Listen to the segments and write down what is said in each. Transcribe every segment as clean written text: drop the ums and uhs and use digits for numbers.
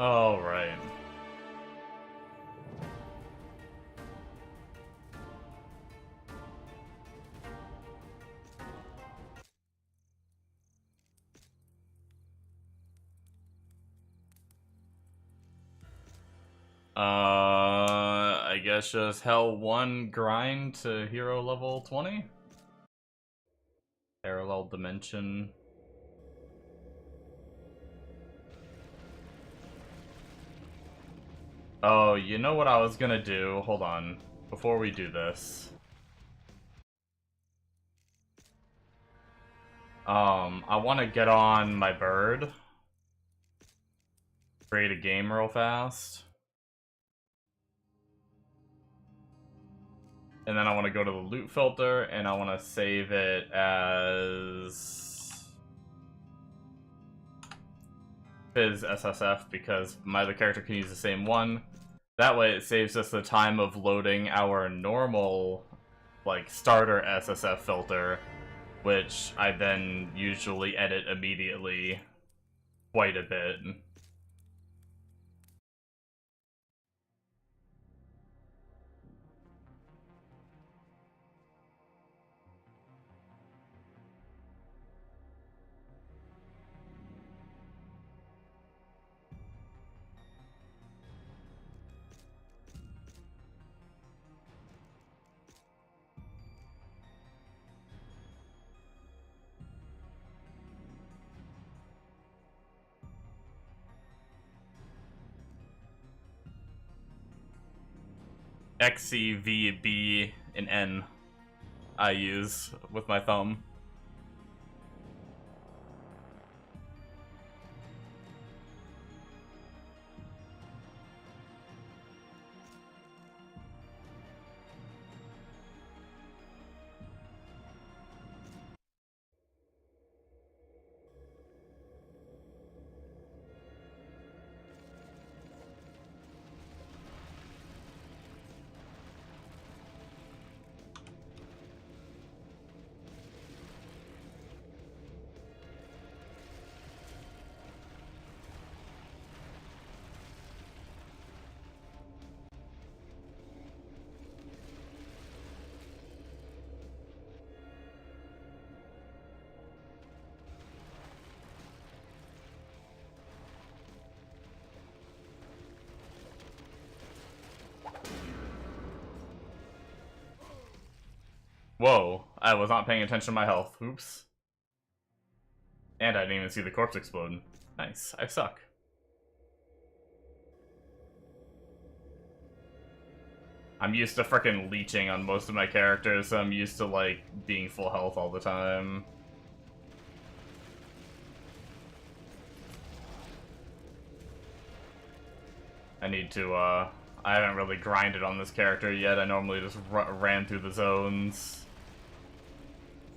Oh, right. I guess just Hell 1 grind to hero level 20? Parallel dimension. Oh, you know what I was gonna do? Hold on. Before we do this. I want to get on my bird. Create a game real fast. And then I want to go to the loot filter, and I want to save it as Fizz SSF, because my other character can use the same one. That way it saves us the time of loading our normal, like, starter SSF filter, which I then usually edit immediately quite a bit. X, C, V, B, and N I use with my thumb. Whoa, I was not paying attention to my health. Oops. And I didn't even see the corpse explode. Nice, I suck. I'm used to frickin' leeching on most of my characters, so I'm used to, like, being full health all the time. I need to, I haven't really grinded on this character yet. I normally just ran through the zones.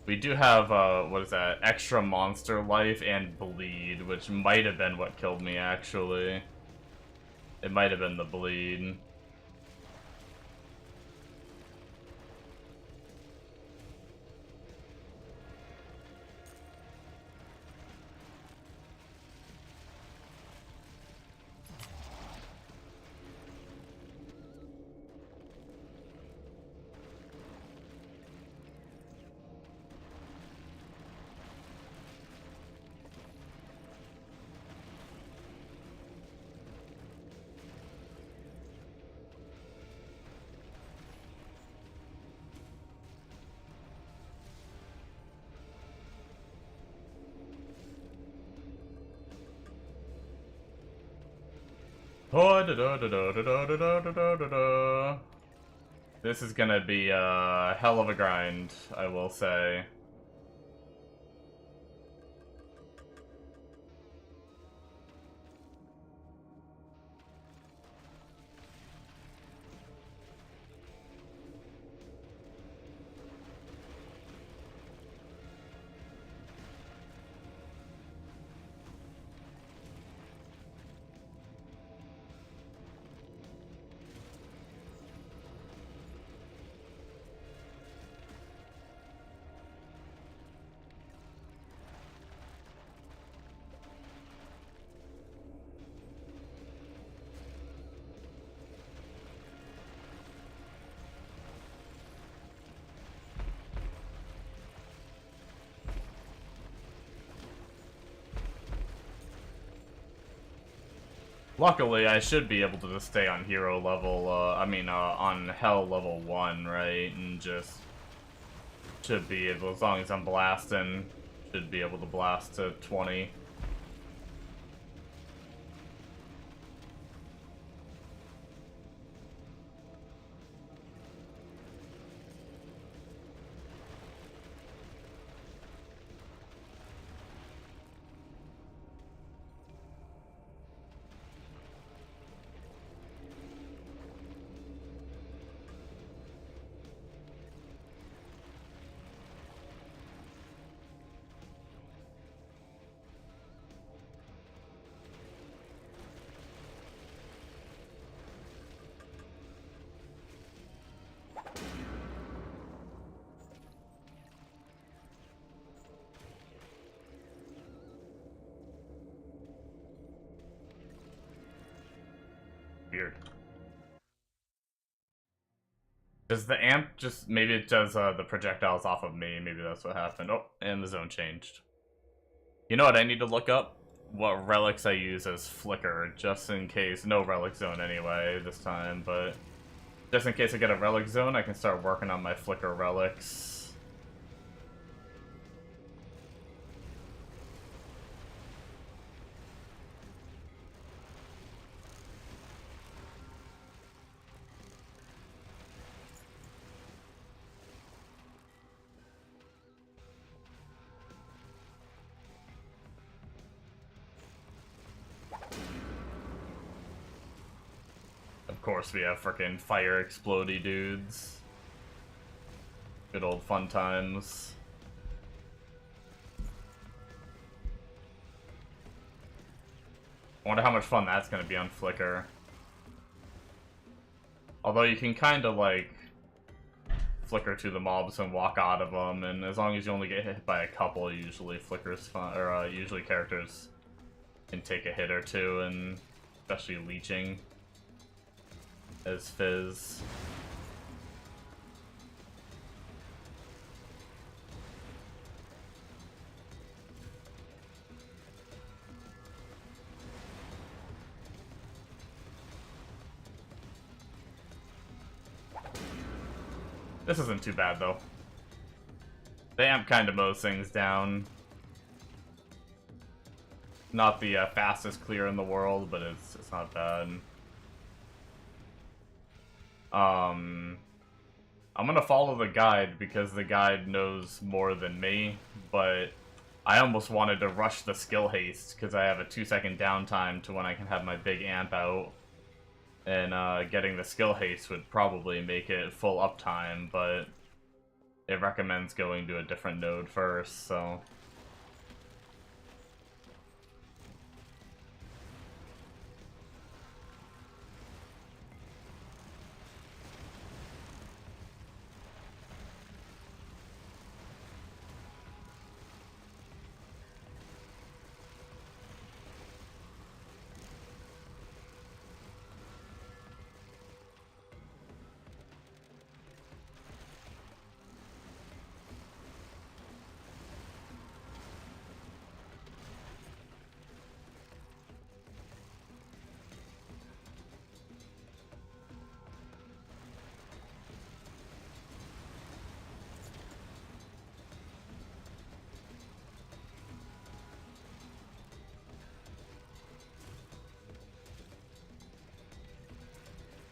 We do have, what is that? Extra monster life and bleed, which might have been what killed me, actually. It might have been the bleed. This is gonna be a hell of a grind, I will say. Luckily, I should be able to just stay on hero level, on hell level 1, right? And just should be able, as long as I'm blasting, should be able to blast to 20. Weird. Does the amp just, maybe it does the projectiles off of me, maybe that's what happened. Oh, and the zone changed. You know what I need to look up? What relics I use as flicker, just in case. No relic zone anyway this time, but just in case I get a relic zone, I can start working on my flicker relics. Of course, we have frickin' fire explodey dudes. Good old fun times. I wonder how much fun that's gonna be on Flicker. Although you can kind of like flicker to the mobs and walk out of them, and as long as you only get hit by a couple, usually Flicker's fun, or usually characters can take a hit or two, and especially leeching as Fizz. This isn't too bad, though. The amp kind of mows things down. Not the fastest clear in the world, but it's not bad. I'm gonna follow the guide because the guide knows more than me, but I almost wanted to rush the skill haste because I have a 2-second downtime to when I can have my big amp out. And getting the skill haste would probably make it full uptime, but it recommends going to a different node first, so...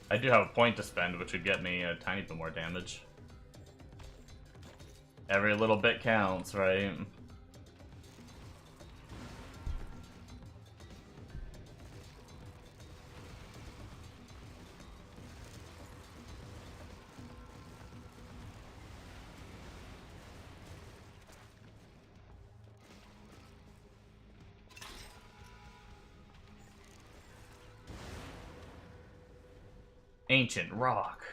I do have a point to spend, which would get me a tiny bit more damage. Every little bit counts, right? Ancient rock.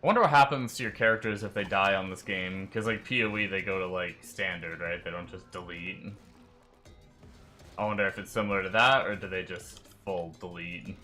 I wonder what happens to your characters if they die on this game, because like PoE they go to like standard, right? They don't just delete. I wonder if it's similar to that, or do they just full delete?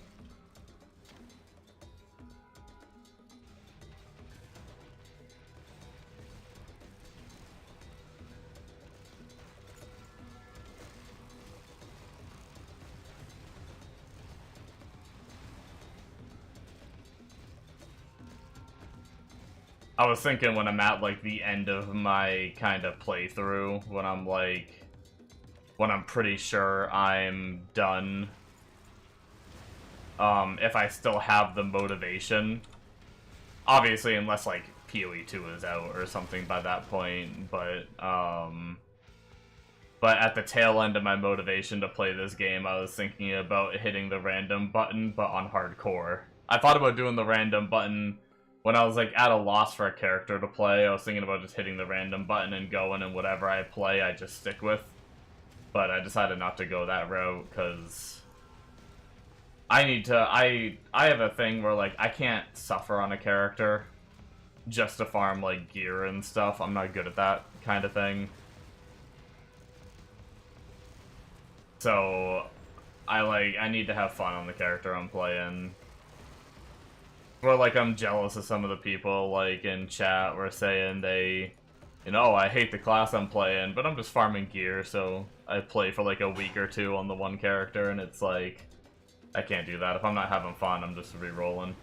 I was thinking when I'm at like the end of my kind of playthrough, when I'm like, when I'm pretty sure I'm done, if I still have the motivation, obviously unless like PoE 2 is out or something by that point, but at the tail end of my motivation to play this game, I was thinking about hitting the random button, but on hardcore. I thought about doing the random button when I was like at a loss for a character to play. I was thinking about just hitting the random button and going, and whatever I play, I just stick with. But I decided not to go that route, because I need to, I have a thing where like I can't suffer on a character just to farm like gear and stuff. I'm not good at that kind of thing. So I need to have fun on the character I'm playing. Or like I'm jealous of some of the people like in chat were saying they, you know, I hate the class I'm playing, but I'm just farming gear, so I play for like a week or two on the one character, and it's like, I can't do that. If I'm not having fun, I'm just re-rolling.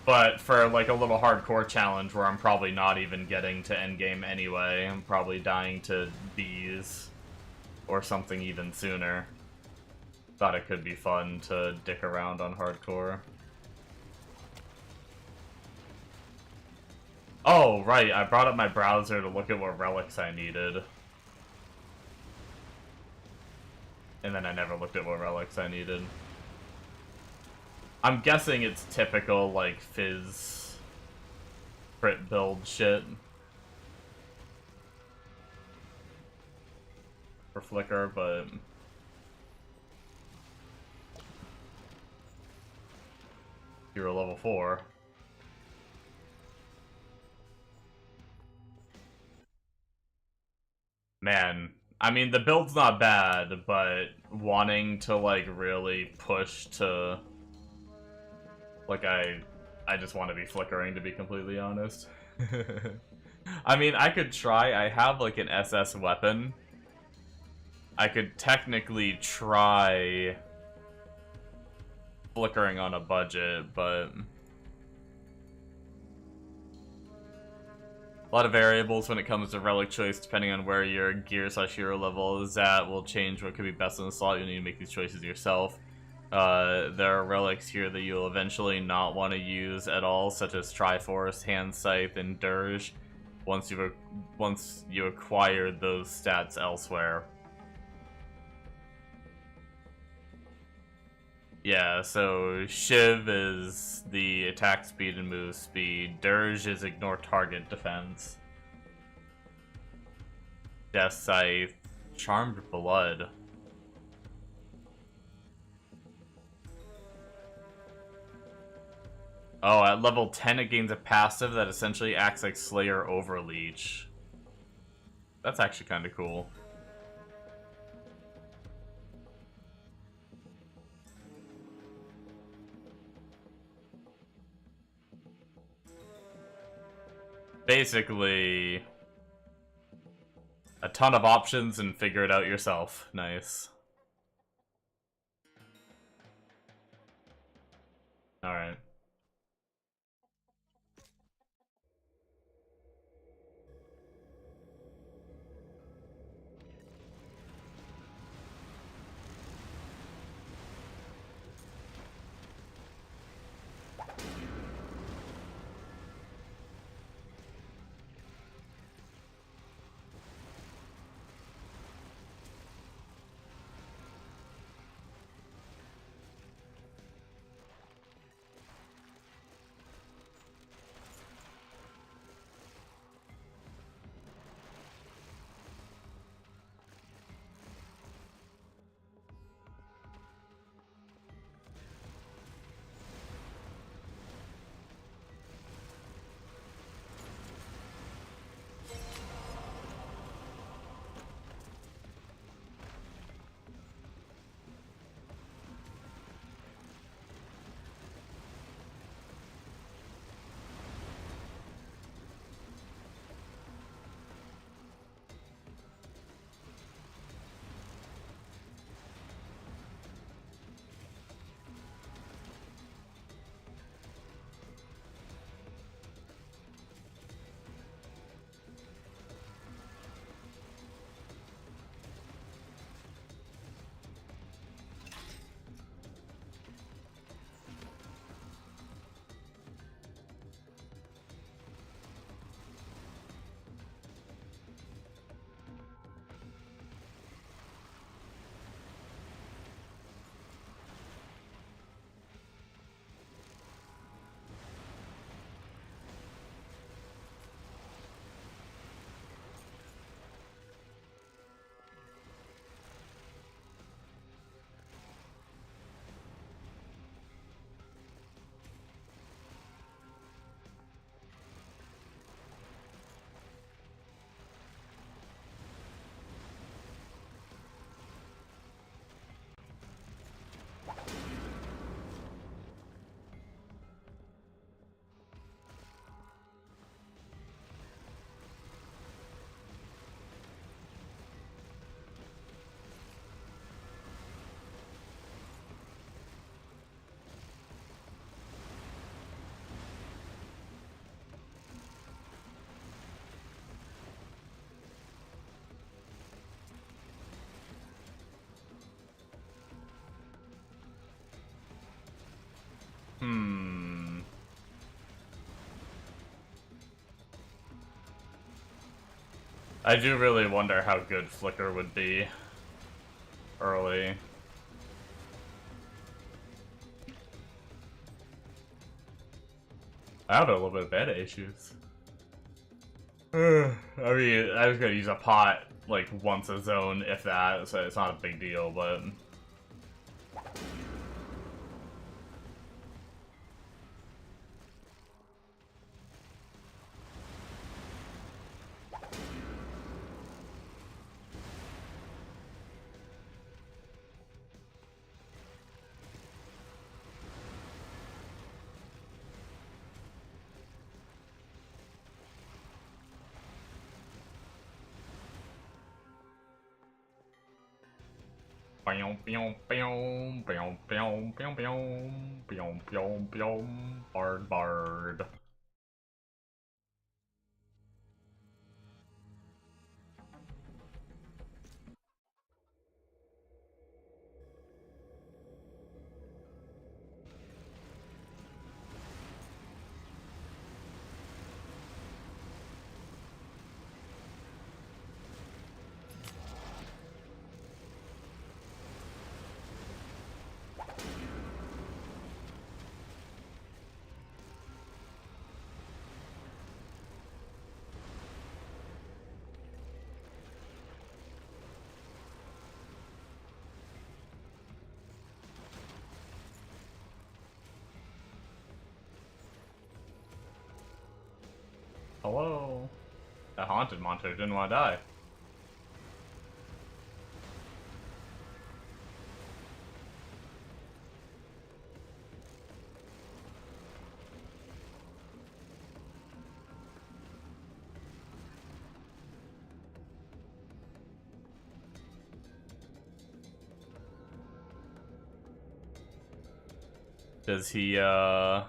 But for like a little hardcore challenge where I'm probably not even getting to endgame anyway, I'm probably dying to bees or something even sooner. Thought it could be fun to dick around on hardcore. Oh, right, I brought up my browser to look at what relics I needed. And then I never looked at what relics I needed. I'm guessing it's typical, like, Fizz crit build shit. For Flicker, but... You're a level 4. Man, I mean, the build's not bad, but wanting to, like, really push to... Like, I just want to be flickering, to be completely honest. I mean, I could try. I have, like, an SS weapon. I could technically try flickering on a budget, but... A lot of variables when it comes to relic choice, depending on where your gear/hero level is at, will change what could be best in the slot. You'll need to make these choices yourself. There are relics here that you'll eventually not want to use at all, such as Triforce, Hand Scythe, and Dirge, once you acquired those stats elsewhere. Yeah, so Shiv is the attack speed and move speed. Dirge is ignore target defense. Death Scythe, Charmed Blood. Oh, at level 10 it gains a passive that essentially acts like Slayer Overleech. That's actually kind of cool. Basically, a ton of options and figure it out yourself. Nice. Alright. I do really wonder how good Flicker would be early. I have a little bit of beta issues. I mean, I was gonna use a pot like once a zone, if that, so it's not a big deal, but... Bard. Hello? That haunted monster didn't want to die. Does he, I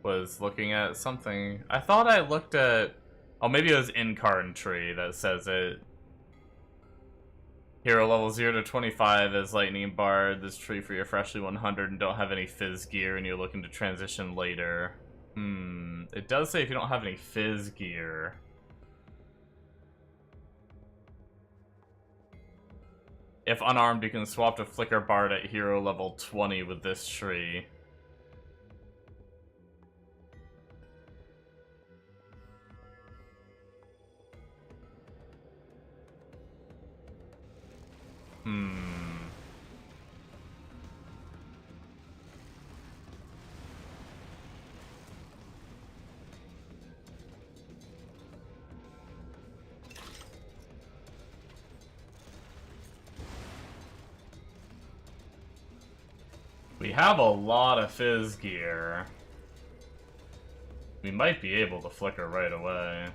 was looking at something. I thought I looked at... Oh, maybe it was Incarn Tree that says it. Hero level 0 to 25 as Lightning Bard. This tree for your freshly 100 and don't have any Fizz gear and you're looking to transition later. It does say if you don't have any Fizz gear. If unarmed, you can swap to Flicker Bard at hero level 20 with this tree. We have a lot of Fizz gear. We might be able to Flicker right away.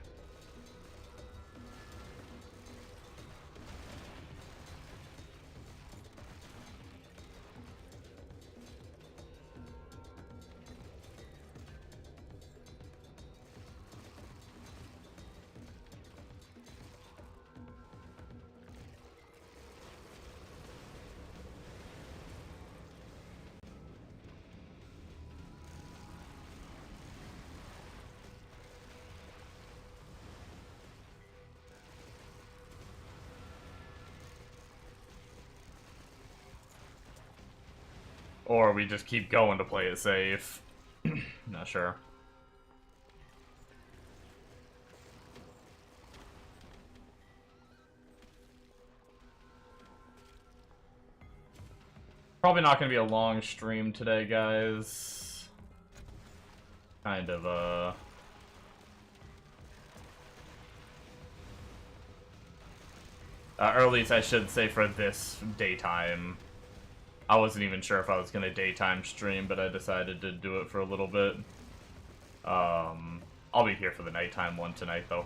Or we just keep going to play it safe. Not sure. Probably not going to be a long stream today, guys. Kind of, Or at least I should say for this daytime. I wasn't even sure if I was gonna daytime stream, but I decided to do it for a little bit. I'll be here for the nighttime one tonight, though.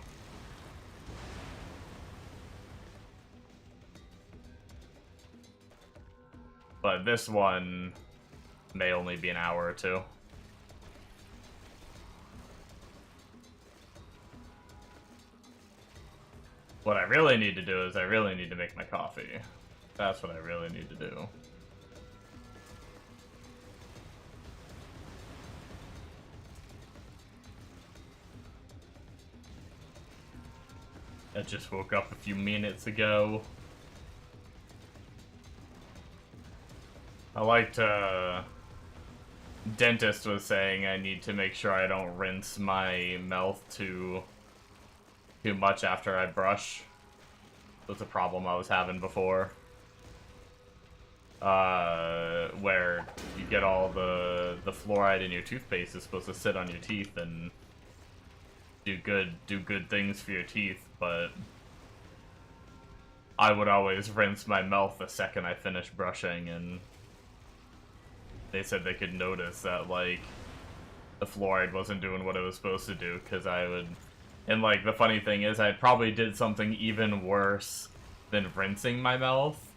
But this one may only be an hour or two. What I really need to do is I really need to make my coffee. That's what I really need to do. I just woke up a few minutes ago. I liked, dentist was saying I need to make sure I don't rinse my mouth too much after I brush. That's a problem I was having before. Where you get all the fluoride in your toothpaste is supposed to sit on your teeth and do good things for your teeth, but I would always rinse my mouth the second I finished brushing, and they said they could notice that, like, the fluoride wasn't doing what it was supposed to do, because I would... And, like, the funny thing is, I probably did something even worse than rinsing my mouth.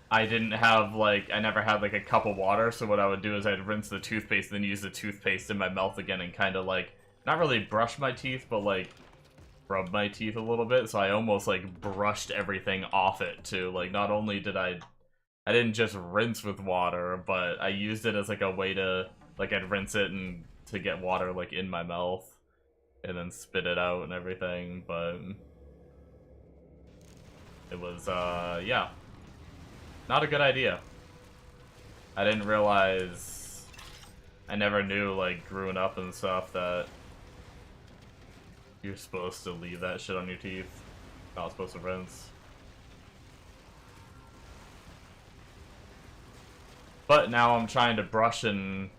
I didn't have, like, I never had, like, a cup of water, so what I would do is I'd rinse the toothpaste, then use the toothpaste in my mouth again and kind of, like, not really brush my teeth, but, like, rub my teeth a little bit, so I almost, like, brushed everything off it, too. Like, not only did I didn't just rinse with water, but I used it as, like, a way to, like, I'd rinse it and to get water, like, in my mouth, and then spit it out and everything, but it was, yeah, not a good idea. I didn't realize, I never knew, like, growing up and stuff, that you're supposed to leave that shit on your teeth. Not supposed to rinse. But now I'm trying to brush, and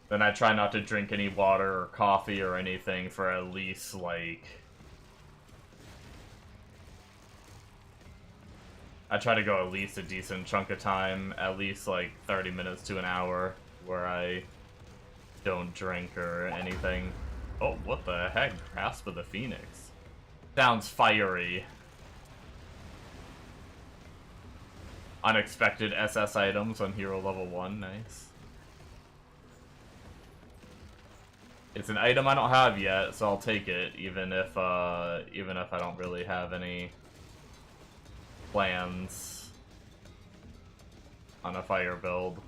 then I try not to drink any water or coffee or anything for at least, like... I try to go at least a decent chunk of time, at least like 30 minutes to an hour, where I don't drink or anything. Oh, what the heck? Grasp of the Phoenix. Sounds fiery. Unexpected SS items on hero level 1, nice. It's an item I don't have yet, so I'll take it, even if I don't really have any plans on a fire build.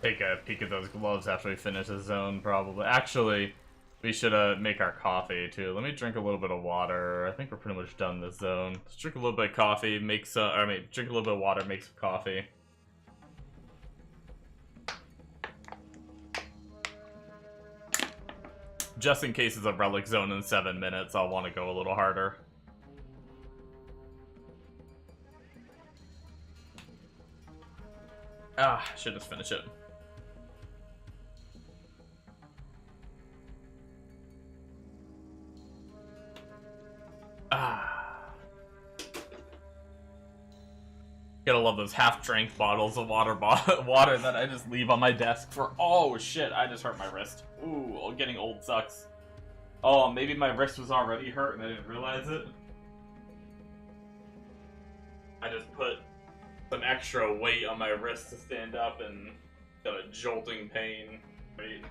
take a peek at those gloves after we finish the zone, probably. Actually, we should make our coffee, too. Let me drink a little bit of water. I think we're pretty much done this zone. Let's drink a little bit of coffee, make some, I mean, drink a little bit of water, make some coffee. Just in case it's a relic zone in 7 minutes, I'll want to go a little harder. Ah, should just finish it. Ah. Gotta love those half-drank bottles of water that I just leave on my desk for. Oh shit! I just hurt my wrist. Ooh, getting old sucks. Oh, maybe my wrist was already hurt and I didn't realize it. I just put some extra weight on my wrist to stand up and got a jolting pain. Wait.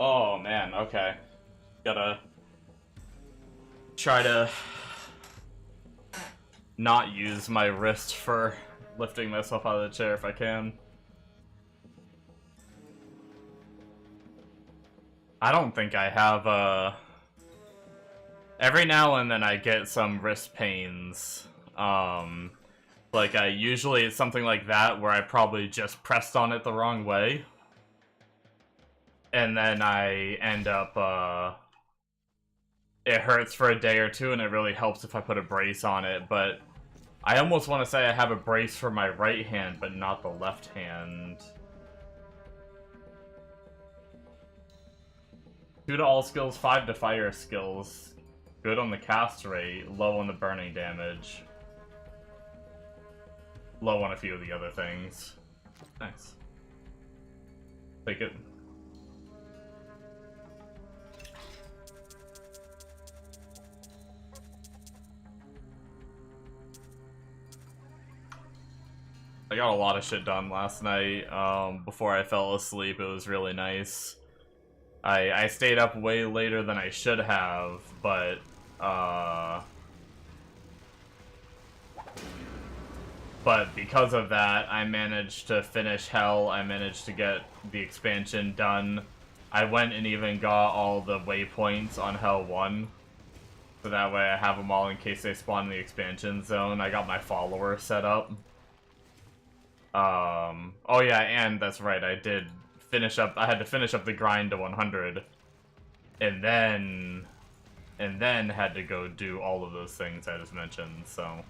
Oh man, okay. Gotta try to not use my wrist for lifting myself out of the chair if I can. I don't think I have, every now and then I get some wrist pains. Like usually it's something like that where I probably just pressed on it the wrong way. And then I end up, it hurts for a day or two, and it really helps if I put a brace on it, but I almost want to say I have a brace for my right hand, but not the left hand. 2 to all skills, 5 to fire skills. Good on the cast rate, low on the burning damage. Low on a few of the other things. Nice. Take it. I got a lot of shit done last night. Before I fell asleep, it was really nice. I stayed up way later than I should have, but because of that, I managed to finish Hell. I managed to get the expansion done. I went and even got all the waypoints on Hell 1. So that way I have them all in case they spawn in the expansion zone. I got my follower set up. Oh yeah, and that's right, I did finish up, I had to finish up the grind to 100, and then had to go do all of those things I just mentioned, so.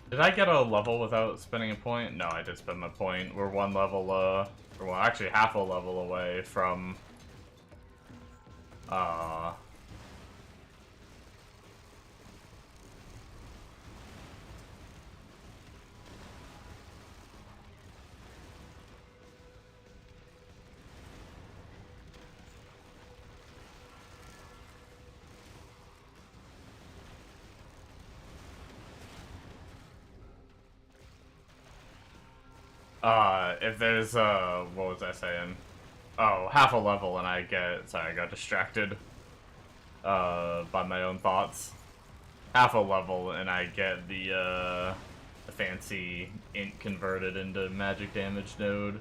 Did I get a level without spending a point? No, I did spend my point. We're one level, or well, actually half a level away from, if there's, what was I saying? Oh, half a level and I get, sorry, I got distracted, by my own thoughts. Half a level and I get the fancy int converted into magic damage node.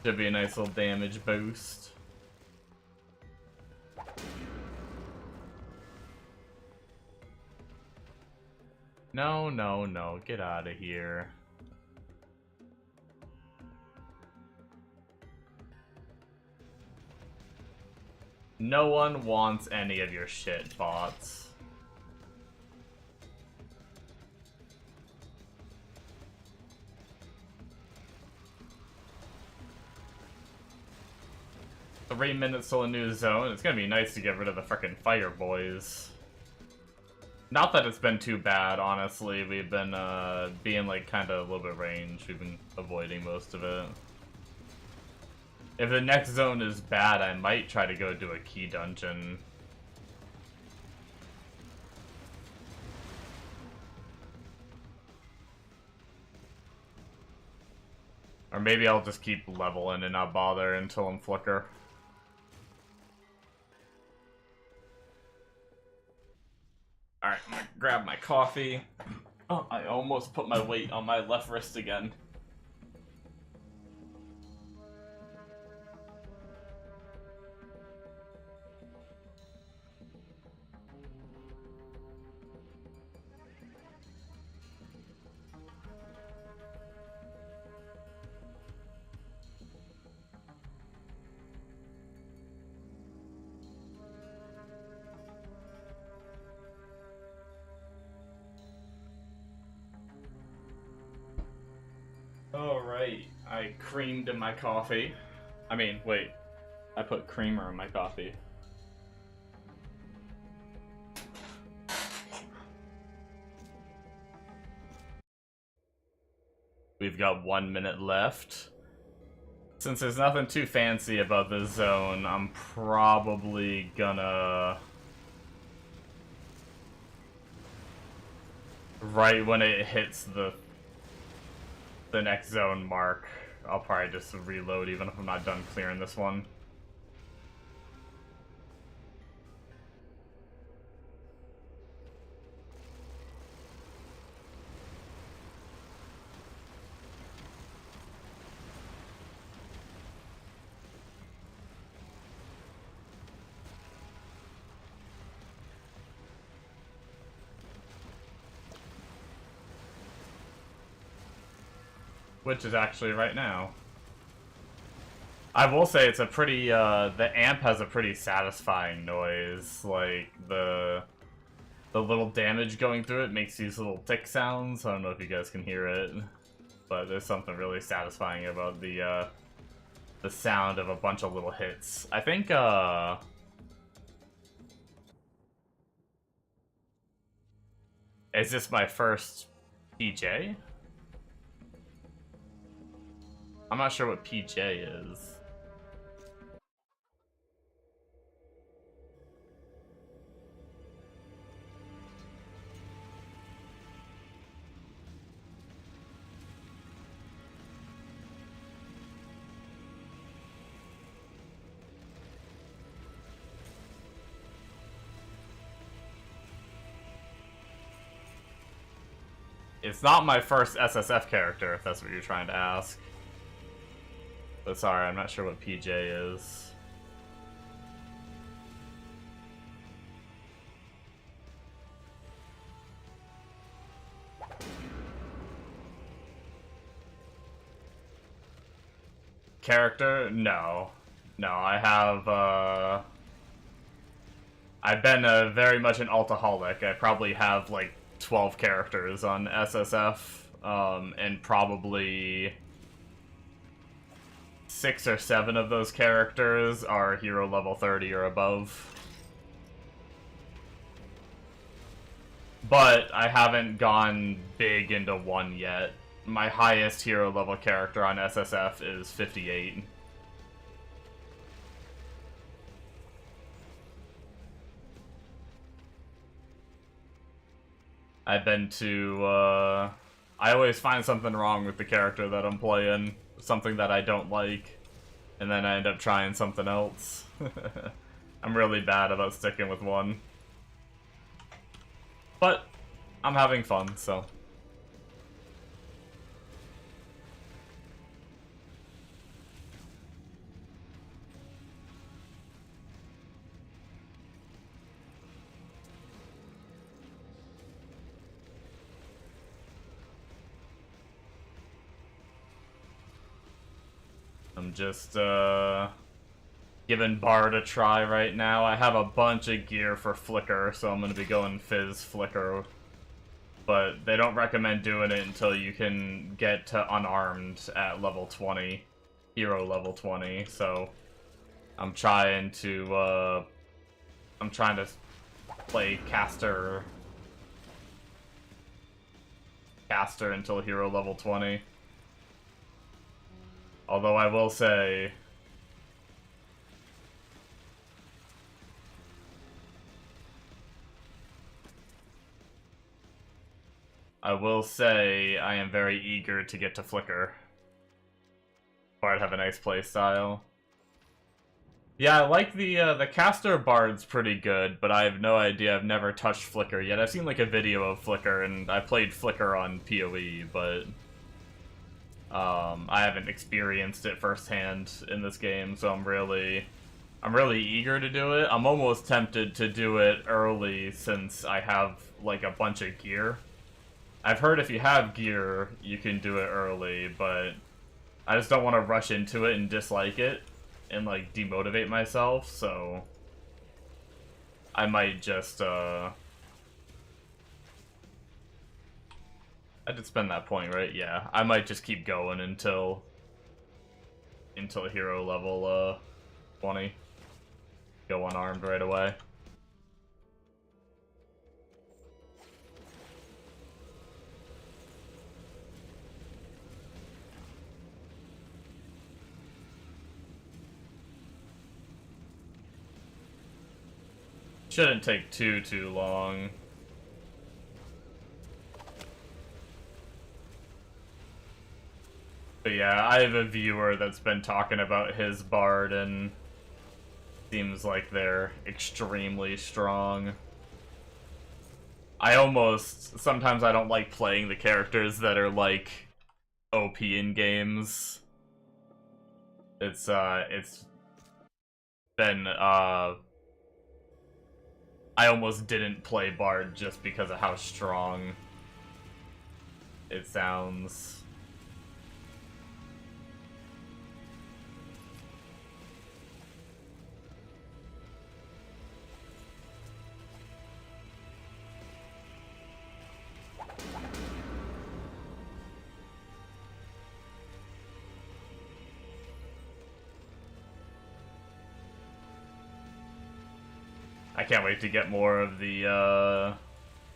Should be a nice little damage boost. No, no, no, get out of here. No one wants any of your shit, bots. Three minutes till a new zone. It's gonna be nice to get rid of the frickin' fire boys. Not that it's been too bad, honestly. We've been being like kind of a little bit range. We've been avoiding most of it. If the next zone is bad, I might try to go do a key dungeon. Or maybe I'll just keep leveling and not bother until I'm flicker. Alright, I'm gonna grab my coffee. Oh, I almost put my weight on my left wrist again. Alright, I creamed in my coffee. I mean, wait. I put creamer in my coffee. We've got 1 minute left. Since there's nothing too fancy about this zone, I'm probably gonna... Right when it hits the next zone mark, I'll probably just reload even if I'm not done clearing this one. Which is actually right now. I will say it's a pretty, the amp has a pretty satisfying noise. Like, the little damage going through it makes these little tick sounds. I don't know if you guys can hear it, but there's something really satisfying about the sound of a bunch of little hits. I think, is this my first PJ? I'm not sure what PJ is. It's not my first SSF character, if that's what you're trying to ask. But sorry, I'm not sure what PJ is. Character? No. No, I have, I've been very much an altaholic. I probably have, like, 12 characters on SSF, and probably 6 or 7 of those characters are hero level 30 or above. But I haven't gone big into one yet. My highest hero level character on SSF is 58. I've been to, I always find something wrong with the character that I'm playing, something that I don't like, and then I end up trying something else. I'm really bad about sticking with one. But, I'm having fun, so... I'm just, giving Bard a try right now. I have a bunch of gear for Flicker, so I'm gonna be going Fizz Flicker. But they don't recommend doing it until you can get to unarmed at level 20. Hero level 20, so I'm trying to play caster until hero level 20. Although I will say I am very eager to get to Flicker. Bard have a nice playstyle. Yeah, I like the caster Bard's pretty good, but I have no idea. I've never touched Flicker yet. I've seen like a video of Flicker, and I played Flicker on PoE, but I haven't experienced it firsthand in this game, so I'm really eager to do it. I'm almost tempted to do it early since I have like a bunch of gear. I've heard if you have gear, you can do it early, but I just don't want to rush into it and dislike it and like demotivate myself, so I might just I did spend that point, right? Yeah, I might just keep going until hero level 20. Go unarmed right away. Shouldn't take too long. But yeah, I have a viewer that's been talking about his Bard, and seems like they're extremely strong. Sometimes I don't like playing the characters that are like OP in games. It's been I almost didn't play Bard just because of how strong it sounds. I can't wait to get more of the,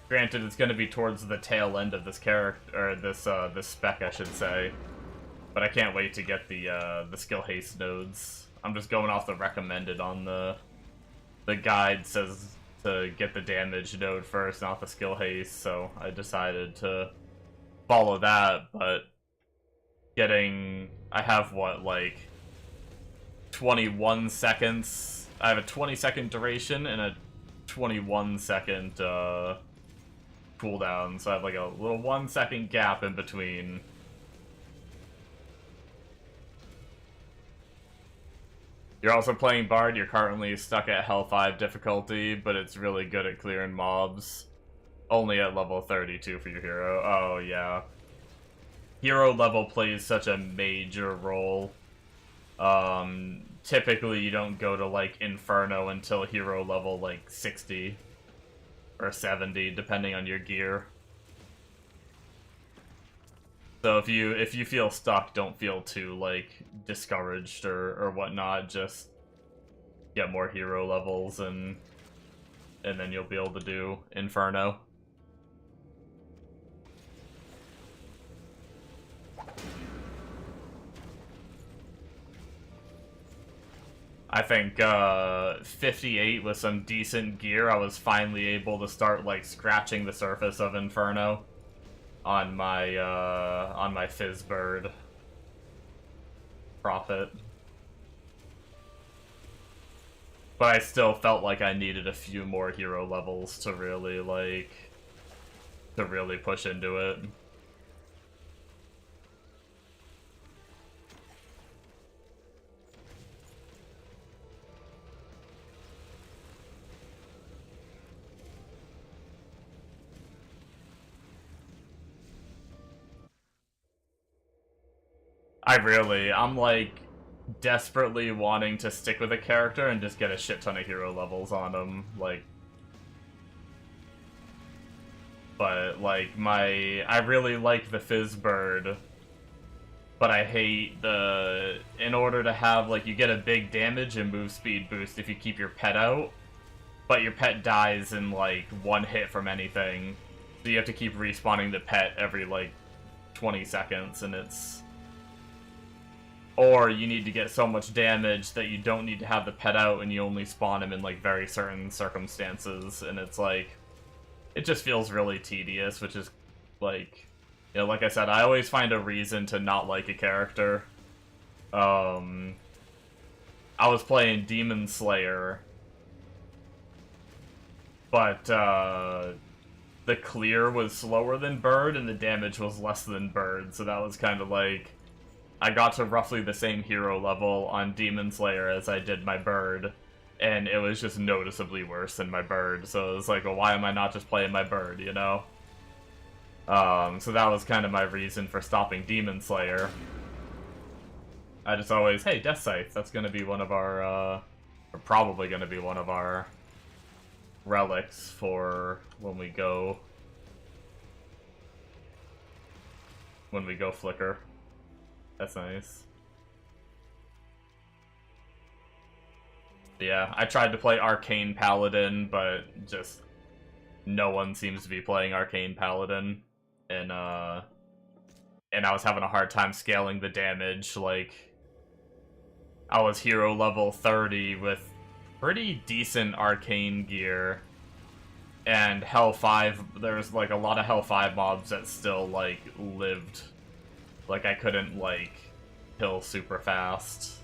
granted, it's going to be towards the tail end of this character, or this spec, I should say. But I can't wait to get the skill haste nodes. I'm just going off the recommended on the guide says to get the damage node first, not the skill haste, so I decided to follow that, but I have what, like 21 seconds. I have a 20-second duration and a 21-second cooldown, so I have like a little 1-second gap in between. You're also playing Bard. You're currently stuck at Hell 5 difficulty, but it's really good at clearing mobs. Only at level 32 for your hero. Oh, yeah. Hero level plays such a major role. Typically you don't go to like Inferno until hero level like 60 or 70, depending on your gear. So if you feel stuck, don't feel too like discouraged or whatnot. Just get more hero levels and then you'll be able to do Inferno. I think 58 with some decent gear, I was finally able to start like scratching the surface of Inferno on my Fizzbird Prophet. But I still felt like I needed a few more hero levels to really push into it. I'm like desperately wanting to stick with a character and just get a shit ton of hero levels on them, like. But, like, I really like the Fizz Bird, but I hate in order to have, like, you get a big damage and move speed boost if you keep your pet out, but your pet dies in, like, one hit from anything, so you have to keep respawning the pet every, like, 20 seconds, and it's... Or you need to get so much damage that you don't need to have the pet out and you only spawn him in, like, very certain circumstances, and it's, like... It just feels really tedious, which is, like... You know, like I said, I always find a reason to not like a character. I was playing Demon Slayer, but, the clear was slower than Bird, and the damage was less than Bird, so that was kind of like... I got to roughly the same hero level on Demon Slayer as I did my Bird, and it was just noticeably worse than my Bird, so it was like, well, why am I not just playing my Bird, you know? So that was kind of my reason for stopping Demon Slayer. I just always, hey, Death Scythe, that's gonna be one of our, or probably gonna be one of our relics for when we go Flicker. That's nice. Yeah, I tried to play Arcane Paladin, but just no one seems to be playing Arcane Paladin, and I was having a hard time scaling the damage. Like, I was hero level 30 with pretty decent arcane gear, and Hell 5, there's like a lot of Hell 5 mobs that still like lived. Like, I couldn't like kill super fast.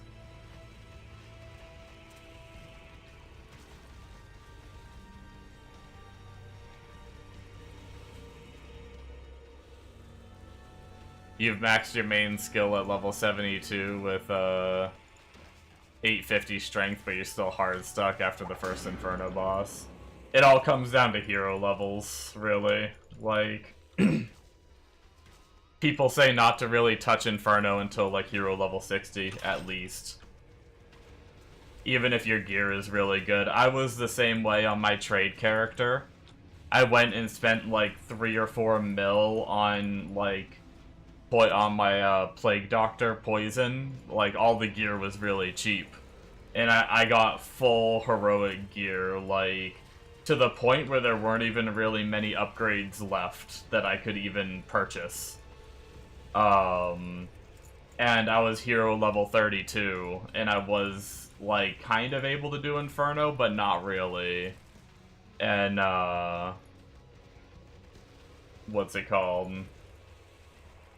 You've maxed your main skill at level 72 with 850 strength, but you're still hard stuck after the first Inferno boss. It all comes down to hero levels, really. Like, people say not to really touch Inferno until like hero level 60, at least. Even if your gear is really good. I was the same way on my trade character. I went and spent like 3 or 4 mil on like on my Plague Doctor Poison. Like, all the gear was really cheap. And I got full heroic gear, like, to the point where there weren't even really many upgrades left that I could even purchase. And I was hero level 32, and I was, like, kind of able to do Inferno, but not really. And, what's it called?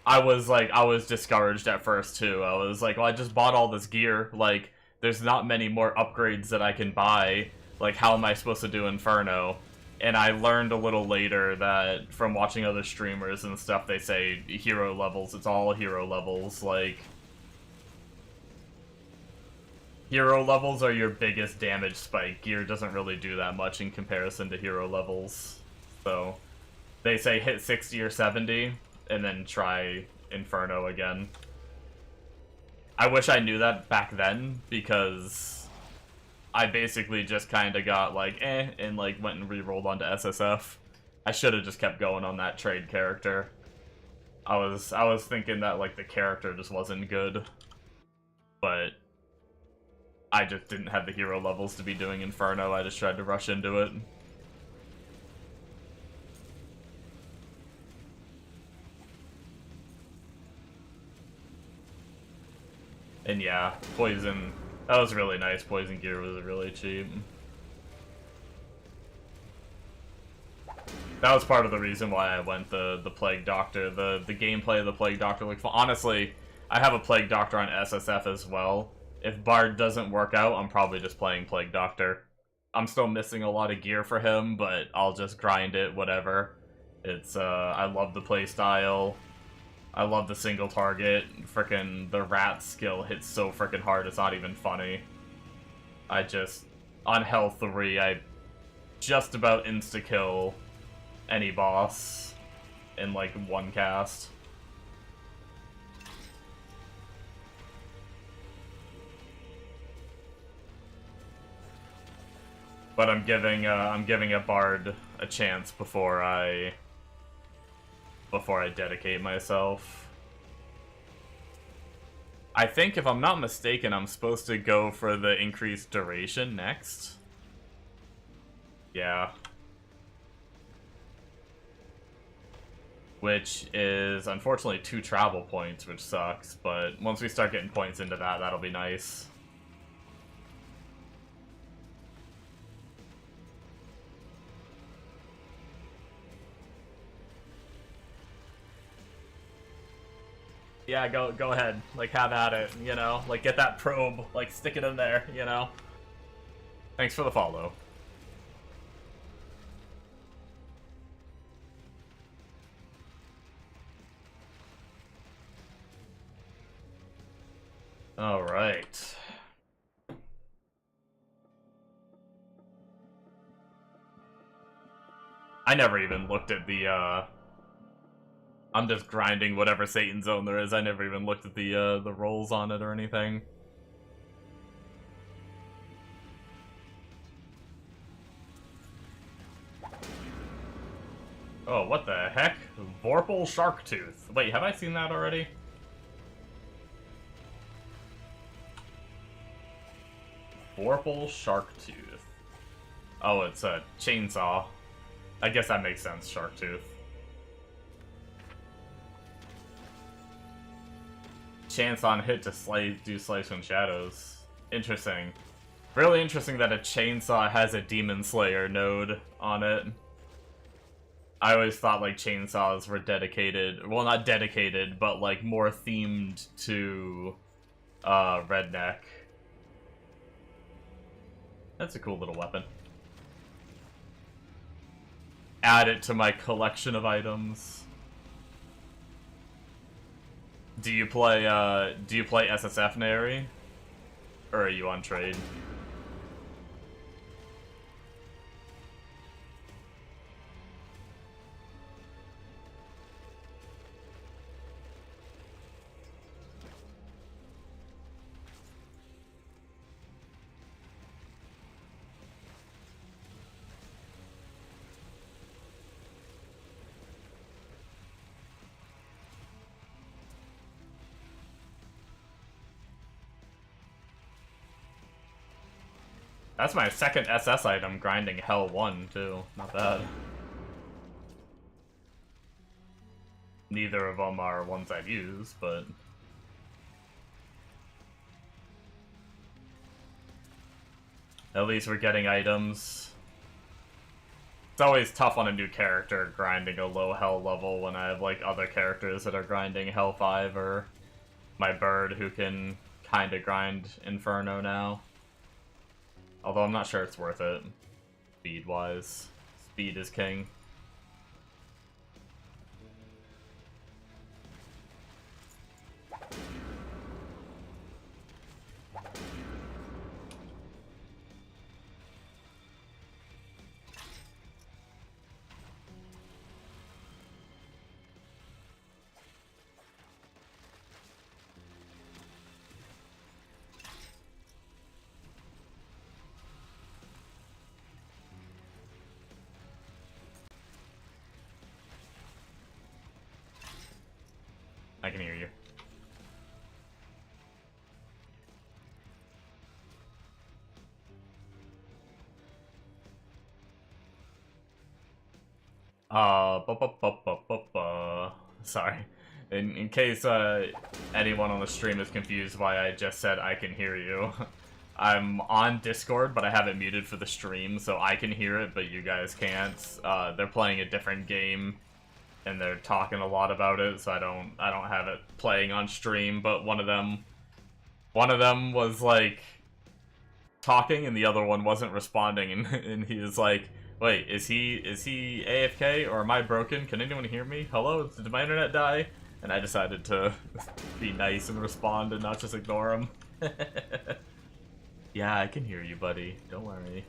I was discouraged at first, too. I was like, well, I just bought all this gear. Like, there's not many more upgrades that I can buy. Like, how am I supposed to do Inferno? And I learned a little later that, from watching other streamers and stuff, they say hero levels. It's all hero levels. Like, hero levels are your biggest damage spike. Gear doesn't really do that much in comparison to hero levels. So, they say hit 60 or 70. And then try Inferno again. I wish I knew that back then, because I basically just kind of got like, and like went and re-rolled onto SSF. I should have just kept going on that trade character. I was thinking that like the character just wasn't good, but I just didn't have the hero levels to be doing Inferno. I just tried to rush into it. And yeah, Poison, that was really nice. Poison gear was really cheap. That was part of the reason why I went the Plague Doctor. The gameplay of the Plague Doctor looked fun. Honestly, I have a Plague Doctor on SSF as well. If Bard doesn't work out, I'm probably just playing Plague Doctor. I'm still missing a lot of gear for him, but I'll just grind it, whatever. It's, I love the playstyle. I love the single target. Frickin' the rat skill hits so frickin' hard, it's not even funny. I just, on Hell 3, I just about insta-kill any boss in like one cast. But I'm giving a bard a chance before I dedicate myself. I think, if I'm not mistaken, I'm supposed to go for the increased duration next. Yeah. Which is, unfortunately, 2 travel points, which sucks, but once we start getting points into that, that'll be nice. Yeah, go ahead. Like, have at it, you know? Like, get that probe, like, stick it in there, you know? Thanks for the follow. Alright. I never even looked at the, I'm just grinding whatever Satan Zone there is. I never even looked at the rolls on it or anything. Oh, what the heck? Vorpal Sharktooth. Wait, have I seen that already? Vorpal Sharktooth. Oh, it's a chainsaw. I guess that makes sense, Sharktooth. Chance on hit to do slice and shadows. Interesting. Really interesting that a chainsaw has a Demon Slayer node on it. I always thought, like, chainsaws were dedicated, well, not dedicated, but, like, more themed to, redneck. That's a cool little weapon. Add it to my collection of items. Do you play SSF, Nary? Or are you on trade? That's my second SS item, grinding Hell 1, too. Not bad. Neither of them are ones I've used, but... at least we're getting items. It's always tough on a new character grinding a low Hell level when I have, like, other characters that are grinding Hell 5, or my bird who can kinda grind Inferno now. Although I'm not sure it's worth it, speed-wise. Speed is king. I can hear you. Sorry. In case anyone on the stream is confused why I just said I can hear you. I'm on Discord, but I have it muted for the stream, so I can hear it, but you guys can't. They're playing a different game, and they're talking a lot about it, so I don't have it playing on stream. But one of them was like talking, and the other one wasn't responding, and he was like, "Wait, is he AFK or am I broken? Can anyone hear me? Hello, did my internet die?" And I decided to be nice and respond and not just ignore him. Yeah, I can hear you, buddy. Don't worry.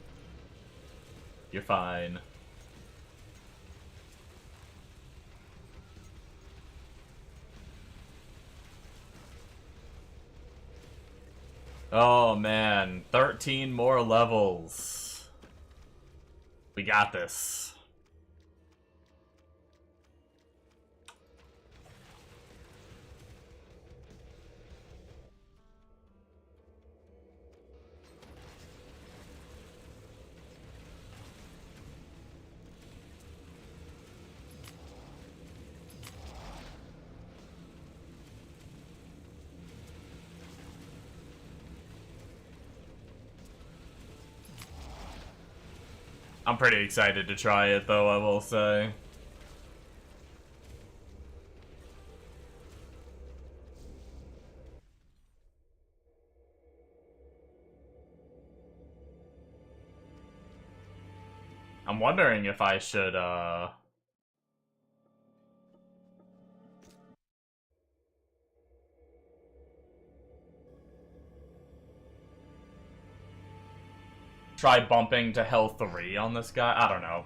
You're fine. Oh man, 13 more levels. We got this. I'm pretty excited to try it, though, I will say. I'm wondering if I should, try bumping to health 3 on this guy? I don't know.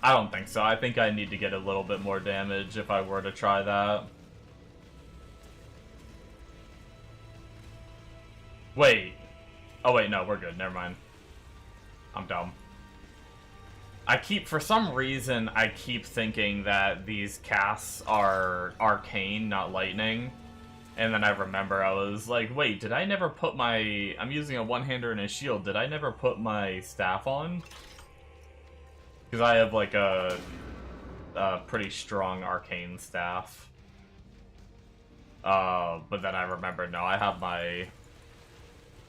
I don't think so. I think I need to get a little bit more damage if I were to try that. Wait. Oh wait, no, we're good. Never mind. I'm dumb. For some reason, I keep thinking that these casts are arcane, not lightning. And then I remember I was like, wait, did I never put my... I'm using a one-hander and a shield. Did I never put my staff on? Because I have, like, a pretty strong arcane staff. But then I remember, no, I have my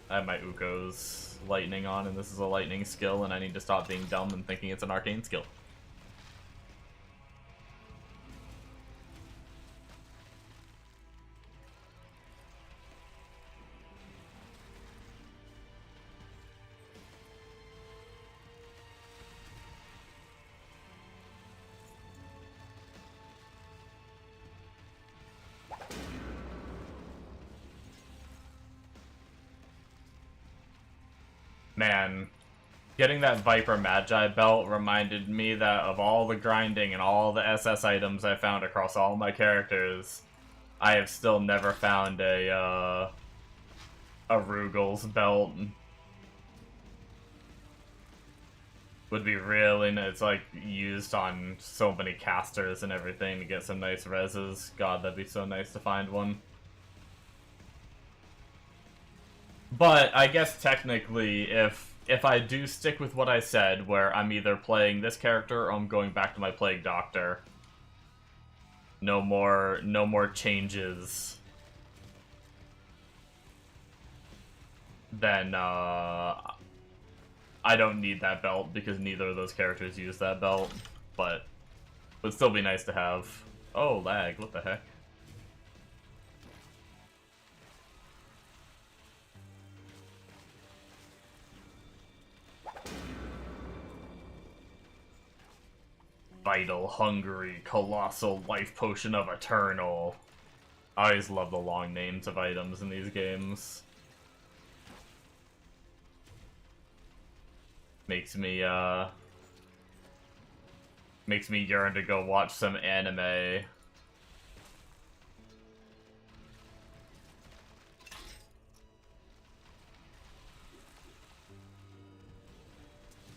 Uko's lightning on, and this is a lightning skill, and I need to stop being dumb and thinking it's an arcane skill. Man, getting that Viper Magi belt reminded me that of all the grinding and all the SS items I found across all my characters, I have still never found a Rugel's belt. Would be really, it's like used on so many casters and everything to get some nice reses. God, that'd be so nice to find one. But I guess technically, if I do stick with what I said, where I'm either playing this character or I'm going back to my Plague Doctor, no more changes, then I don't need that belt because neither of those characters use that belt. But it would still be nice to have. Oh, lag! What the heck? Vital, Hungry, Colossal, Life Potion of Eternal. I always love the long names of items in these games. Makes me yearn to go watch some anime.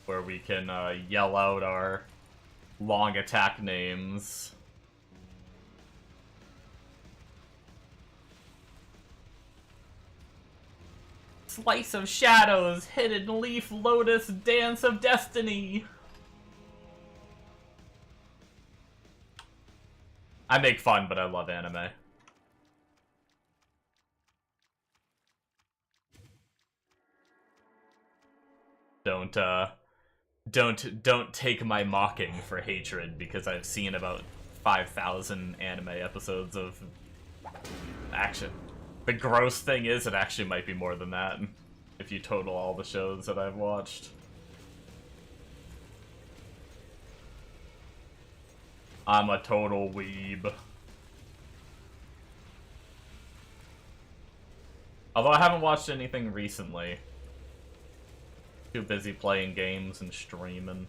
Where we can yell out our long attack names. Slice of Shadows, Hidden Leaf, Lotus, Dance of Destiny. I make fun, but I love anime. Don't take my mocking for hatred, because I've seen about 5,000 anime episodes of action. The gross thing is, it actually might be more than that, if you total all the shows that I've watched. I'm a total weeb. Although I haven't watched anything recently. Too busy playing games and streaming.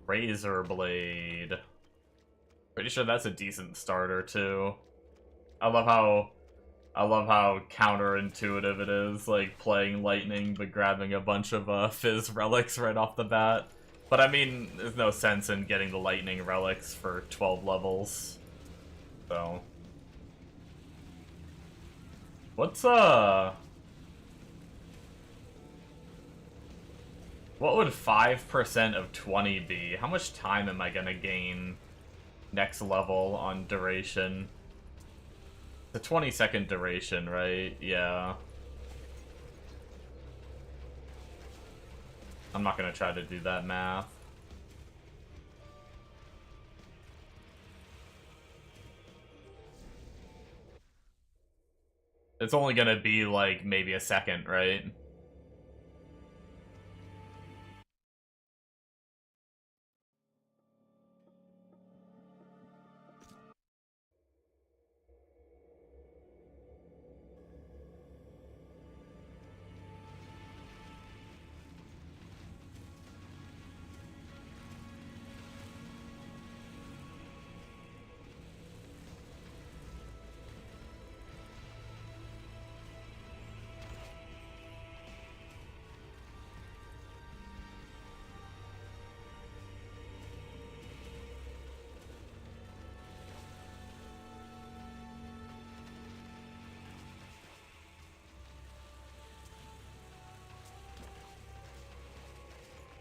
Razor Blade. Pretty sure that's a decent starter, too. I love how I love how counterintuitive it is, like, playing lightning but grabbing a bunch of fizz relics right off the bat. But I mean, there's no sense in getting the lightning relics for 12 levels. So... What's, what would 5% of 20 be? How much time am I gonna gain next level on duration? It's a 20-second duration, right? Yeah. I'm not gonna try to do that math. It's only gonna be, like, maybe a second, right?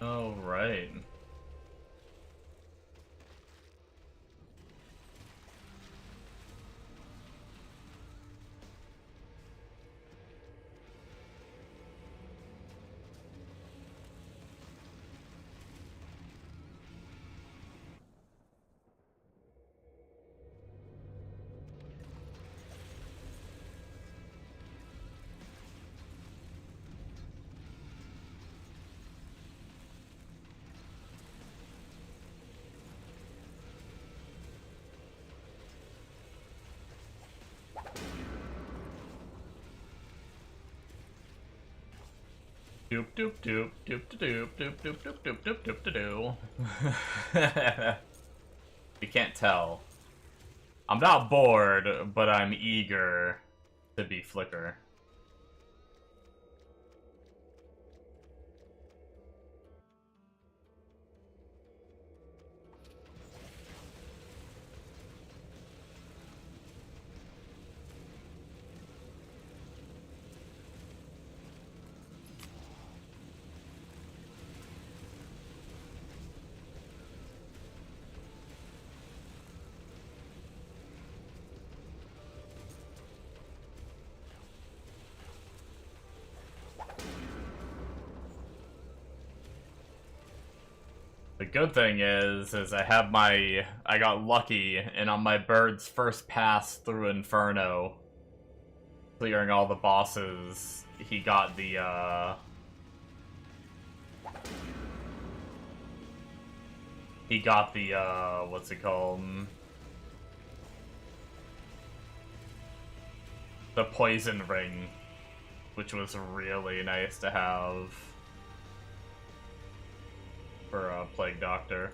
Oh, right. Doop doop doop doop doop doop doop doop doop doop doop doop doop. You can't tell. I'm not bored, but I'm eager to be Flicker. The good thing is I got lucky, and on my bird's first pass through Inferno, clearing all the bosses, he got the, what's it called? The poison ring, which was really nice to have for Plague Doctor.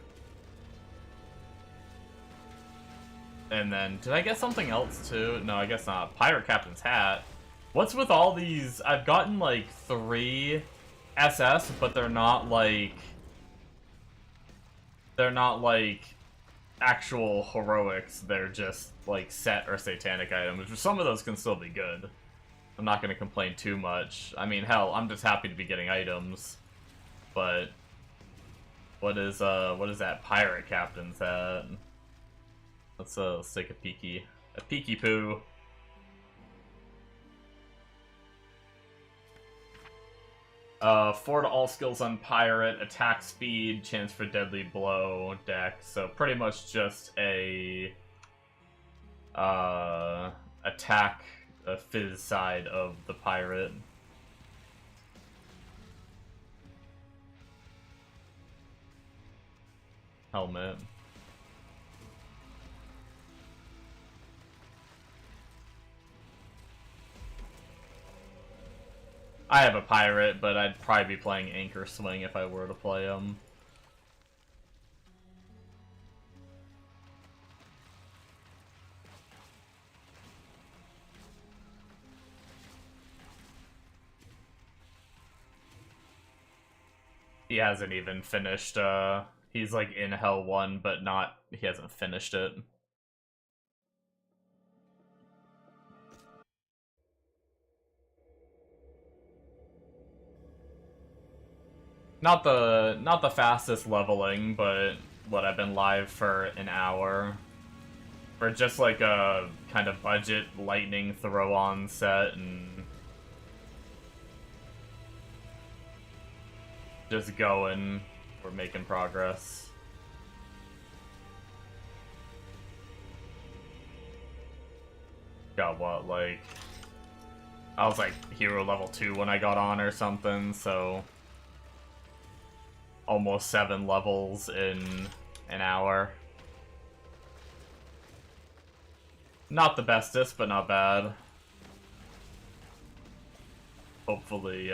And then, did I get something else too? No, I guess not. Pirate Captain's Hat. What's with all these? I've gotten like 3 SS, but they're not like actual heroics. They're just like set or satanic items, which some of those can still be good. I'm not gonna complain too much. I mean, hell, I'm just happy to be getting items. But what is that Pirate Captain's Hat? Let's take a peeky. A peeky poo. Forward all skills on Pirate, attack speed, chance for deadly blow, deck. So pretty much just a attack fizz side of the Pirate. Helmet. I have a pirate, but I'd probably be playing Anchor Swing if I were to play him. He hasn't even finished, he's like in Hell 1, but not, he hasn't finished it. Not the fastest leveling, but what, I've been live for an hour. For just like a kind of budget lightning throw-on set, and just going. We're making progress. Got what, like, I was like hero level 2 when I got on or something, so almost 7 levels in an hour. Not the bestest, but not bad. Hopefully,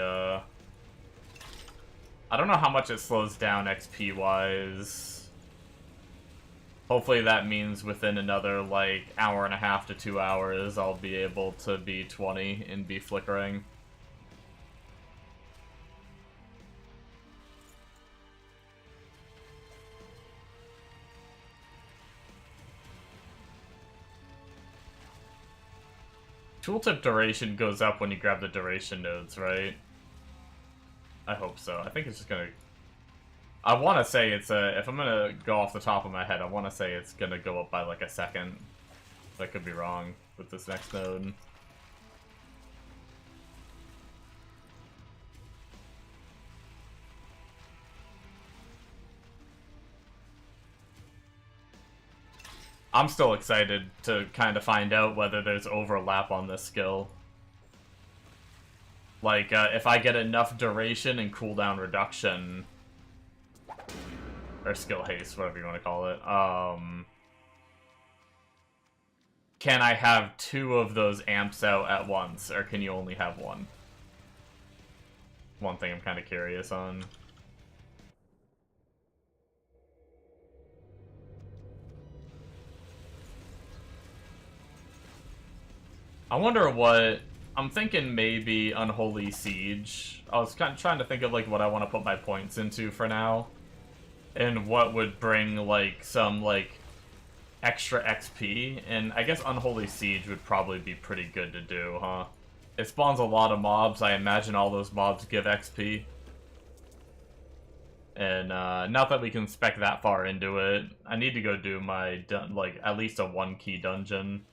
I don't know how much it slows down XP-wise. Hopefully that means within another, like, hour and a half to 2 hours, I'll be able to be 20 and be flickering. Tooltip duration goes up when you grab the duration nodes, right? I hope so. I think it's just gonna... I want to say it's a... If I'm gonna go off the top of my head, I want to say it's gonna go up by like a second. I could be wrong with this next node. I'm still excited to kind of find out whether there's overlap on this skill. Like, if I get enough duration and cooldown reduction, or skill haste, whatever you want to call it, can I have 2 of those amps out at once, or can you only have 1? One thing I'm kind of curious on. I wonder what... I'm thinking maybe Unholy Siege. I was kind of trying to think of like what I want to put my points into for now. And what would bring like some like extra XP. And I guess Unholy Siege would probably be pretty good to do, huh? It spawns a lot of mobs. I imagine all those mobs give XP. And not that we can spec that far into it. I need to go do my, like, at least a 1-key dungeon.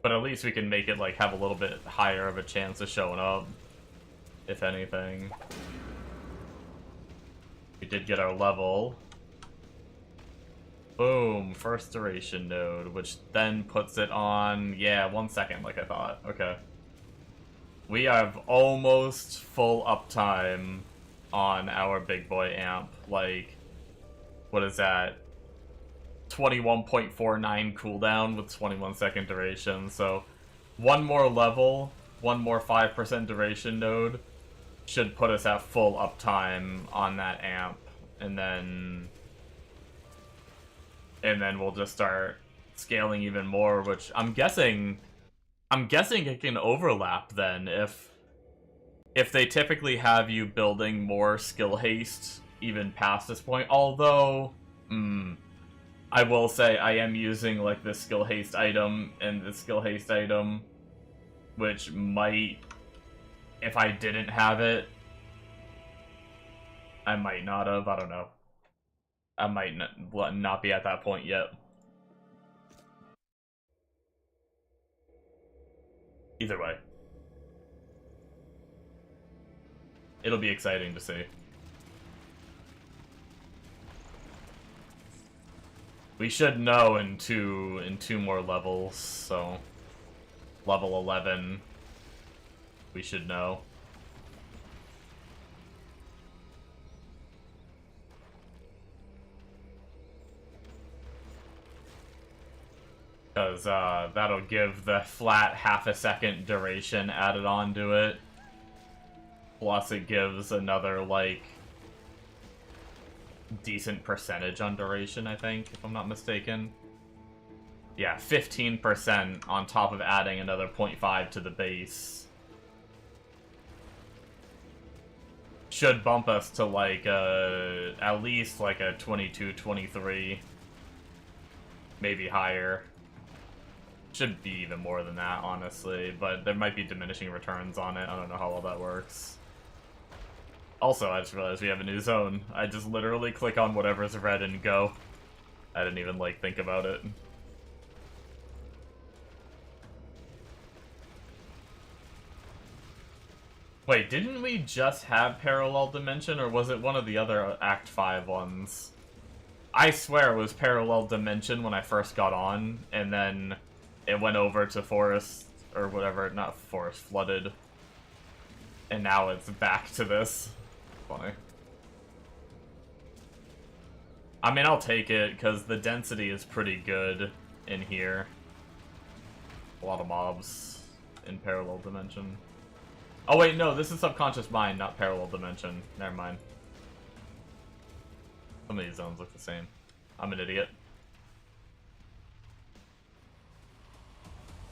But at least we can make it, like, have a little bit higher of a chance of showing up, if anything. We did get our level. Boom, first duration node, which then puts it on, yeah, 1 second, like I thought. Okay. We have almost full uptime on our big boy amp. Like, what is that? 21.49 cooldown with 21-second duration, so 1 more level, 1 more 5% duration node should put us at full uptime on that amp, and then we'll just start scaling even more, which I'm guessing it can overlap then if they typically have you building more skill haste even past this point, although I will say I am using like this skill haste item and this skill haste item, which might, if I didn't have it, I might not have, I don't know. I might not be at that point yet. Either way. It'll be exciting to see. We should know in two more levels, so level 11 we should know. Because that'll give the flat half-a-second duration added on to it. Plus it gives another, like, decent percentage on duration, I think, if I'm not mistaken. Yeah, 15% on top of adding another 0.5 to the base. should bump us to like at least like a 22, 23, maybe higher. Should be even more than that, honestly, but there might be diminishing returns on it. I don't know how well that works. Also, I just realized we have a new zone. I just literally click on whatever's red and go. I didn't even, like, think about it. Wait, didn't we just have Parallel Dimension, or was it one of the other Act 5 ones? I swear it was Parallel Dimension when I first got on, and then it went over to Forest, or whatever, not Forest, Flooded. And now it's back to this. Funny. I mean, I'll take it, because the density is pretty good in here. A lot of mobs in Parallel Dimension. Oh wait, no, this is Subconscious Mind, not Parallel Dimension. Never mind. Some of these zones look the same. I'm an idiot.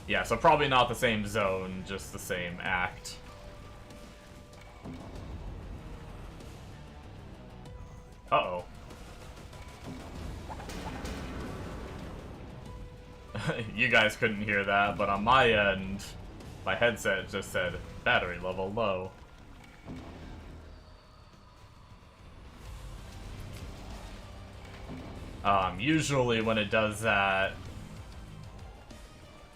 Yeah, so probably not the same zone, just the same act. Uh-oh. You guys couldn't hear that, but on my end, my headset just said, battery level low. Usually when it does that,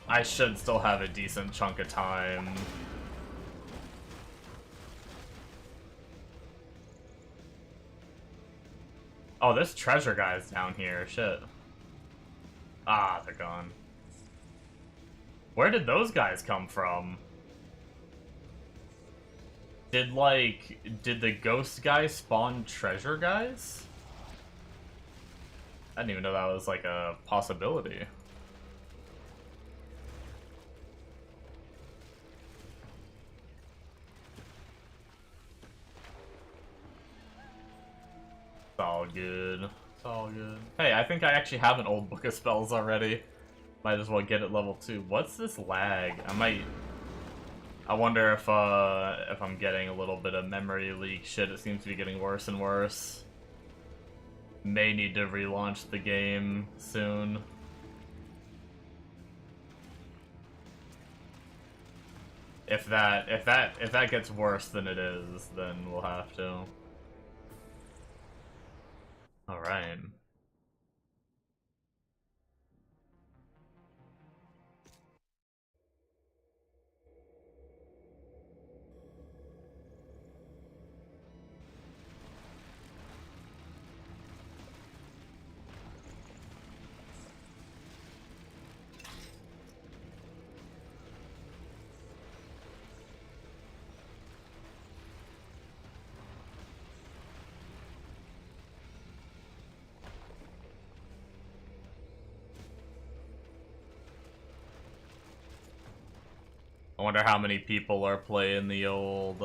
I should still have a decent chunk of time. Oh, there's treasure guys down here, shit. Ah, they're gone. Where did those guys come from? Did the ghost guy spawn treasure guys? I didn't even know that was like a possibility. It's all good. It's all good. Hey, I think I actually have an old book of spells already. Might as well get it level 2. What's this lag? I wonder if I'm getting a little bit of memory leak shit. It seems to be getting worse and worse. May need to relaunch the game soon. If that gets worse than it is, then we'll have to. All right. I wonder how many people are playing the old,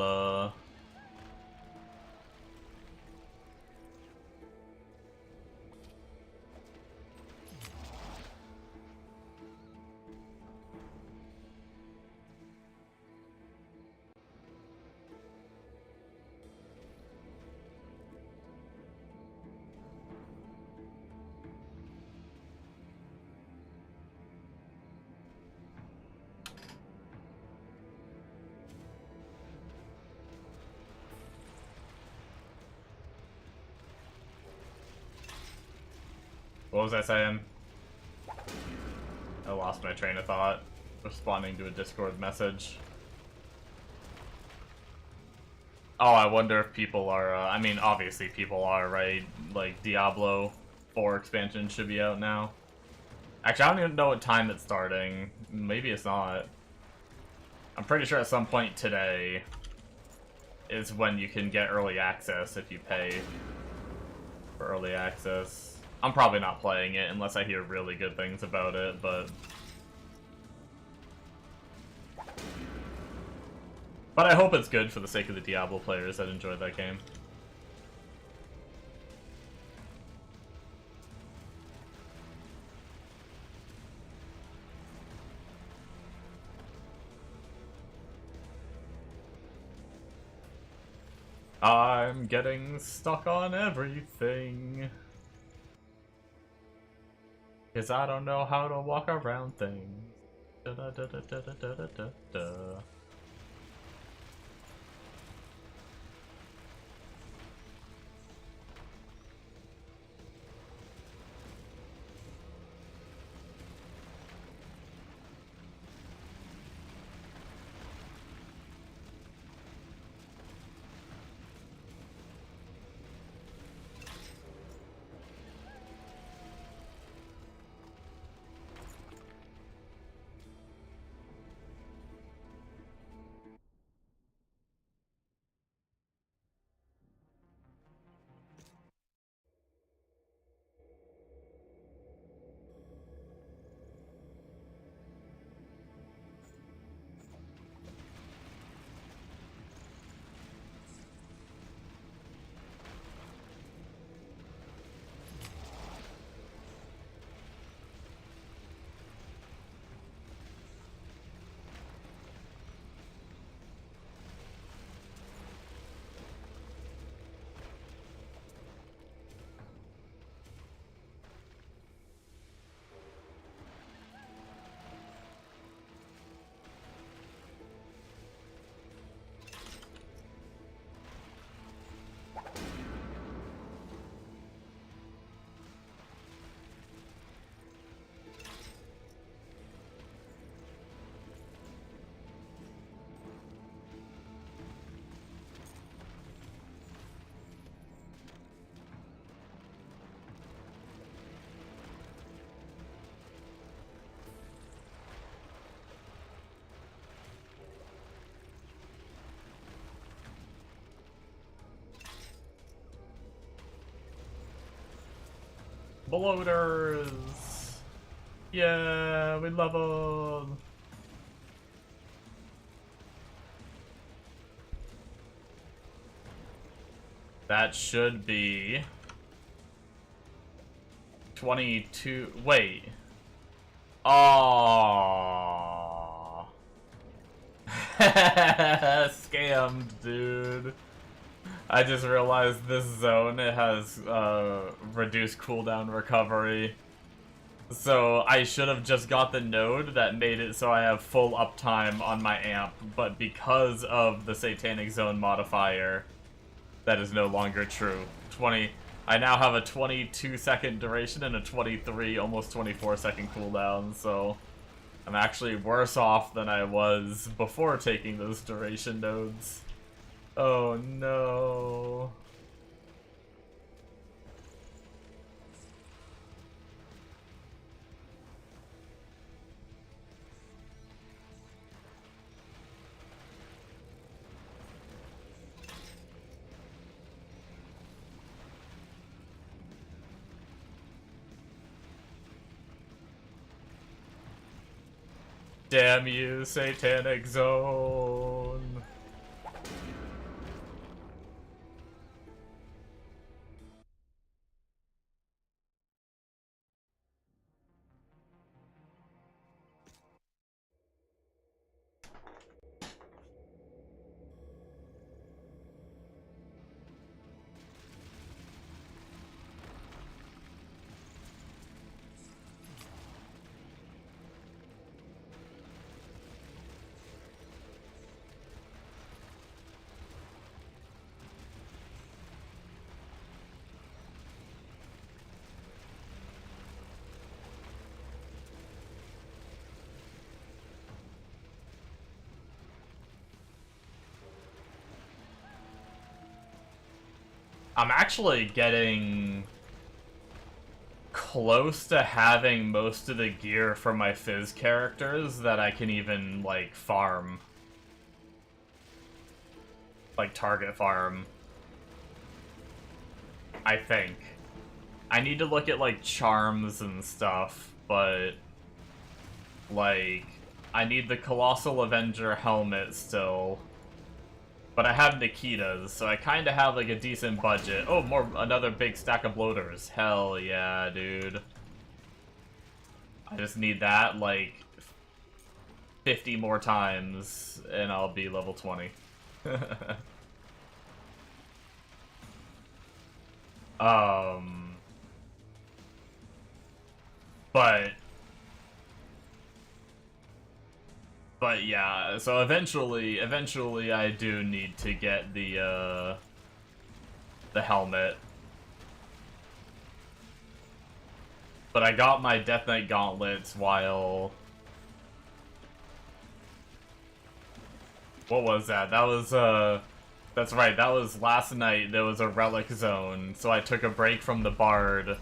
what was I saying? I lost my train of thought, responding to a Discord message. Oh, I wonder if people are, I mean, obviously people are, right? Like, Diablo 4 expansion should be out now. Actually, I don't even know what time it's starting. Maybe it's not. I'm pretty sure at some point today is when you can get early access if you pay for early access. I'm probably not playing it unless I hear really good things about it, but I hope it's good for the sake of the Diablo players that enjoyed that game. I'm getting stuck on everything. 'Cause I don't know how to walk around things. Da da da da da da da da da. Bloaters! Yeah, we love them! That should be 22. Wait. Oh. Scammed, dude. I just realized this zone, it has reduced cooldown recovery. So I should have just got the node that made it so I have full uptime on my amp, but because of the Satanic Zone modifier, that is no longer true. I now have a 22-second duration and a 23, almost 24-second cooldown, so I'm actually worse off than I was before taking those duration nodes. Oh no. Damn you, Satanic Zone. I'm actually getting close to having most of the gear for my Fizz characters that I can even, like, farm. Like, target farm. I think. I need to look at, like, charms and stuff, but, like, I need the Colossal Avenger helmet still. But I have Nikita's, so I kind of have, like, a decent budget. Oh, another big stack of bloaters. Hell yeah, dude. I just need that, like, 50 more times, and I'll be level 20. Um, but yeah, so eventually I do need to get the helmet. But I got my Death Knight gauntlets while... What was that? That was, That's right, that was last night. There was a relic zone, so I took a break from the Bard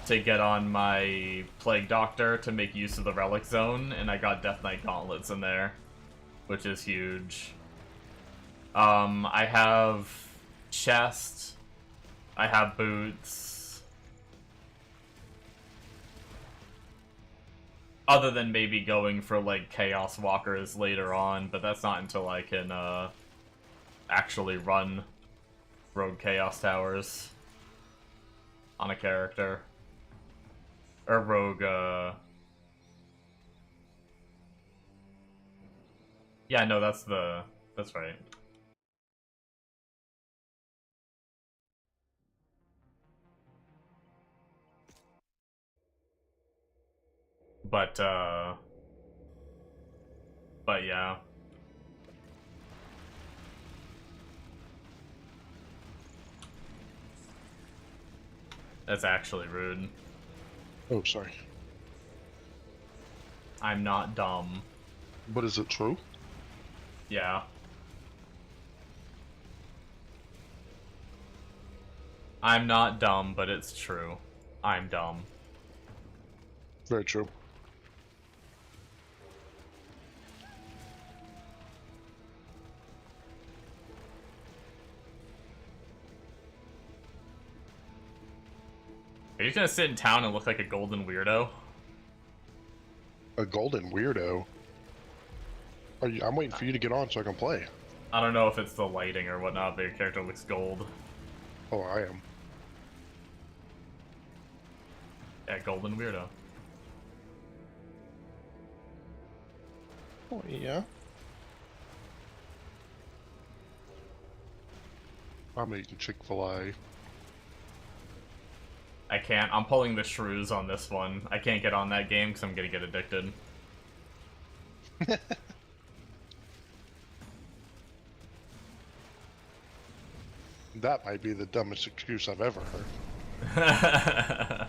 to get on my Plague Doctor to make use of the relic zone, and I got Death Knight gauntlets in there, which is huge. I have chest, I have boots. Other than maybe going for, like, Chaos Walkers later on, but that's not until I can, actually run Rogue Chaos Towers on a character. Or Rogue, Yeah, no, that's right. But, yeah. That's actually rude. Oh, sorry. I'm not dumb. But is it true? Yeah. I'm not dumb, but it's true. I'm dumb. Very true. Are you gonna sit in town and look like a golden weirdo? A golden weirdo? I'm waiting for you to get on so I can play. I don't know if it's the lighting or whatnot, but your character looks gold. Oh, I am. Yeah, golden weirdo. Oh, yeah? I'm eating Chick-fil-A. I can't. I'm pulling the shrews on this one. I can't get on that game because I'm gonna get addicted. That might be the dumbest excuse I've ever heard.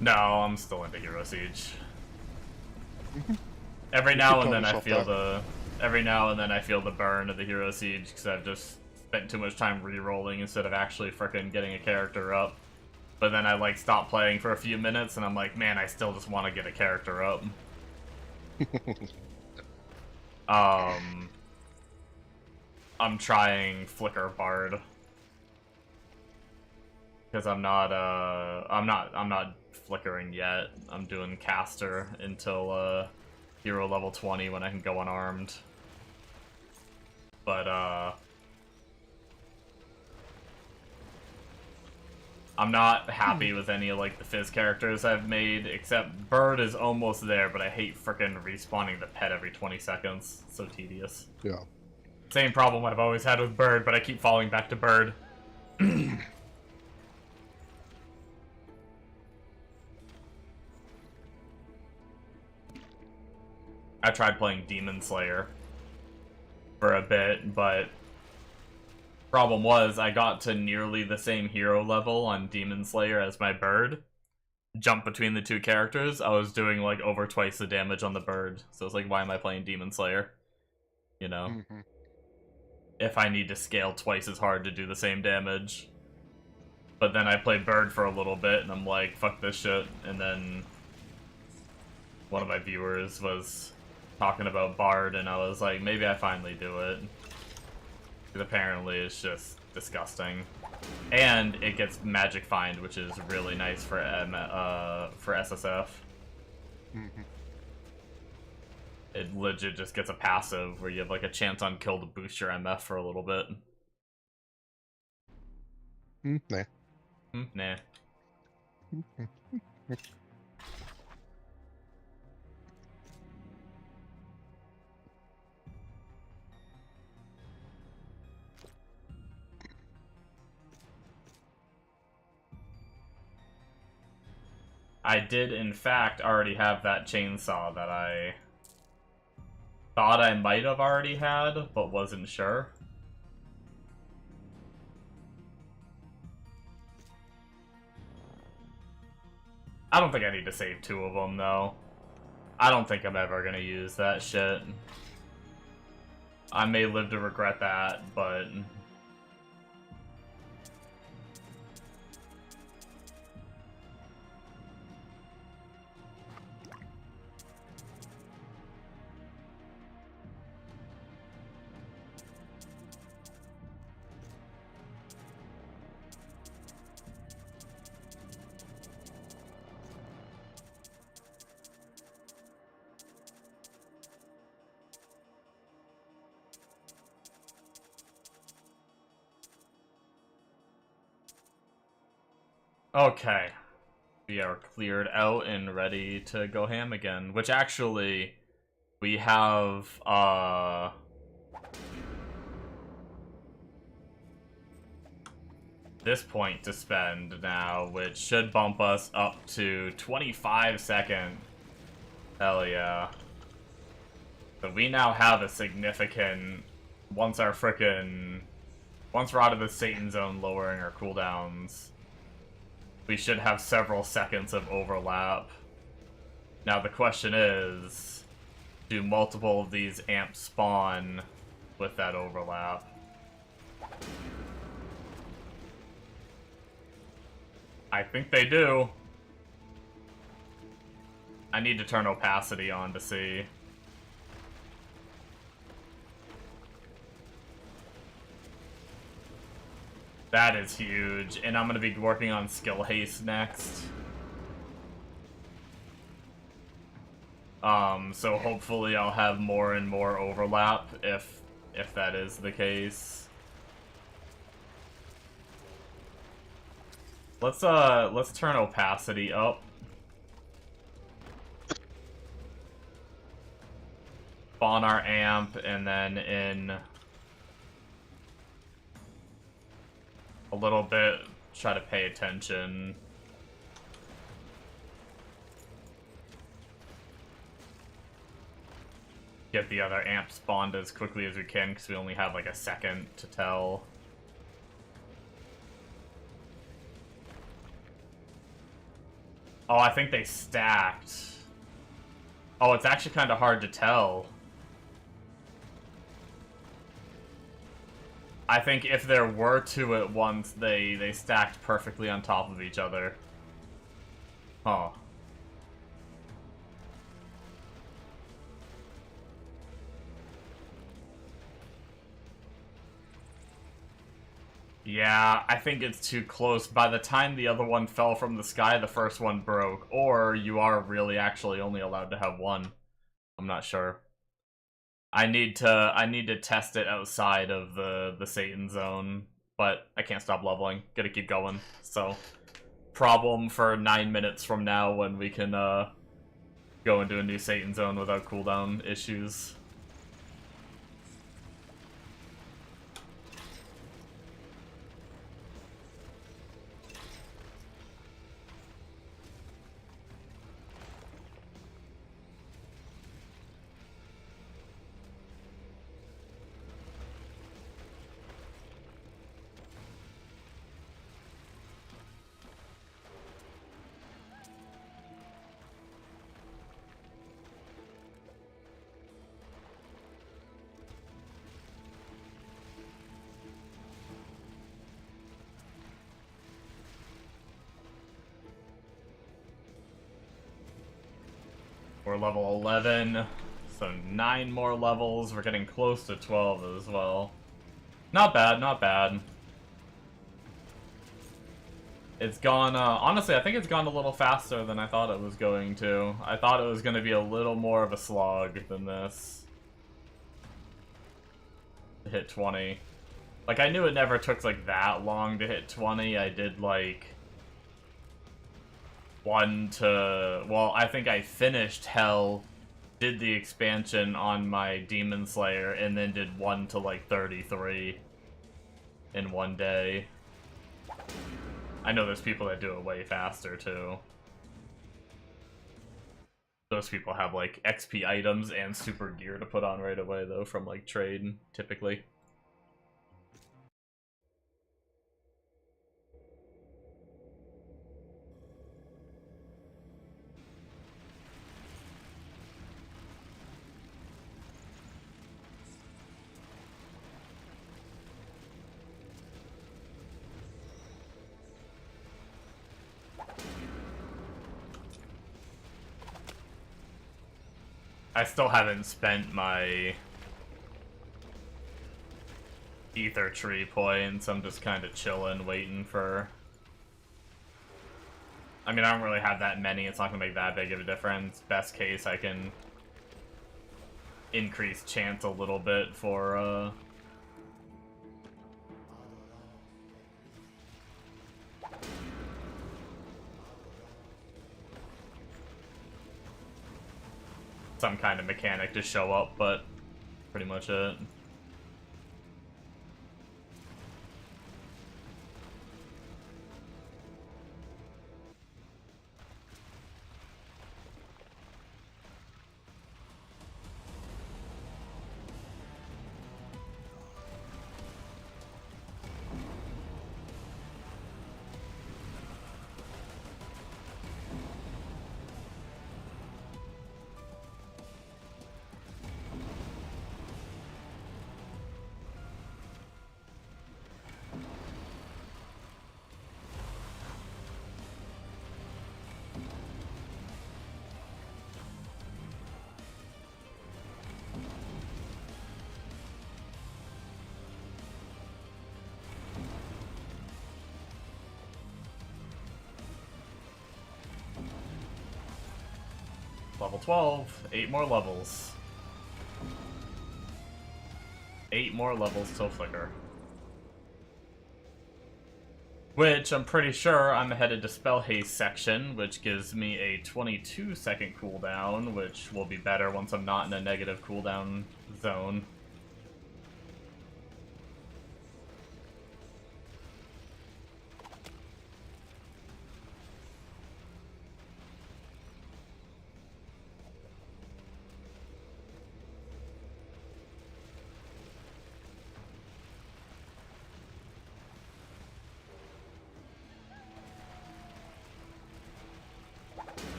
No, I'm still into Hero Siege. Every now and then I feel the burn of the Hero Siege because I've just spent too much time re-rolling instead of actually frickin' getting a character up. But then I like stop playing for a few minutes and I'm like, man, I still just want to get a character up. I'm trying Flicker Bard because I'm not flickering yet. I'm doing caster until hero level 20 when I can go unarmed. But I'm not happy with any of like the Fizz characters I've made, except Bird is almost there, but I hate frickin' respawning the pet every 20 seconds. It's so tedious. Yeah. Same problem I've always had with Bird, but I keep falling back to Bird. I tried playing Demon Slayer for a bit, but problem was I got to nearly the same hero level on Demon Slayer as my Bird. Jump between the two characters, I was doing like over twice the damage on the Bird. So it's like, why am I playing Demon Slayer? You know? Mm-hmm. If I need to scale twice as hard to do the same damage. But then I played Bird for a little bit and I'm like, fuck this shit. And then one of my viewers was talking about Bard, and I was like, maybe I finally do it. Because apparently it's just disgusting. And it gets Magic Find, which is really nice for SSF. Mm-hmm. It legit just gets a passive where you have like a chance on kill to boost your MF for a little bit. Nah. Nah. I did, in fact, already have that chainsaw that I thought I might have already had, but wasn't sure. I don't think I need to save 2 of them, though. I don't think I'm ever gonna use that shit. I may live to regret that, but... Okay. We are cleared out and ready to go ham again. Which actually, we have, this point to spend now, which should bump us up to 25 seconds. Hell yeah. So we now have a significant, once we're out of the Satan zone lowering our cooldowns, we should have several seconds of overlap. Now the question is, do multiple of these amps spawn with that overlap? I think they do. I need to turn opacity on to see. That is huge, and I'm going to be working on skill haste next. So hopefully I'll have more and more overlap if that is the case. Let's turn opacity up. Spawn our amp, and then in a little bit, try to pay attention. Get the other amp spawned as quickly as we can, because we only have like a second to tell. Oh, I think they stacked. Oh, it's actually kind of hard to tell. I think if there were 2 at once, they stacked perfectly on top of each other. Huh. Yeah, I think it's too close. By the time the other one fell from the sky, the first one broke. Or you are really actually only allowed to have 1. I'm not sure. I need to test it outside of the Satan zone, but I can't stop leveling. Gotta keep going. So, problem for 9 minutes from now when we can go into a new Satan zone without cooldown issues. We're level 11, so 9 more levels. We're getting close to 12 as well. Not bad, not bad. It's gone, honestly, I think it's gone a little faster than I thought it was going to. I thought it was going to be a little more of a slog than this. To hit 20. Like, I knew it never took, like, that long to hit 20. I did, like, 1 to... Well, I think I finished Hell, did the expansion on my Demon Slayer, and then did 1 to, like, 33 in one day. I know there's people that do it way faster, too. Those people have, like, XP items and super gear to put on right away, though, from, like, trade, typically. I still haven't spent my ether tree points. I'm just kind of chilling, waiting for... I mean, I don't really have that many. It's not going to make that big of a difference. Best case, I can increase chance a little bit for, some kind of mechanic to show up, but pretty much it. Level 12, 8 more levels. 8 more levels till Flicker. Which, I'm pretty sure I'm headed to Spell Haste section, which gives me a 22-second cooldown, which will be better once I'm not in a negative cooldown zone.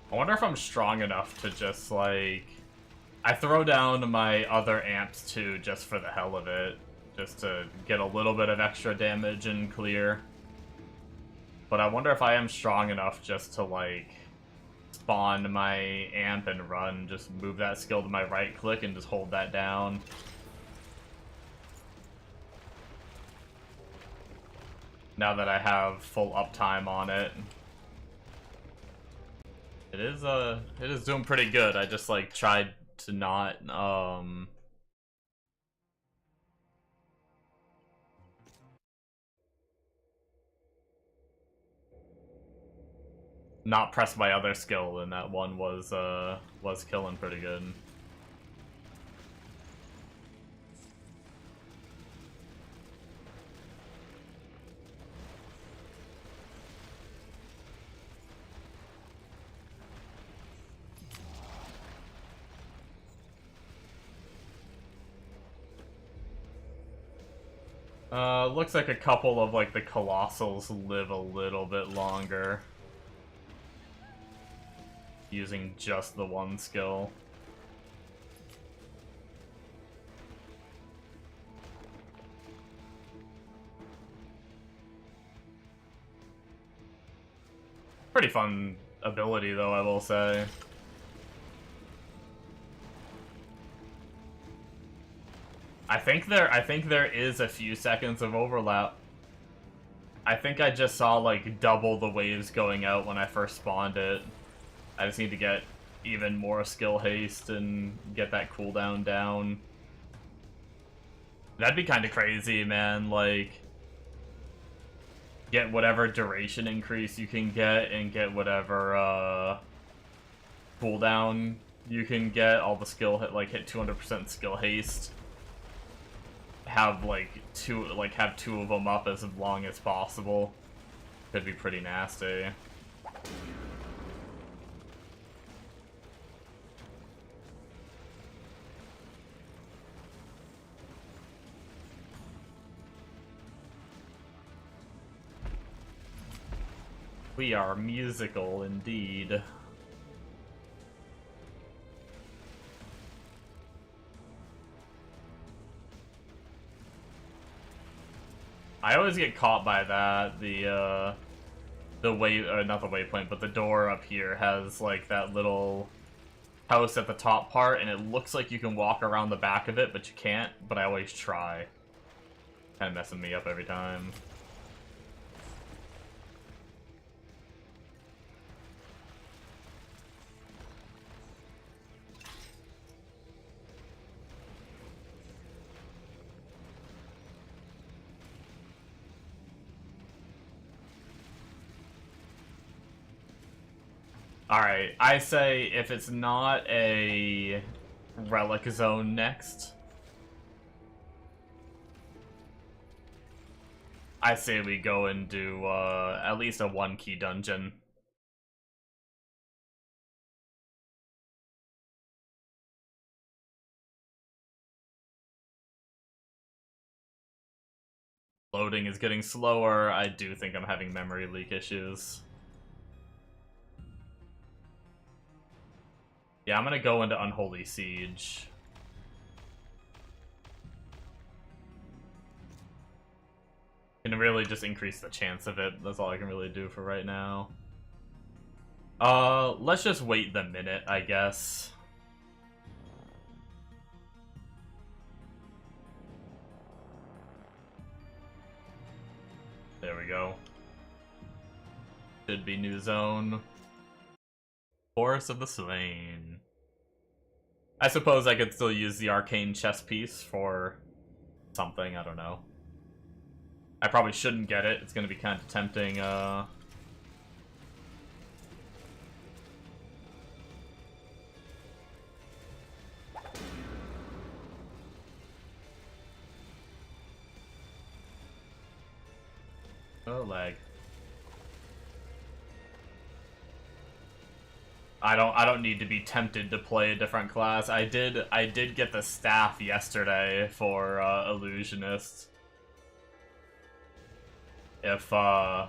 I wonder if I'm strong enough to just, like... I throw down my other amps, too, just for the hell of it. Just to get a little bit of extra damage and clear. But I wonder if I am strong enough just to, like... spawn my amp and run. Just move that skill to my right click and just hold that down. Now that I have full uptime on it. It is doing pretty good. I just, like, tried to not, not press my other skill, and that one was killing pretty good. Looks like a couple of, like, the Colossals live a little bit longer. Using just the one skill. Pretty fun ability, though, I will say. I think there is a few seconds of overlap. I think I just saw, like, double the waves going out when I first spawned it. I just need to get even more skill haste and get that cooldown down. That'd be kind of crazy, man. Like, get whatever duration increase you can get, and get whatever cooldown you can get. All the skill hit, like, hit 200% skill haste. Have have two of them up as long as possible. Could be pretty nasty. We are musical indeed. I always get caught by that. Not the waypoint, but the door up here has like that little house at the top part, and it looks like you can walk around the back of it, but you can't. But I always try. Kind of messing me up every time. Alright, I say if it's not a relic zone next, I say we go and do at least a 1-key dungeon. Loading is getting slower. I do think I'm having memory leak issues. Yeah, I'm gonna go into Unholy Siege. Can really just increase the chance of it. That's all I can really do for right now. Let's just wait the minute, I guess. There we go. Should be new zone. Forest of the Slain. I suppose I could still use the arcane chess piece for something, I don't know. I probably shouldn't get it, it's gonna be kind of tempting, Oh, lag. I don't need to be tempted to play a different class. I did get the staff yesterday for Illusionist. If I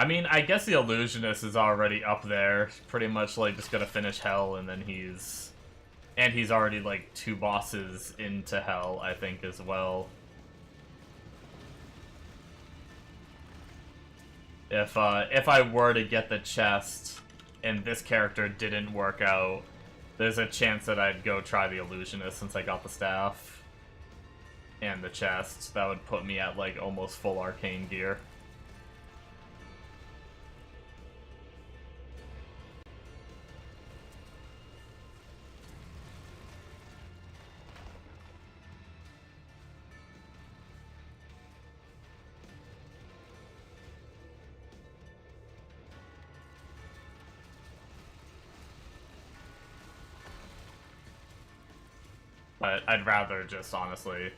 mean, I guess the Illusionist is already up there. Pretty much like just gonna finish Hell, and then he's already like 2 bosses into Hell, I think, as well. If I were to get the chest and this character didn't work out, there's a chance that I'd go try the Illusionist since I got the staff and the chest. That would put me at like almost full arcane gear. But I'd rather just honestly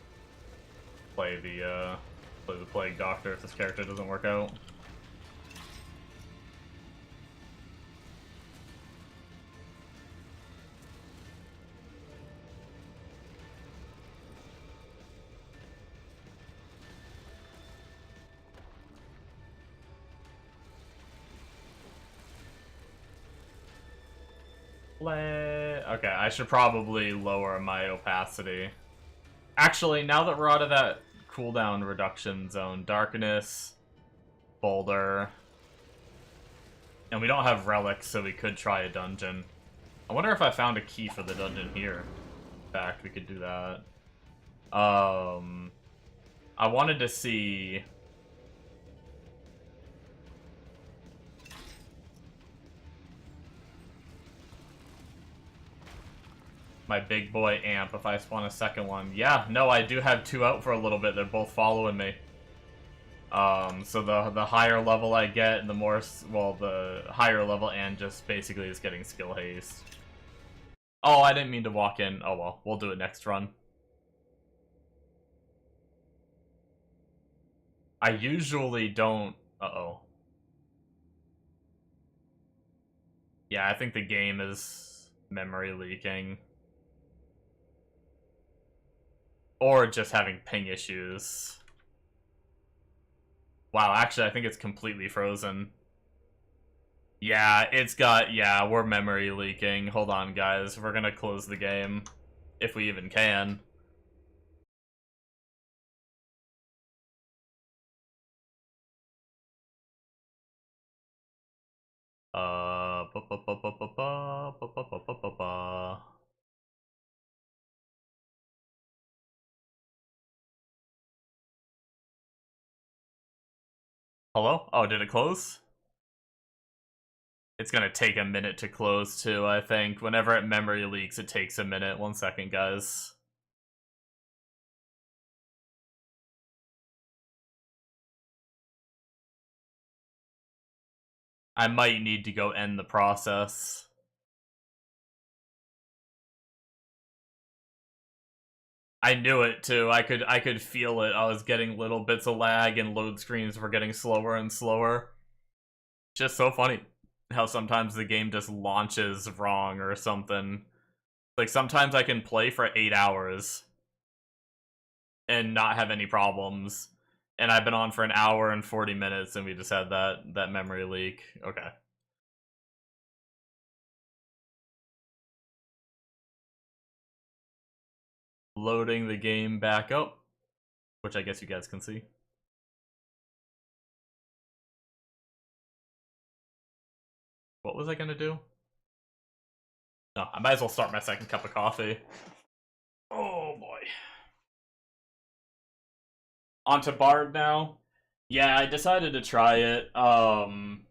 play the Plague Doctor if this character doesn't work out. Okay, I should probably lower my opacity. Actually, now that we're out of that cooldown reduction zone, Darkness, Boulder, and we don't have relics, so we could try a dungeon. I wonder if I found a key for the dungeon here. In fact, we could do that. I wanted to see... my big boy amp if I spawn a second one. Yeah, no, I do have 2 out for a little bit. They're both following me. So the higher level I get, the more, well, the higher level and just basically is getting skill haste. Oh, I didn't mean to walk in. Oh well, we'll do it next run. I usually don't... Uh-oh. Yeah, I think the game is memory leaking. Or just having ping issues. Wow, actually, I think it's completely frozen. Yeah, it's got... Yeah, we're memory leaking. Hold on, guys. We're gonna close the game. If we even can. Hello? Oh, did it close? It's gonna take a minute to close, too, I think. Whenever it memory leaks, it takes a minute. 1 second, guys. I might need to go end the process. I knew it too. I could feel it. I was getting little bits of lag and load screens were getting slower and slower. Just so funny how sometimes the game just launches wrong or something. Like sometimes I can play for 8 hours and not have any problems. And I've been on for an hour and 40 minutes and we just had that memory leak. Okay. Loading the game back up, which I guess you guys can see. What was I gonna do? No, I might as well start my second cup of coffee. Oh boy. On to Bard now. Yeah, I decided to try it. Kind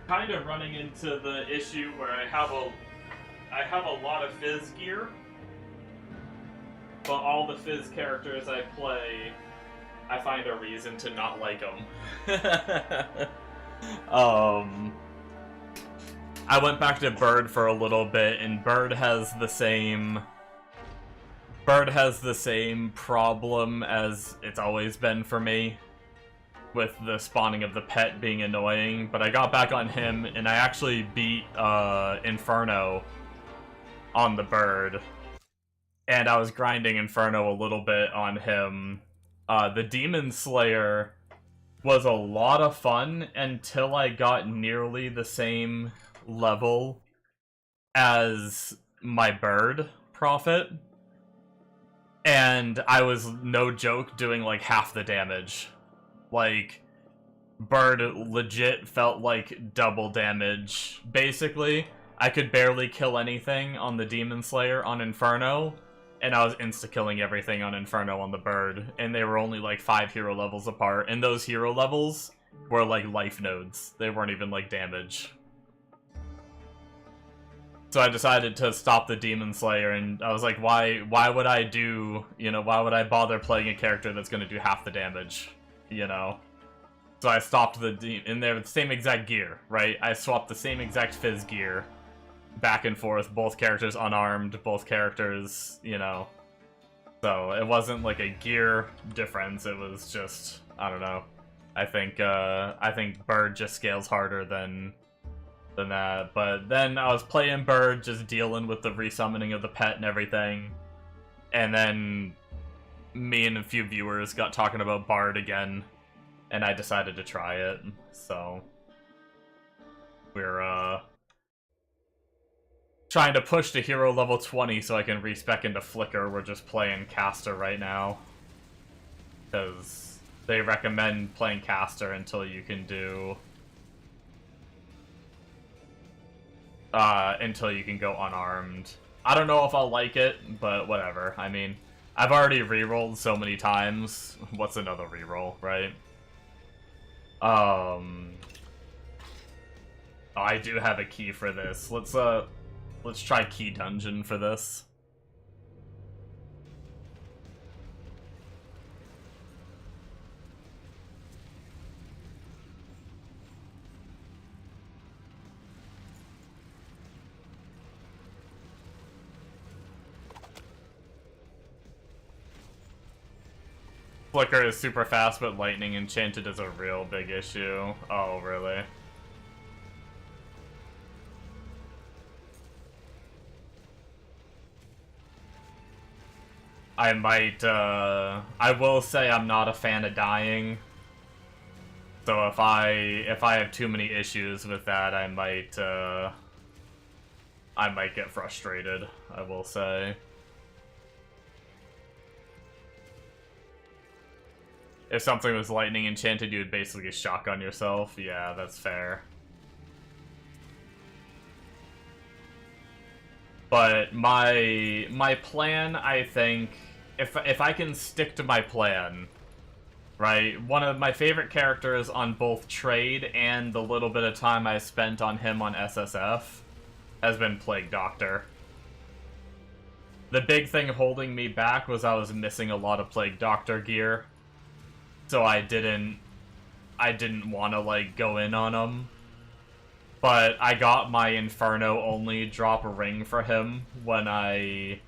of running into the issue where I have a lot of Fizz gear. But all the Fizz characters I play, I find a reason to not like them. I went back to Bird for a little bit, and Bird has the same problem as it's always been for me, with the spawning of the pet being annoying. But I got back on him, and I actually beat Inferno on the Bird. And I was grinding Inferno a little bit on him. The Demon Slayer was a lot of fun until I got nearly the same level as my Bird Prophet. And I was, no joke, doing like half the damage. Like, Bird legit felt like double damage. Basically, I could barely kill anything on the Demon Slayer on Inferno. And I was insta-killing everything on Inferno on the Bird, and they were only like 5 hero levels apart, and those hero levels were like life nodes. They weren't even like damage. So I decided to stop the Demon Slayer, and I was like, why would I do, why would I bother playing a character that's gonna do half the damage, So I stopped and they're the same exact gear, right? I swapped the same exact Fizz gear back and forth, both characters unarmed, both characters, So it wasn't like a gear difference, it was just, I don't know. I think Bird just scales harder than that. But then I was playing Bird, just dealing with the resummoning of the pet and everything. And then me and a few viewers got talking about Bard again, and I decided to try it. So we're trying to push to hero level 20 so I can respec into Flicker. We're just playing Caster right now, because they recommend playing Caster until you can do until you can go unarmed. I don't know if I'll like it, but whatever. I mean, I've already rerolled so many times. What's another reroll, right? Oh, I do have a key for this. Let's Let's try Key Dungeon for this. Flicker is super fast, but Lightning Enchanted is a real big issue. Oh, really? I might, I will say I'm not a fan of dying. So if I have too many issues with that, I might get frustrated, I will say. If something was lightning enchanted, you would basically shotgun yourself. Yeah, that's fair. But my plan, I think, if I can stick to my plan, right? One of my favorite characters on both trade and the little bit of time I spent on him on SSF has been Plague Doctor. The big thing holding me back was I was missing a lot of Plague Doctor gear. So I didn't want to, like, go in on him. But I got my Inferno only drop a ring for him when I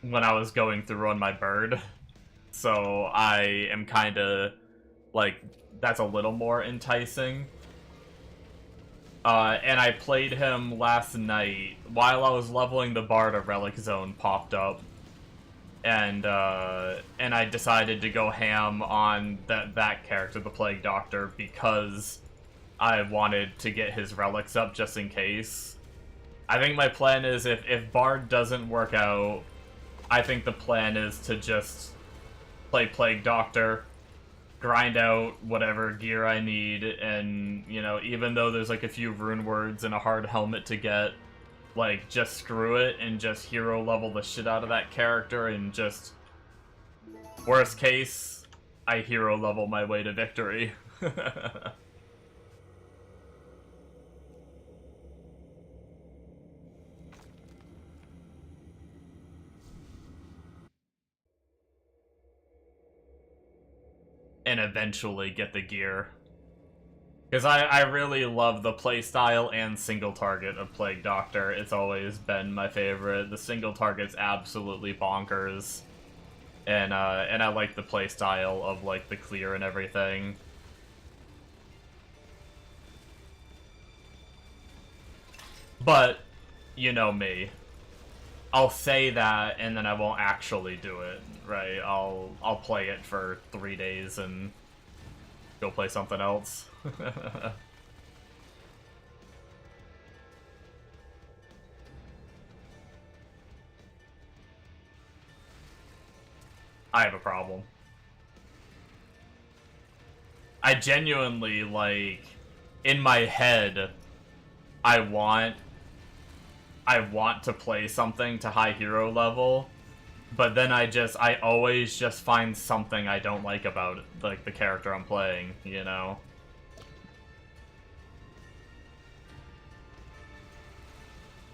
was going through on my bird. So I am kinda, like, that's a little more enticing. And I played him last night. While I was leveling the bard, a Relic Zone popped up. And I decided to go ham on that character, the Plague Doctor, because I wanted to get his relics up just in case. I think my plan is, if Bard doesn't work out, I think the plan is to just play Plague Doctor, grind out whatever gear I need, and, you know, even though there's like a few rune words and a hard helmet to get, like, just screw it and just hero level the shit out of that character and just... Worst case, I hero level my way to victory. And eventually get the gear. Because I really love the playstyle and single target of Plague Doctor. It's always been my favorite. The single target's absolutely bonkers. And I like the playstyle of, like, the clear and everything. But, you know me. I'll say that, and then I won't actually do it, right? I'll play it for 3 days and go play something else. I have a problem. I genuinely, like, in my head, I want to play something to high hero level, but then I always just find something I don't like about it, like, the character I'm playing, you know?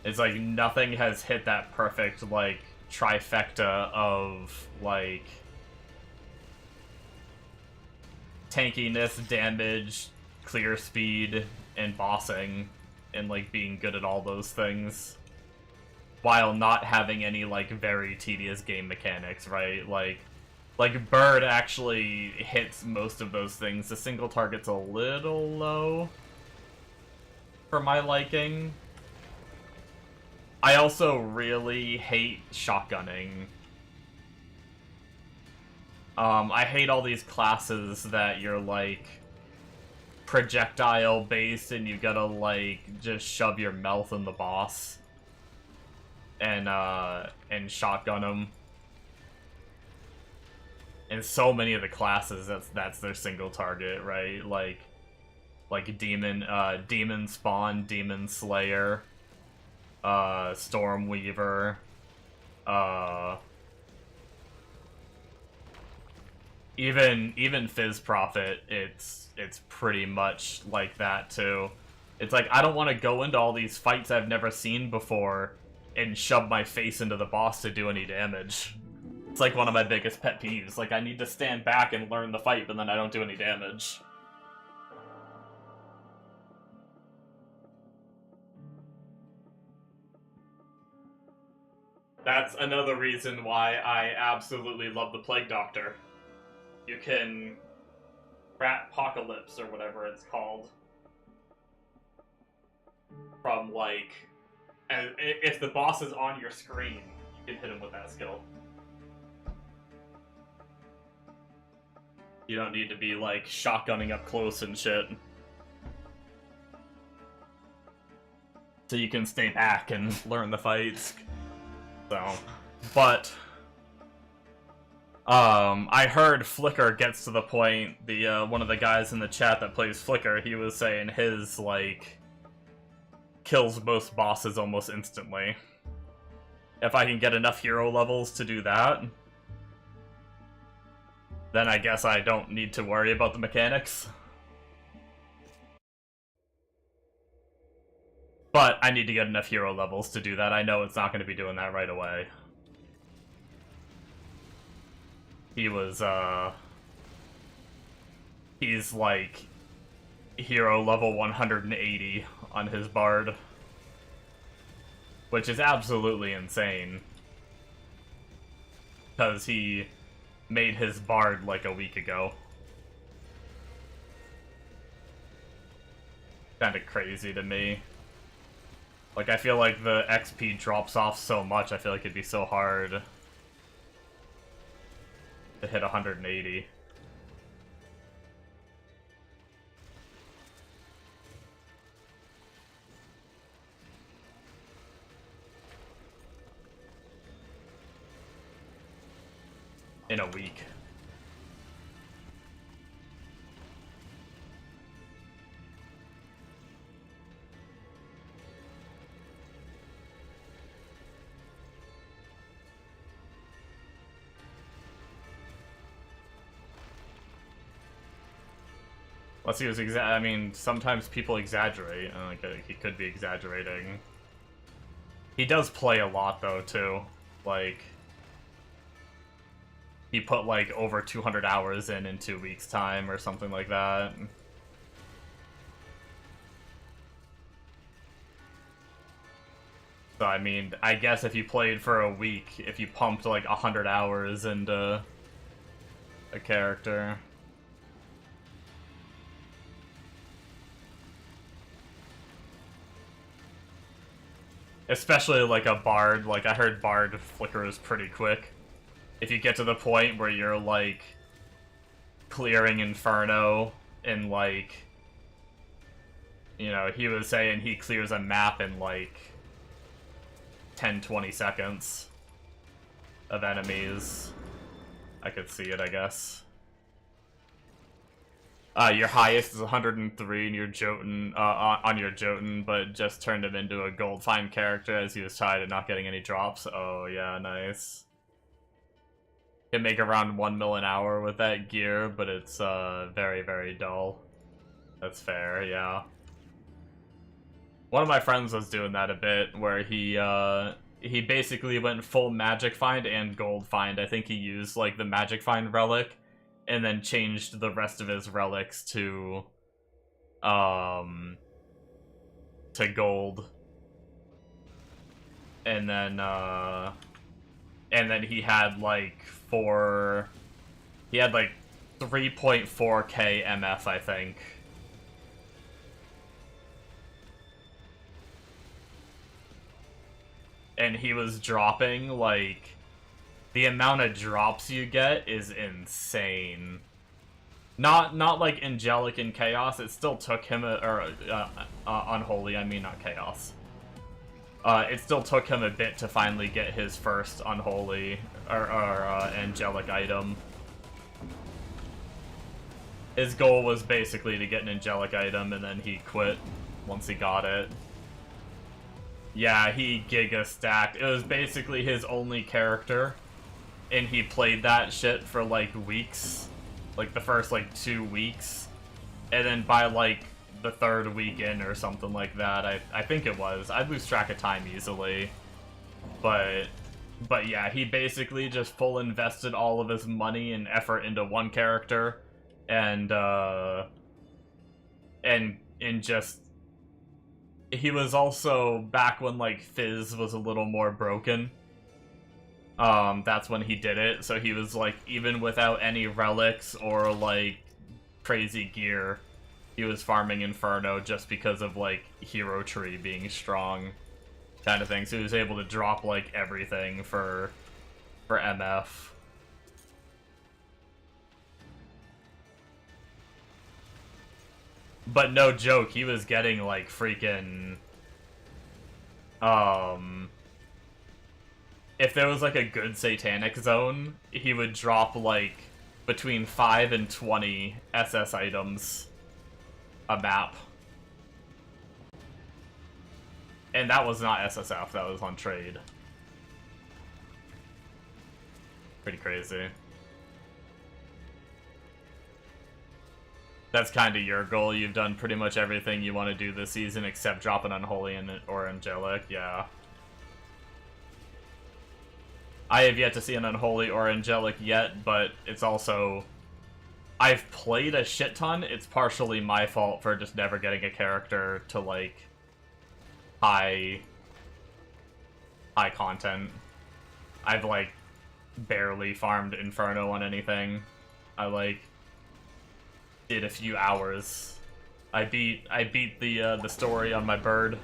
It's like nothing has hit that perfect, like, trifecta of, like, tankiness, damage, clear speed, and bossing, and, like, being good at all those things, while not having any, like, very tedious game mechanics, right? Like Bird actually hits most of those things. The single target's a little low for my liking. I also really hate shotgunning. I hate all these classes that you're, like, projectile based and you gotta, like, just shove your mouth in the boss and shotgun them. And so many of the classes, that's their single target, right? Like Demon Spawn, Demon Slayer, Stormweaver, even Fizz Prophet, it's pretty much like that too. It's like, I don't want to go into all these fights I've never seen before and shove my face into the boss to do any damage. It's like one of my biggest pet peeves. Like, I need to stand back and learn the fight, but then I don't do any damage. That's another reason why I absolutely love the Plague Doctor. You can... Rat-pocalypse, or whatever it's called. From, like... if the boss is on your screen, you can hit him with that skill. You don't need to be, like, shotgunning up close and shit. So you can stay back and learn the fights. So, but... I heard Flicker gets to the point, one of the guys in the chat that plays Flicker, he was saying his, like... kills most bosses almost instantly. If I can get enough hero levels to do that, then I guess I don't need to worry about the mechanics. But I need to get enough hero levels to do that. I know it's not going to be doing that right away. He was, he's like hero level 180 on his bard, which is absolutely insane, because he made his bard like a week ago. Kinda crazy to me. Like, I feel like the XP drops off so much, I feel like it'd be so hard to hit 180. In a week. Unless he was I mean, sometimes people exaggerate. Like, he could be exaggerating. He does play a lot, though, too. Like, he put, like, over 200 hours in 2 weeks' time, or something like that. So, I mean, I guess if you played for a week, if you pumped, like, 100 hours into a character... Especially, like, a bard. Like, I heard bard flickers pretty quick. If you get to the point where you're, like, clearing Inferno in, like... You know, he was saying he clears a map in, like, 10-20 seconds of enemies. I could see it, I guess. Your highest is 103 in your Jotun, on your Jotun, but just turned him into a gold fine character as he was tired of not getting any drops. Oh, yeah, nice. Can make around 1 mil an hour with that gear, but it's, very, very dull. That's fair, yeah. One of my friends was doing that a bit, where he basically went full Magic Find and Gold Find. I think he used, like, the Magic Find relic, and then changed the rest of his relics to gold. And then he had like 3.4k MF, I think. And he was dropping, like, the amount of drops you get is insane. Not like Angelic and Chaos. It still took him Unholy. I mean, not Chaos. It still took him a bit to finally get his first Unholy or Angelic item. His goal was basically to get an Angelic item, and then he quit once he got it. Yeah, he giga stacked. It was basically his only character. And he played that shit for, like, weeks. Like, the first, like, 2 weeks. And then by, like, the third weekend or something like that. I think it was. I'd lose track of time easily. But yeah, he basically just full invested all of his money and effort into one character, and just he was also back when like Fizz was a little more broken. That's when he did it. So he was like, even without any relics or like crazy gear, he was farming Inferno just because of like hero tree being strong, kind of thing. So he was able to drop like everything for MF. But no joke, he was getting like freaking if there was like a good satanic zone, he would drop like between 5 and 20 SS items a map. And that was not SSF, that was on trade. Pretty crazy. That's kind of your goal. You've done pretty much everything you want to do this season except drop an Unholy or Angelic, yeah. I have yet to see an Unholy or Angelic yet, but it's also... I've played a shit ton. It's partially my fault for just never getting a character to, like, high content. I've, like, barely farmed Inferno on anything. I, like, did a few hours. I beat the story on my bird,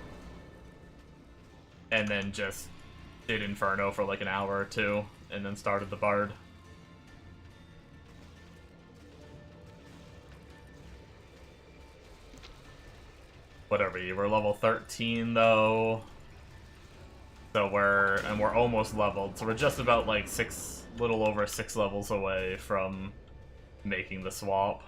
and then just did Inferno for like an hour or two, and then started the Bard. Whatever, you were level 13 though, so we're almost leveled, so we're just about like little over 6 levels away from making the swap.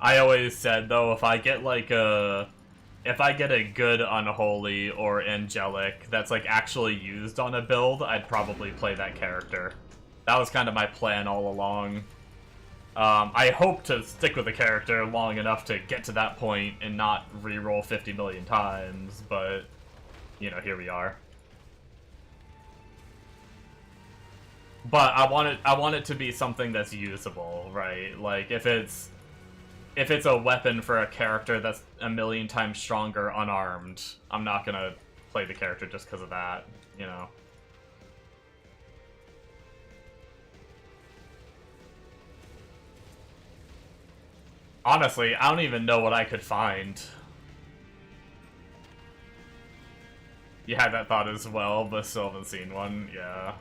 I always said, though, if I get a good Unholy or Angelic that's, like, actually used on a build, I'd probably play that character. That was kind of my plan all along. I hope to stick with the character long enough to get to that point and not re-roll 50 million times, but, you know, here we are. But I want it to be something that's usable, right? Like, if it's a weapon for a character that's a million times stronger unarmed, I'm not gonna play the character just because of that, you know? Honestly, I don't even know what I could find. You had that thought as well, but still haven't seen one, yeah.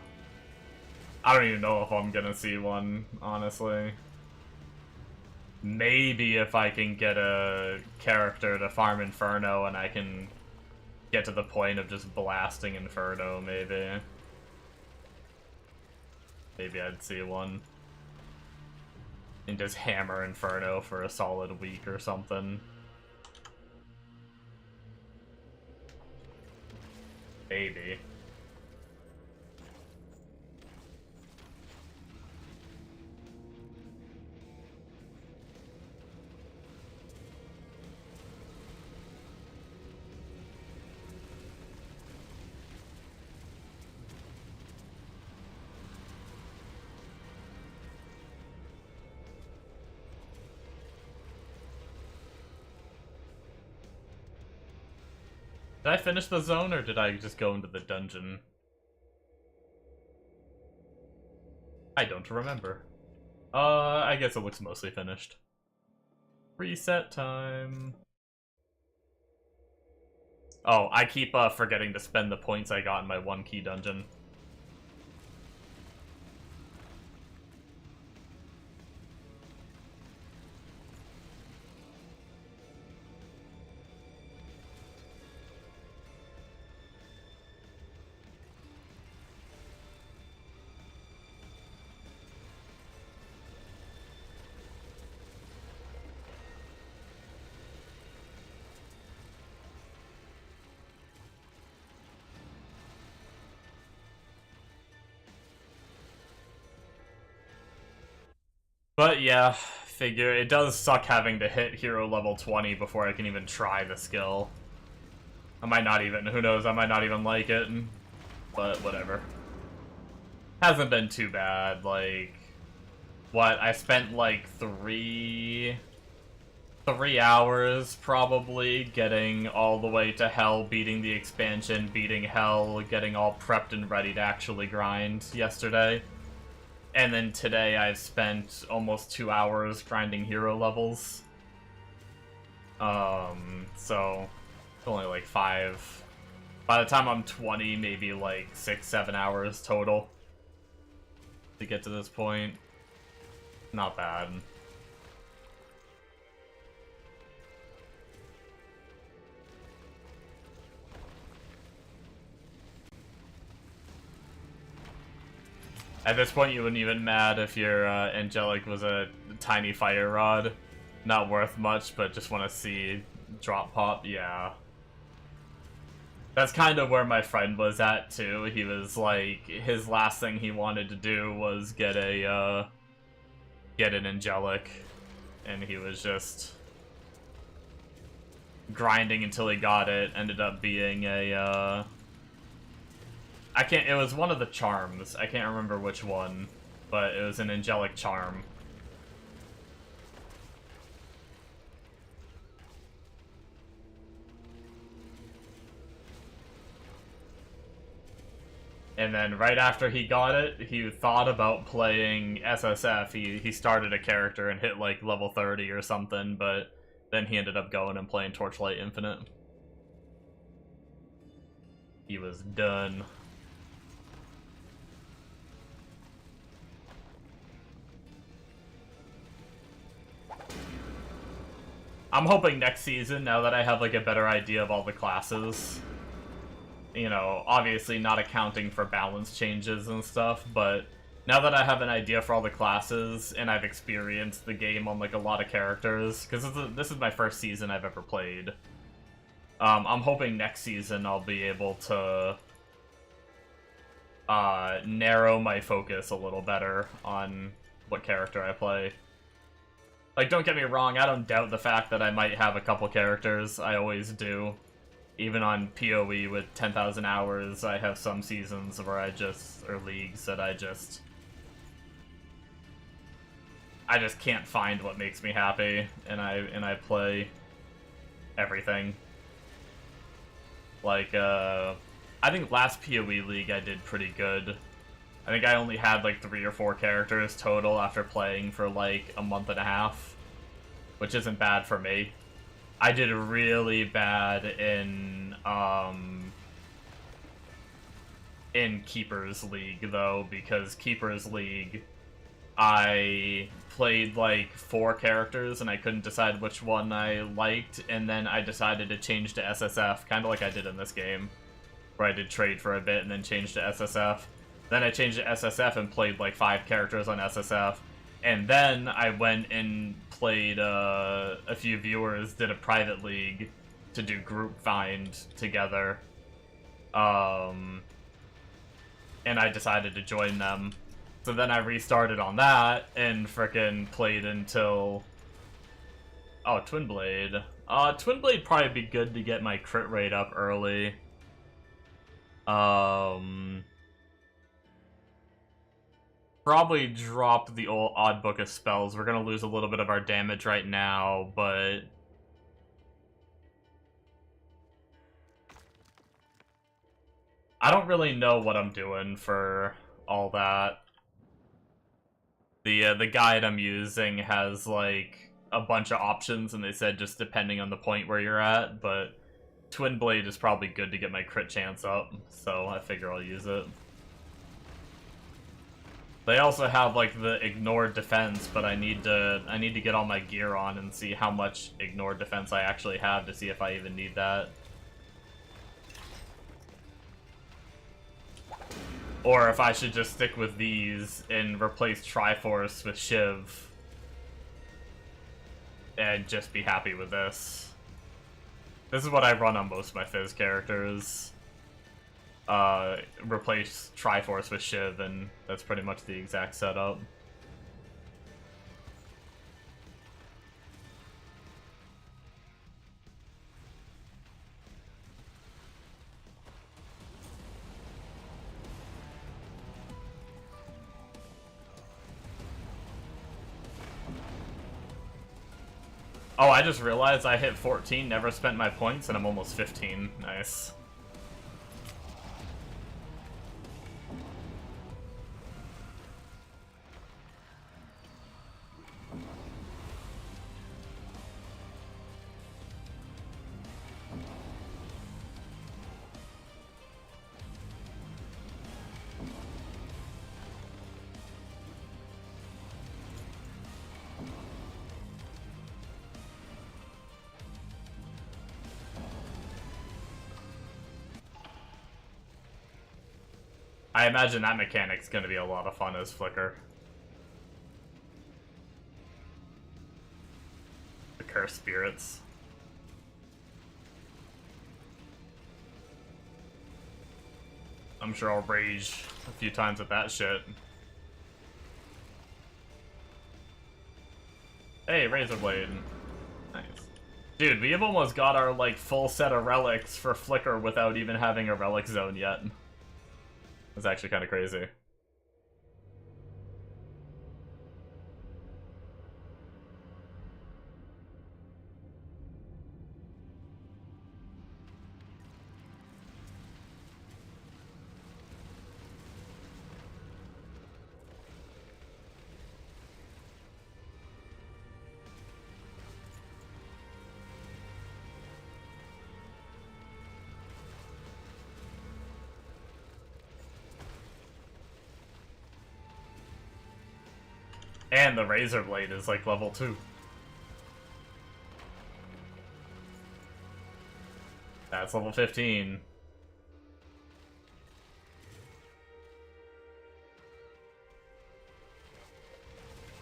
I don't even know if I'm gonna see one, honestly. Maybe if I can get a character to farm Inferno and I can get to the point of just blasting Inferno, maybe. Maybe I'd see one. And just hammer Inferno for a solid week or something. Maybe. Did I finish the zone, or did I just go into the dungeon? I don't remember. I guess it looks mostly finished. Reset time. Oh, I keep forgetting to spend the points I got in my 1 key dungeon. But yeah, figure it does suck having to hit hero level 20 before I can even try the skill. I might not even, who knows, I might not even like it, but whatever. Hasn't been too bad, like, what, I spent like three hours probably getting all the way to Hell, beating the expansion, beating Hell, getting all prepped and ready to actually grind yesterday. And then today I've spent almost 2 hours grinding hero levels. So it's only like 5. By the time I'm 20, maybe like 6-7 hours total to get to this point. Not bad. At this point, you wouldn't even mad if your Angelic was a tiny fire rod. Not worth much, but just want to see drop pop, yeah. That's kind of where my friend was at, too. He was like, his last thing he wanted to do was get an Angelic. And he was just grinding until he got it. Ended up being a, it was one of the charms. I can't remember which one, but it was an angelic charm. And then right after he got it, he thought about playing SSF. He started a character and hit like level 30 or something, but then he ended up going and playing Torchlight Infinite. He was done. I'm hoping next season, now that I have like a better idea of all the classes, you know, obviously not accounting for balance changes and stuff, but now that I have an idea for all the classes and I've experienced the game on like a lot of characters, because this is my first season I've ever played, I'm hoping next season I'll be able to narrow my focus a little better on what character I play. Like, don't get me wrong, I don't doubt the fact that I might have a couple characters. I always do. Even on PoE with 10,000 hours, I have some seasons where or leagues that I just can't find what makes me happy, and I play everything. Like, I think last PoE league I did pretty good. I think I only had like 3 or 4 characters total after playing for like a month and a half, which isn't bad for me. I did really bad in Keeper's League though, because Keeper's League I played like 4 characters and I couldn't decide which one I liked, and then I decided to change to SSF, kind of like I did in this game, where I did trade for a bit and then changed to SSF. Then I changed to SSF and played like 5 characters on SSF. And then I went and played, a few viewers did a private league to do group find together. And I decided to join them. So then I restarted on that and frickin' played until... Oh, Twin Blade. Twin Blade probably be good to get my crit rate up early. Probably drop the old odd book of spells. We're gonna lose a little bit of our damage right now, but I don't really know what I'm doing for all that. The guide I'm using has like a bunch of options, and they said just depending on the point where you're at, but Twin Blade is probably good to get my crit chance up, so I figure I'll use it. They also have like the ignored defense, but I need to get all my gear on and see how much ignored defense I actually have to see if I even need that. Or if I should just stick with these and replace Triforce with Shiv and just be happy with this. This is what I run on most of my Fizz characters. Replace Triforce with Shiv, and that's pretty much the exact setup. Oh, I just realized I hit 14, never spent my points, and I'm almost 15. Nice. I imagine that mechanic's gonna be a lot of fun as Flicker. The Cursed Spirits. I'm sure I'll rage a few times at that shit. Hey, Razorblade. Nice. Dude, we have almost got our, like, full set of relics for Flicker without even having a relic zone yet. That's actually kind of crazy. And the Razorblade is like level 2. That's level 15.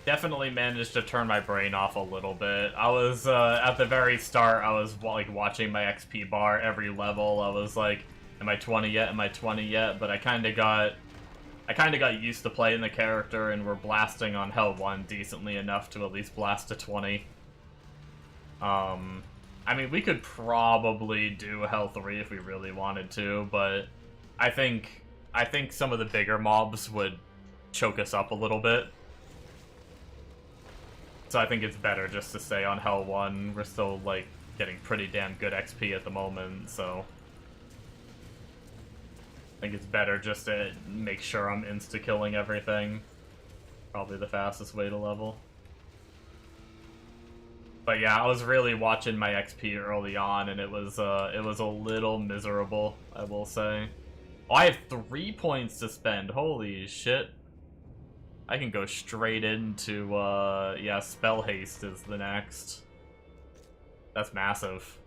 Definitely managed to turn my brain off a little bit. I was, at the very start, I was, like, watching my XP bar every level. I was like, am I 20 yet? Am I 20 yet? But I kinda got used to playing the character, and we're blasting on Hell 1 decently enough to at least blast to 20. I mean, we could probably do Hell 3 if we really wanted to, but I think some of the bigger mobs would choke us up a little bit. So I think it's better just to stay on Hell 1. We're still, like, getting pretty damn good XP at the moment, so I think it's better just to make sure I'm insta-killing everything. Probably the fastest way to level. But yeah, I was really watching my XP early on, and it was a little miserable, I will say. Oh, I have 3 points to spend. Holy shit. I can go straight into, yeah, Spell Haste is the next. That's massive.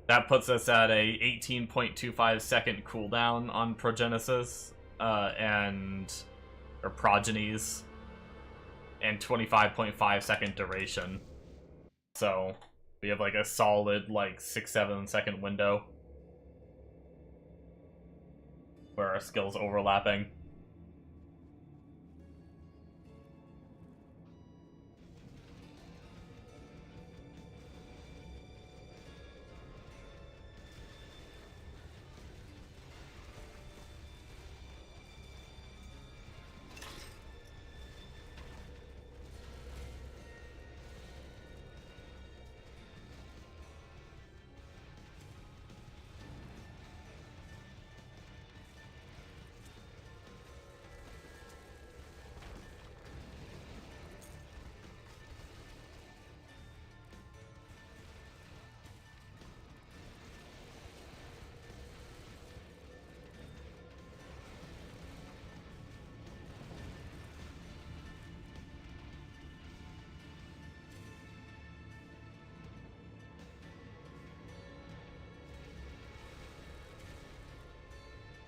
That puts us at a 18.25 second cooldown on Progenesis, or Progenies, and 25.5 second duration. So, we have like a solid, like, 6-7 second window where our skills overlapping.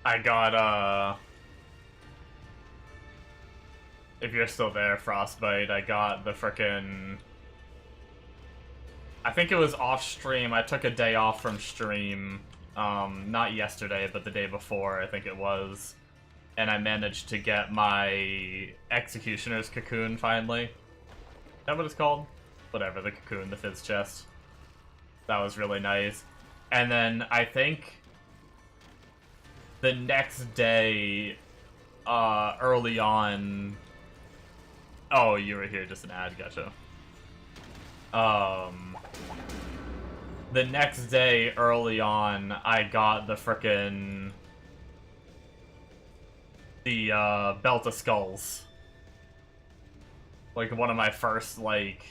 I got, if you're still there, Frostbite, I got the frickin'... I think it was off stream. I took a day off from stream. Not yesterday, but the day before, I think it was. And I managed to get my Executioner's Cocoon, finally. Is that what it's called? Whatever, the cocoon, the Fizz chest. That was really nice. And then, I think... the next day, early on... Oh, you were here, just an ad, gotcha. The next day, early on, I got the frickin' Belt of Skulls. Like, one of my first, like,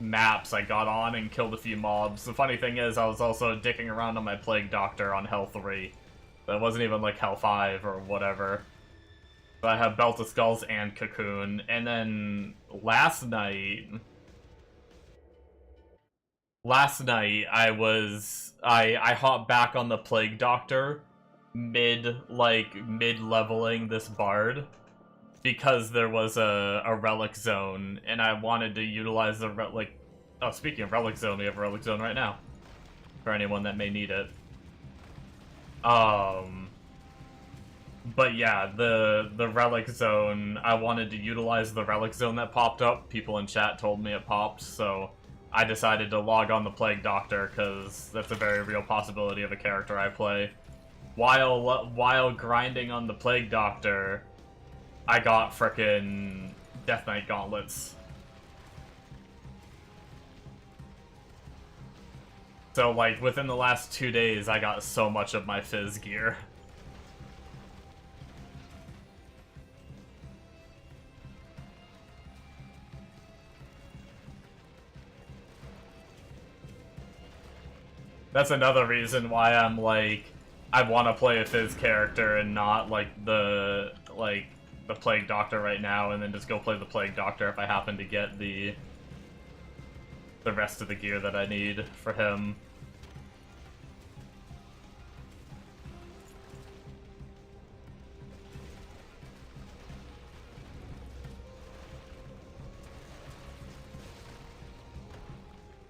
maps I got on and killed a few mobs. The funny thing is, I was also dicking around on my Plague Doctor on Hell 3. That wasn't even, like, Hell 5 or whatever. So I have Belt of Skulls and Cocoon. And then last night I hopped back on the Plague Doctor mid-leveling this bard because there was a relic zone and I wanted to utilize the oh, speaking of relic zone, we have a relic zone right now for anyone that may need it. But yeah, the relic zone, I wanted to utilize the relic zone that popped up. People in chat told me it popped, so I decided to log on the Plague Doctor, because that's a very real possibility of a character I play. While grinding on the Plague Doctor, I got frickin' Death Knight Gauntlets. So, like, within the last 2 days, I got so much of my Fizz gear. That's another reason why I'm like, I want to play a Fizz character and not like the Plague Doctor right now, and then just go play the Plague Doctor if I happen to get the rest of the gear that I need for him.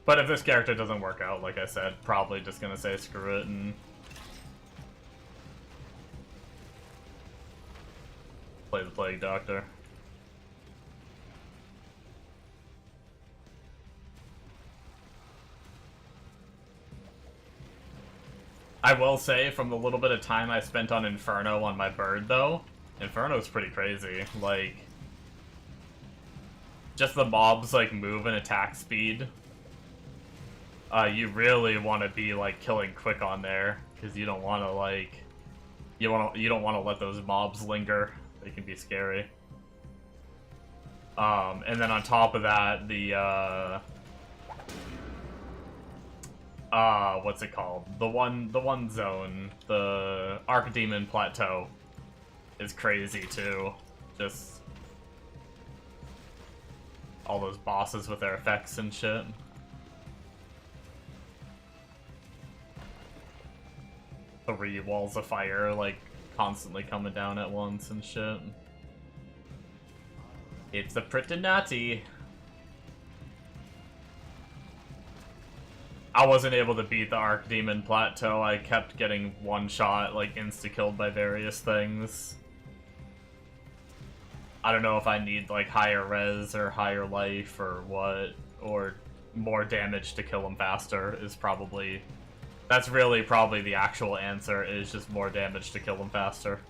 But if this character doesn't work out, like I said, probably just gonna say screw it and play the Plague Doctor. I will say, from the little bit of time I spent on Inferno on my bird, though, Inferno's pretty crazy. Like, just the mobs, like, move and attack speed. You really want to be, like, killing quick on there, because you don't want to, like, you don't want to let those mobs linger. They can be scary. And then on top of that, the, what's it called? The one zone, the Archdemon Plateau, is crazy, too. Just all those bosses with their effects and shit. 3 walls of fire, like, constantly coming down at once and shit. It's a pretty nutty. I wasn't able to beat the Archdemon Plateau. I kept getting one-shot, like, insta-killed by various things. I don't know if I need, like, higher res or higher life or what, or more damage to kill him faster is probably... That's really probably the actual answer, is just more damage to kill him faster.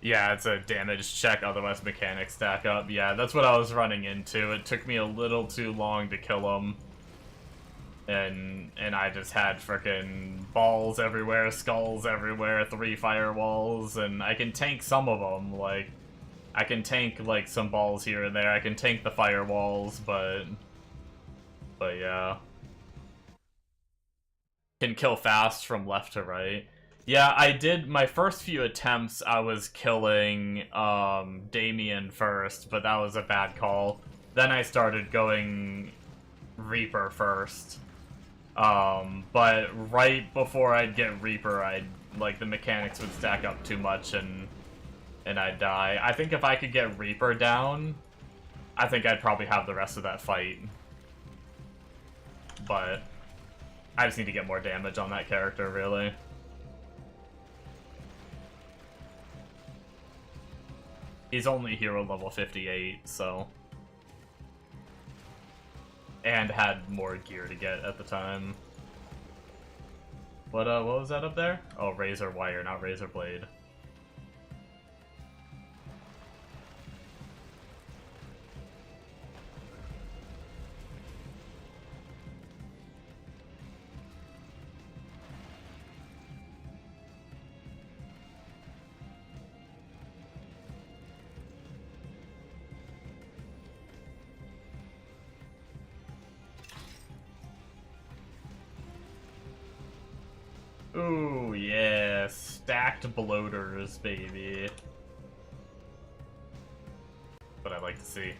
Yeah, it's a damage check, otherwise mechanics stack up. Yeah, that's what I was running into. It took me a little too long to kill him. And I just had frickin' balls everywhere, skulls everywhere, 3 firewalls, and I can tank some of them, like, I can tank, like, some balls here and there, I can tank the firewalls, but yeah. Can kill fast from left to right. Yeah, I did, my first few attempts, I was killing, Damien first, but that was a bad call. Then I started going Reaper first. But right before I'd get Reaper, like, the mechanics would stack up too much and I'd die. I think if I could get Reaper down, I think I'd probably have the rest of that fight. But I just need to get more damage on that character, really. He's only hero level 58, so... And had more gear to get at the time. What was that up there? Oh, razor wire, not razor blade. Ooh, yeah, stacked bloaters, baby. What I like to see.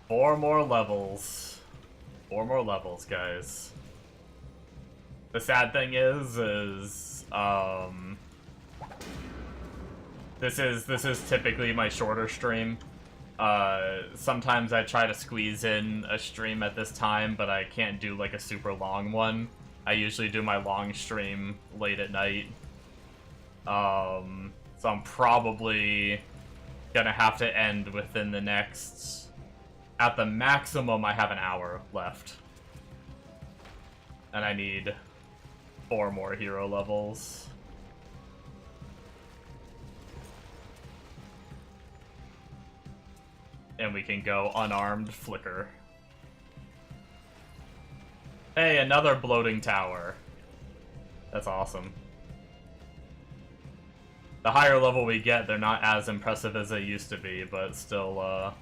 Four more levels. 4 more levels, guys. The sad thing is this is typically my shorter stream. Sometimes I try to squeeze in a stream at this time, but I can't do like a super long one. I usually do my long stream late at night. So I'm probably gonna have to end within the next... At the maximum, I have an hour left. And I need 4 more hero levels. And we can go unarmed flicker. Hey, another bloating tower. That's awesome. The higher level we get, they're not as impressive as they used to be, but still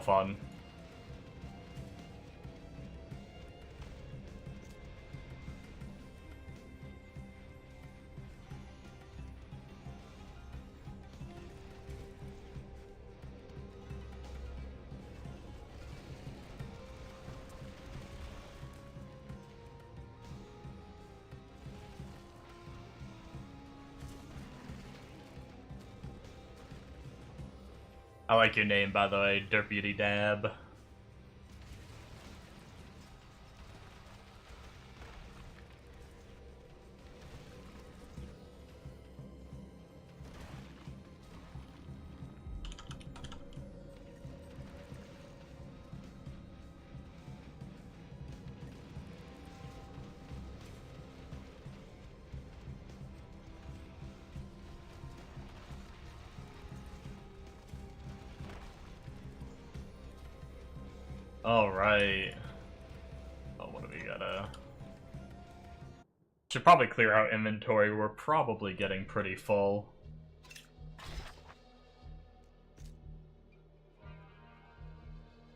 fun. I like your name, by the way, Dirt Beauty Dab. Alright. Oh, what do we gotta... Should probably clear out inventory. We're probably getting pretty full.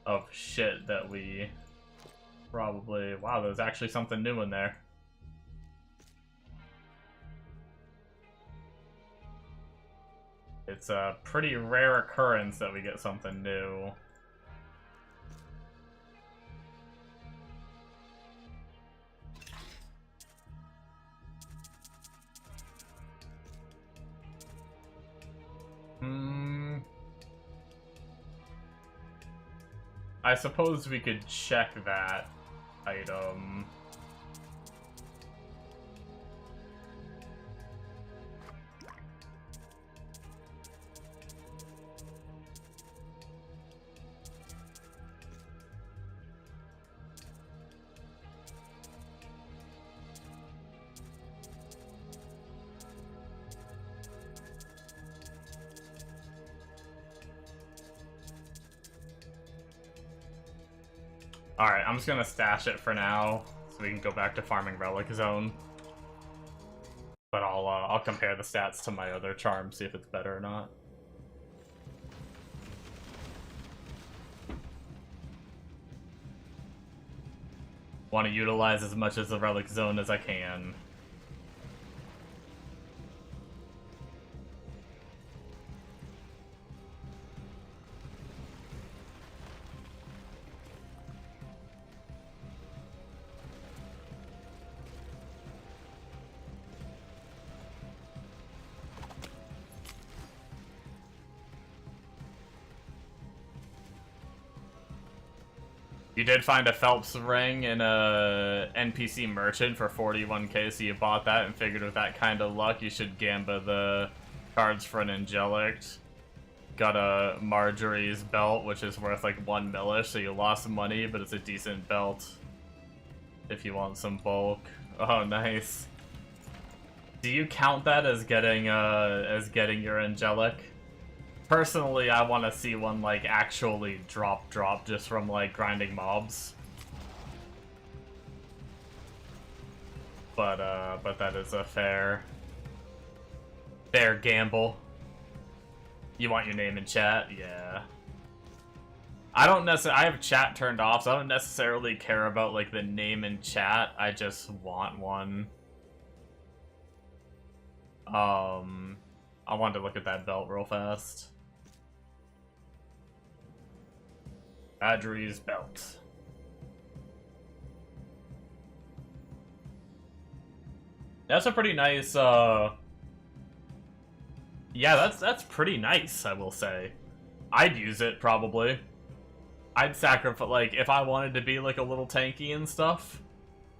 Of shit that we probably... Wow, there's actually something new in there. It's a pretty rare occurrence that we get something new. I suppose we could check that item. Alright, I'm just gonna stash it for now, so we can go back to farming Relic Zone. But I'll compare the stats to my other charm, see if it's better or not. Want to utilize as much as the Relic Zone as I can. You did find a Phelps ring in a NPC merchant for 41k, so you bought that and figured with that kind of luck you should gamba the cards for an angelic. Got a Marjorie's belt, which is worth like 1 millish, so you lost some money, but it's a decent belt if you want some bulk. Oh, nice. Do you count that as getting your angelic? Personally, I want to see one, like, actually drop just from, like, grinding mobs. But that is a fair gamble. You want your name in chat? Yeah. I don't necessarily, I have chat turned off, so I don't necessarily care about, like, the name in chat. I just want one. I wanted to look at that belt real fast. Adri's belt. That's a pretty nice, yeah, that's pretty nice, I will say. I'd use it, probably. I'd sacrifice, like, if I wanted to be, like, a little tanky and stuff.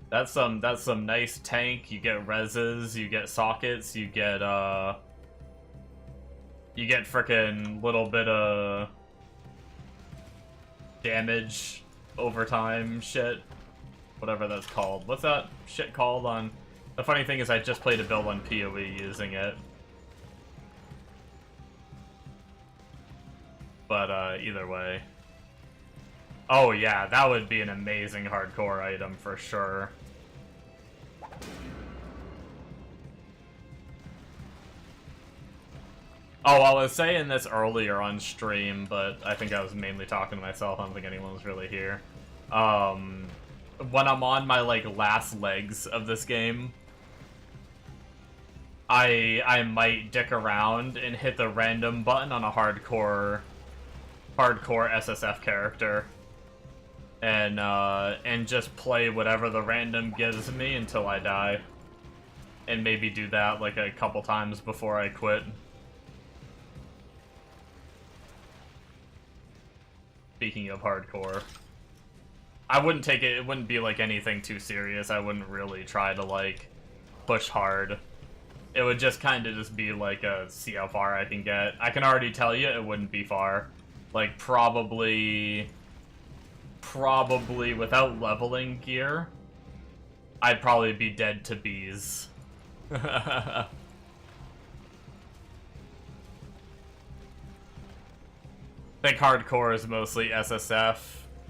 That's some nice tank. You get reses, you get sockets, you get frickin' little bit of damage over time shit. Whatever that's called. What's that shit called on... The funny thing is I just played a build on PoE using it. But, either way. Oh yeah, that would be an amazing hardcore item for sure. Oh, I was saying this earlier on stream, but I think I was mainly talking to myself. I don't think anyone was really here. When I'm on my, like, last legs of this game, I might dick around and hit the random button on a hardcore SSF character. And just play whatever the random gives me until I die. And maybe do that, like, a couple times before I quit. Speaking of hardcore. I wouldn't take it, it wouldn't be, like, anything too serious. I wouldn't really try to, like, push hard. It would just kind of just be, like, see how far I can get. I can already tell you it wouldn't be far. Like, probably without leveling gear, I'd probably be dead to bees. I think hardcore is mostly SSF,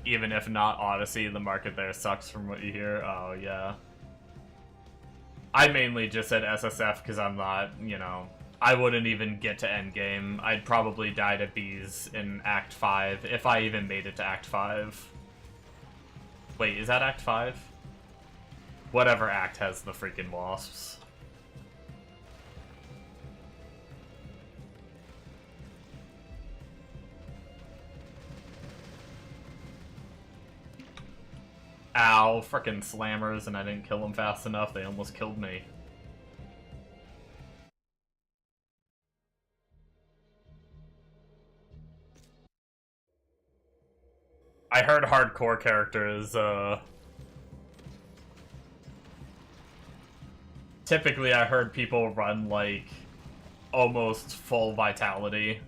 even if not Odyssey. The market there sucks from what you hear. Oh, yeah. I mainly just said SSF because I'm not, you know, I wouldn't even get to endgame. I'd probably die to bees in Act 5, if I even made it to Act 5. Wait, is that Act 5? Whatever act has the freaking wasps. Ow, frickin' slammers, and I didn't kill them fast enough. They almost killed me. I heard hardcore characters, typically I heard people run, like, almost full vitality.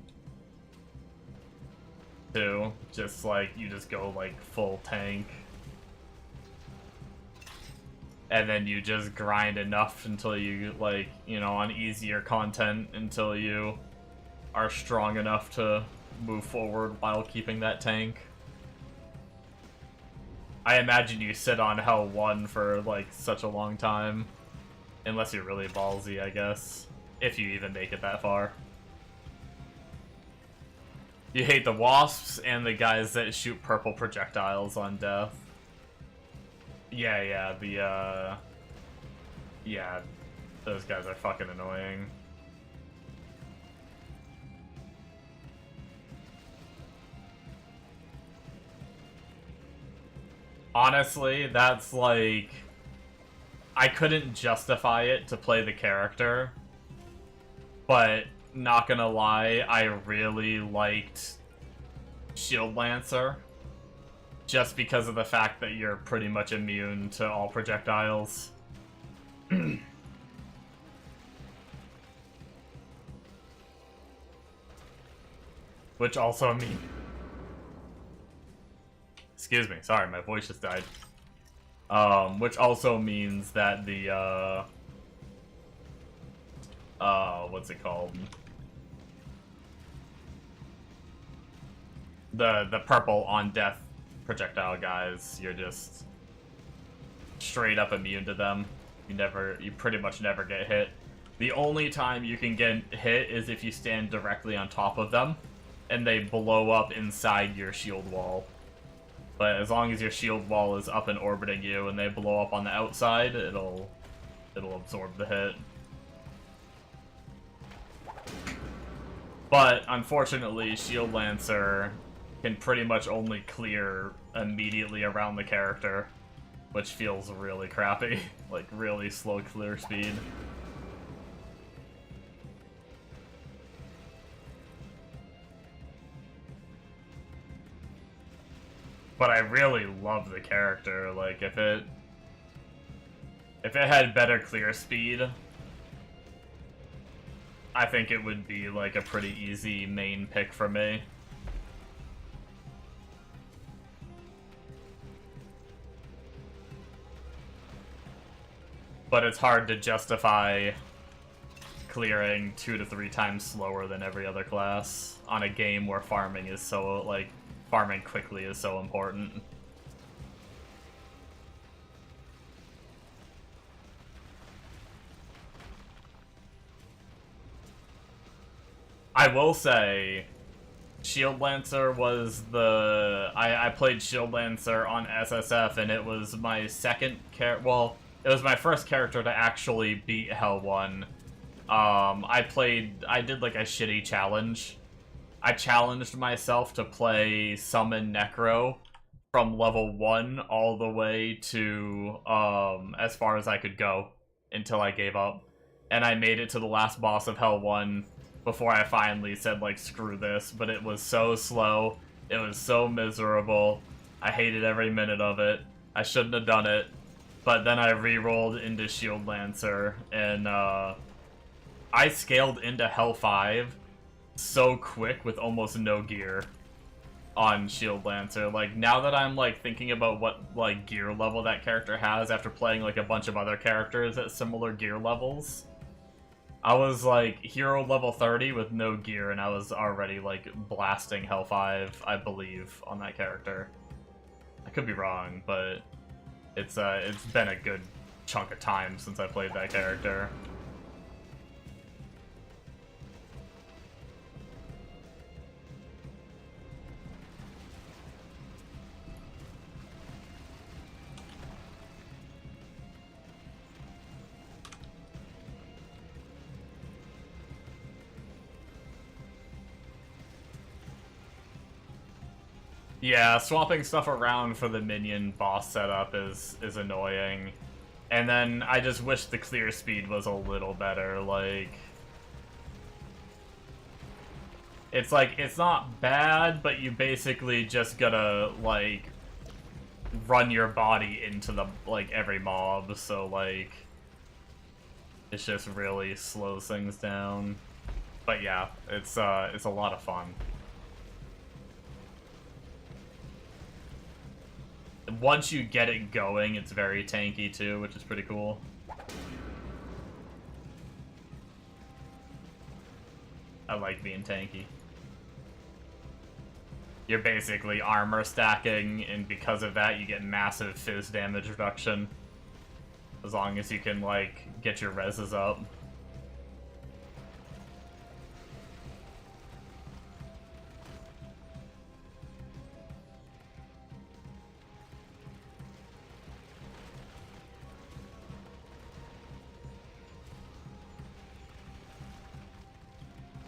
Too. Just, like, you just go, like, full tank. And then you just grind enough until you, like, you know, on easier content until you are strong enough to move forward while keeping that tank. I imagine you sit on Hell 1 for, like, such a long time. Unless you're really ballsy, I guess. If you even make it that far. You hate the wasps and the guys that shoot purple projectiles on death. Yeah, yeah, those guys are fucking annoying. Honestly, that's like... I couldn't justify it to play the character, but not gonna lie, I really liked Shield Lancer. just because of the fact that you're pretty much immune to all projectiles. Which also means... Excuse me, sorry, my voice just died. Which also means that the, what's it called? The purple on death projectile guys, you're just straight up immune to them. You pretty much never get hit. The only time you can get hit is if you stand directly on top of them, and they blow up inside your shield wall. But as long as your shield wall is up and orbiting you and they blow up on the outside, it'll absorb the hit. But unfortunately, Shield Lancer can pretty much only clear immediately around the character, which feels really crappy. Like, really slow clear speed. But I really love the character. Like, if it had better clear speed, I think it would be like a pretty easy main pick for me. But it's hard to justify clearing 2 to 3 times slower than every other class on a game where farming is so, like, farming quickly is so important. I will say, Shield Lancer was the... I played Shield Lancer on SSF, and it was my second well, it was my first character to actually beat Hell 1. I did like a shitty challenge. I challenged myself to play Summon Necro from level 1 all the way to, as far as I could go until I gave up. And I made it to the last boss of Hell 1 before I finally said, like, screw this. But it was so slow. It was so miserable. I hated every minute of it. I shouldn't have done it. But then I re-rolled into Shield Lancer, and, I scaled into Hell 5 so quick with almost no gear on Shield Lancer. Like, now that I'm, like, thinking about what, like, gear level that character has after playing, like, a bunch of other characters at similar gear levels, I was, like, hero level 30 with no gear, and I was already, like, blasting Hell 5, I believe, on that character. I could be wrong, but it's been a good chunk of time since I played that character. Yeah, swapping stuff around for the minion boss setup is annoying. And then I just wish the clear speed was a little better, like... It's like, it's not bad, but you basically just gotta, like, run your body into the, like, every mob, so, like... It just really slows things down. But yeah, it's a lot of fun. Once you get it going, it's very tanky too, which is pretty cool. I like being tanky. You're basically armor stacking, and because of that, you get massive fizz damage reduction. As long as you can, like, get your reses up.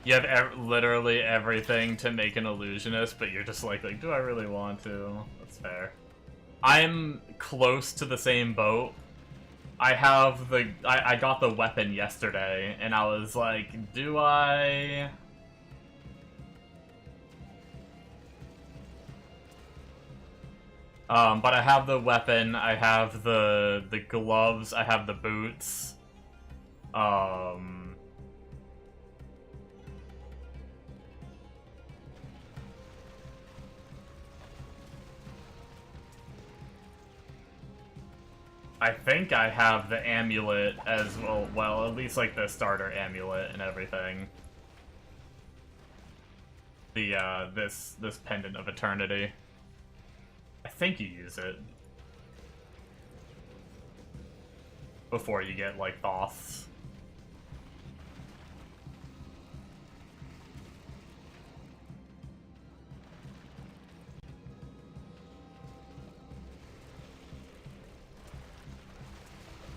You have literally everything to make an illusionist, but you're just like, do I really want to? That's fair. I'm close to the same boat. I have I got the weapon yesterday, and I was like, do I... But I have the weapon, I have the gloves, I have the boots. I think I have the amulet as well. Well, at least like the starter amulet and everything. The this pendant of eternity. I think you use it before you get like Thoths.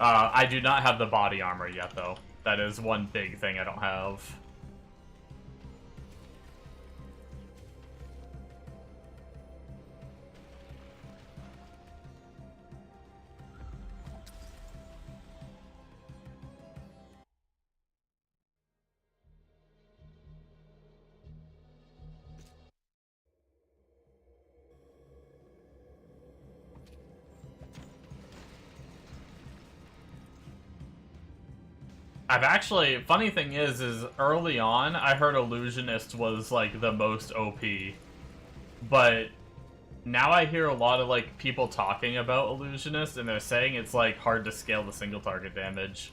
I do not have the body armor yet, though. That is one big thing I don't have. I've actually, funny thing is early on, I heard Illusionist was, like, the most OP. But now I hear a lot of, like, people talking about Illusionist, and they're saying it's, like, hard to scale the single target damage.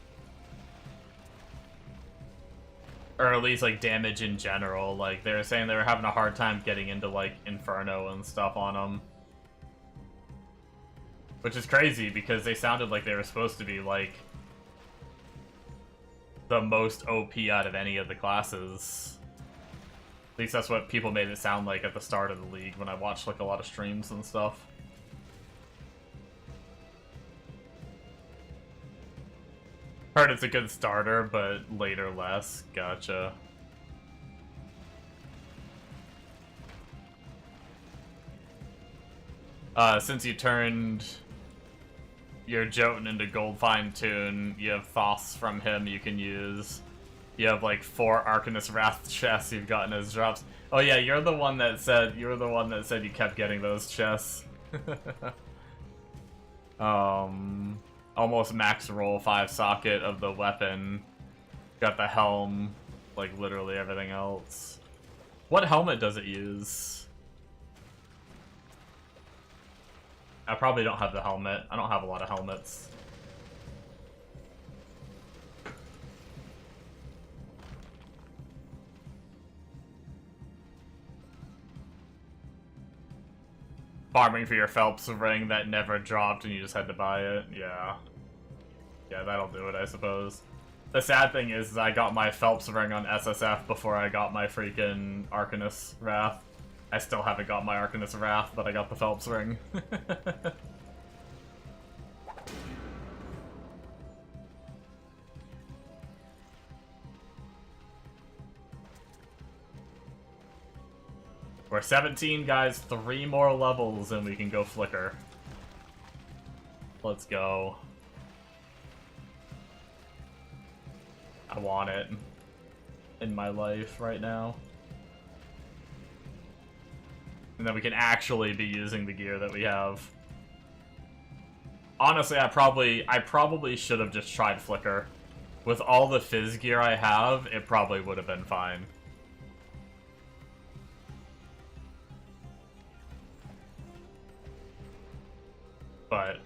Or at least, like, damage in general. Like, they were saying they were having a hard time getting into, like, Inferno and stuff on them. Which is crazy, because they sounded like they were supposed to be, like, the most OP out of any of the classes. At least that's what people made it sound like at the start of the league when I watched like a lot of streams and stuff. Heard it's a good starter, but later less. Gotcha. Since you turned your Jotun into Gold Fine Tune, you have Thoths from him you can use. You have like 4 Arcanist Wrath chests you've gotten as drops. Oh yeah, you're the one that said you kept getting those chests. Almost max roll 5 socket of the weapon. Got the helm, like literally everything else. What helmet does it use? I probably don't have the helmet. I don't have a lot of helmets. Farming for your Phelps ring that never dropped and you just had to buy it. Yeah. Yeah, that'll do it, I suppose. The sad thing is I got my Phelps ring on SSF before I got my freaking Arcanist Wrath. I still haven't got my Arcanist Wrath, but I got the Phelps ring. We're 17, guys. 3 more levels and we can go Flicker. Let's go. I want it in my life right now. And then we can actually be using the gear that we have. Honestly, I probably should have just tried Flicker. With all the Fizz gear I have, it probably would have been fine. But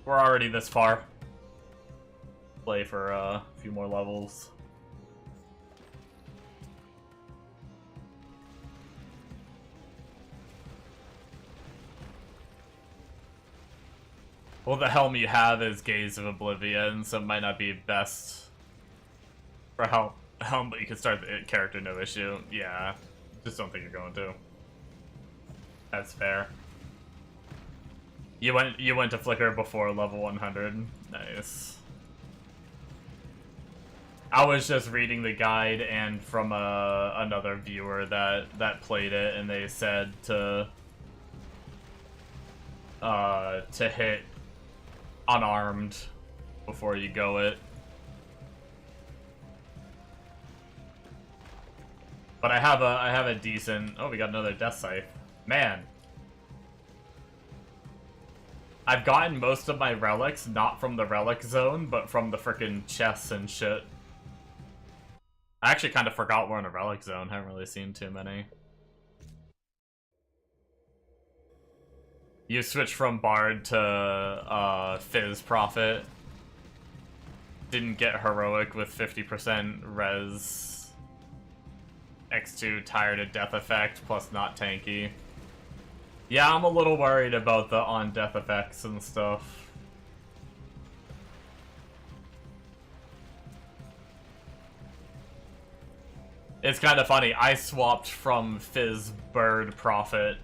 we're already this far. Play for a few more levels. Well, the helm you have is Gaze of Oblivion, so it might not be best for helm, but you can start the character, no issue. Yeah, just don't think you're going to. That's fair. You went to Flicker before level 100. Nice. I was just reading the guide and from another viewer that played it, and they said to hit unarmed before you go it. But I have a decent. Oh, we got another Death Scythe. Man, I've gotten most of my relics not from the relic zone, but from the frickin' chests and shit. I actually kind of forgot we're in a relic zone. Haven't really seen too many. You switch from Bard to Fizz Prophet. Didn't get heroic with 50% res. X2 tired of death effect plus not tanky. Yeah, I'm a little worried about the on death effects and stuff. It's kind of funny. I swapped from Fizz Bird Prophet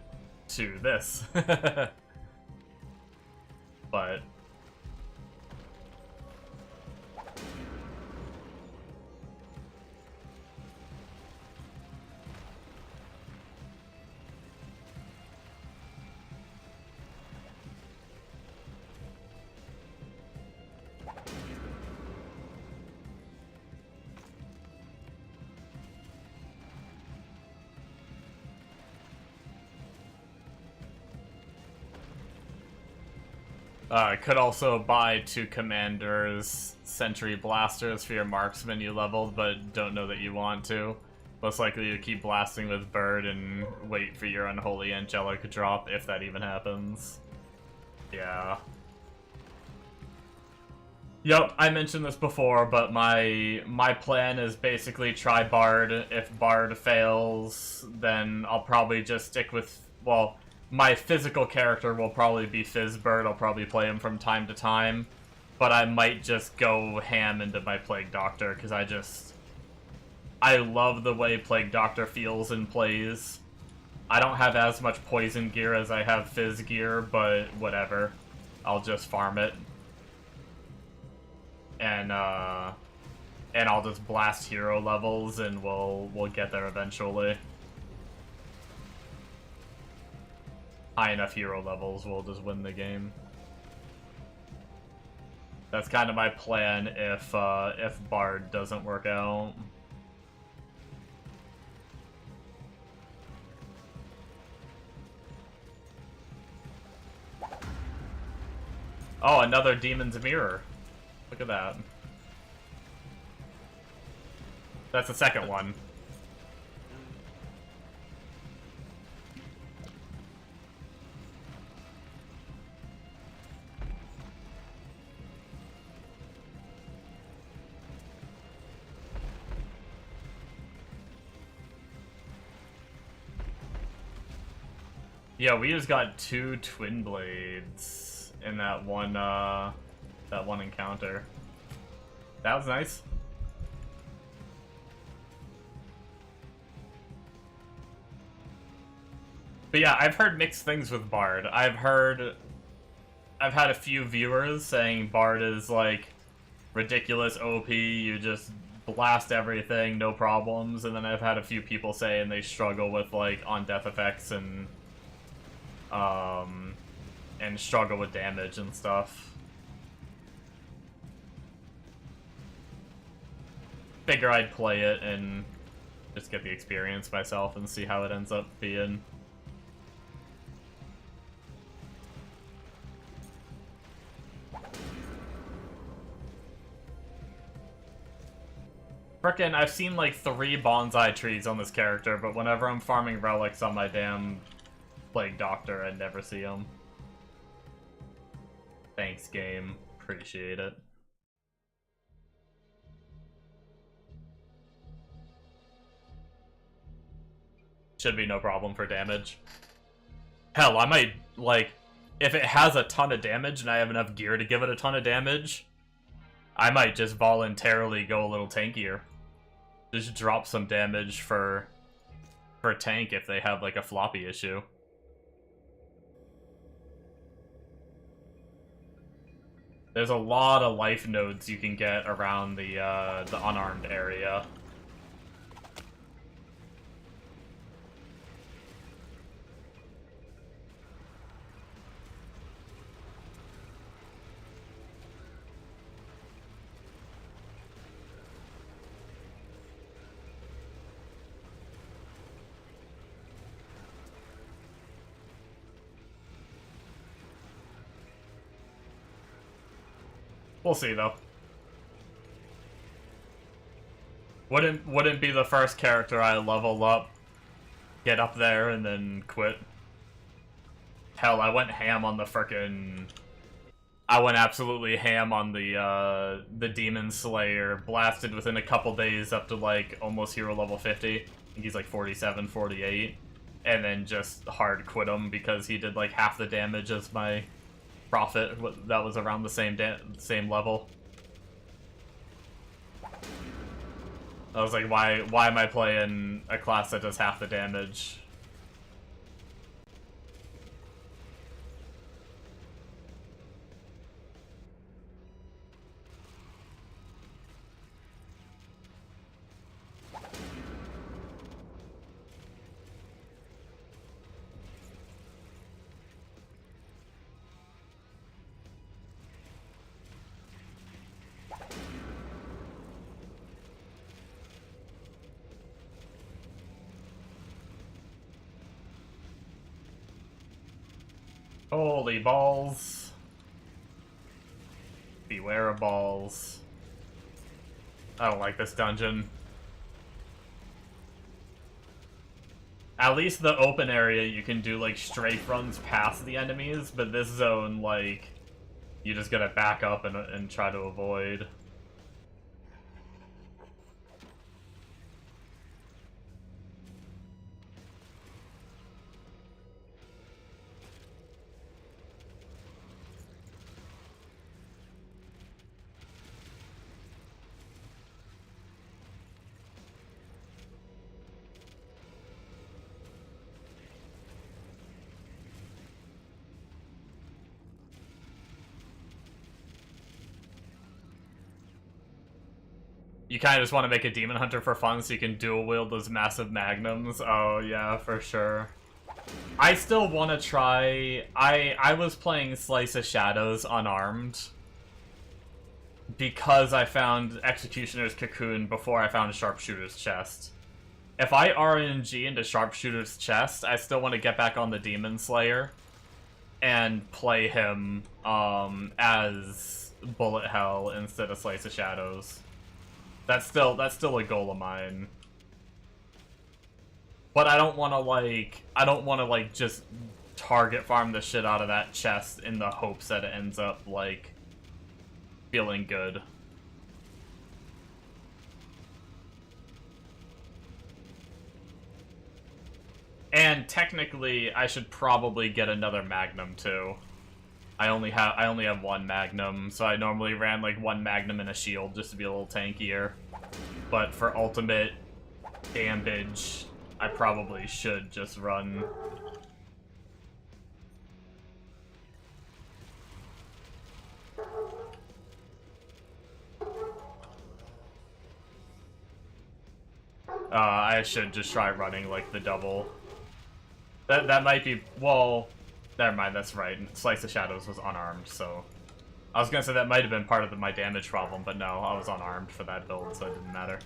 to this. But could also buy 2 commanders, sentry blasters for your marksman you leveled, but don't know that you want to. Most likely you keep blasting with bird and wait for your unholy angelic drop if that even happens. Yeah. Yep, I mentioned this before, but my plan is basically try Bard. If Bard fails, then I'll probably just stick with, well, my physical character will probably be Fizzbird. I'll probably play him from time to time, but I might just go ham into my Plague Doctor, because I love the way Plague Doctor feels and plays. I don't have as much poison gear as I have Fizz gear, but whatever. I'll just farm it. And I'll just blast hero levels, and we'll get there eventually. High enough hero levels, we'll just win the game. That's kind of my plan if Bard doesn't work out. Oh, another Demon's Mirror. Look at that. That's the second one. Yeah, we just got 2 Twin Blades in that one encounter. That was nice. But yeah, I've heard mixed things with Bard. I've had a few viewers saying Bard is like ridiculous OP, you just blast everything, no problems, and then I've had a few people saying they struggle with like on death effects and struggle with damage and stuff. Figure I'd play it and just get the experience myself and see how it ends up being. Frickin', I've seen like 3 bonsai trees on this character, but whenever I'm farming relics on my damn Plague Doctor, I never see them. Thanks, game. Appreciate it. Should be no problem for damage. Hell, I might, like, if it has a ton of damage and I have enough gear to give it a ton of damage, I might just voluntarily go a little tankier. Just drop some damage for tank if they have, like, a floppy issue. There's a lot of life nodes you can get around the unarmed area. We'll see though. Wouldn't be the first character I level up, get up there, and then quit. Hell, I went ham on the frickin'... I went absolutely ham on the Demon Slayer, blasted within a couple days up to, like, almost hero level 50. I think he's like 47, 48. And then just hard quit him because he did, like, half the damage as my Prophet that was around the same level. I was like, why am I playing a class that does half the damage? Holy balls. Beware of balls. I don't like this dungeon. At least the open area you can do like strafe runs past the enemies, but this zone, like, you just gotta back up and try to avoid. You kind of just want to make a Demon Hunter for fun so you can dual wield those massive magnums. Oh, yeah, for sure. I still want to try... I was playing Slice of Shadows unarmed because I found Executioner's Cocoon before I found Sharpshooter's Chest. If I RNG into Sharpshooter's Chest, I still want to get back on the Demon Slayer and play him as Bullet Hell instead of Slice of Shadows. That's still a goal of mine. But I don't want to, like, just target farm the shit out of that chest in the hopes that it ends up, like, feeling good. And technically, I should probably get another Magnum, too. I only have one Magnum, so I normally ran like one Magnum and a shield just to be a little tankier. But for ultimate damage, I probably should just run. I should just try running like the double. That might be, well, never mind, that's right. Slice of Shadows was unarmed, so... I was gonna say that might have been part of my damage problem, but no, I was unarmed for that build, so it didn't matter.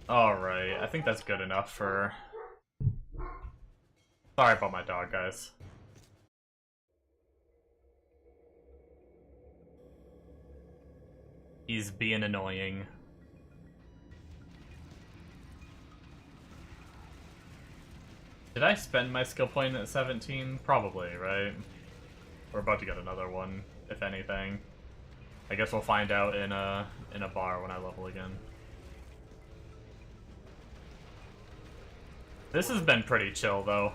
Alright, I think that's good enough for... Sorry about my dog, guys. He's being annoying. Did I spend my skill point at 17? Probably, right? We're about to get another one, if anything. I guess we'll find out in a bar when I level again. This has been pretty chill, though.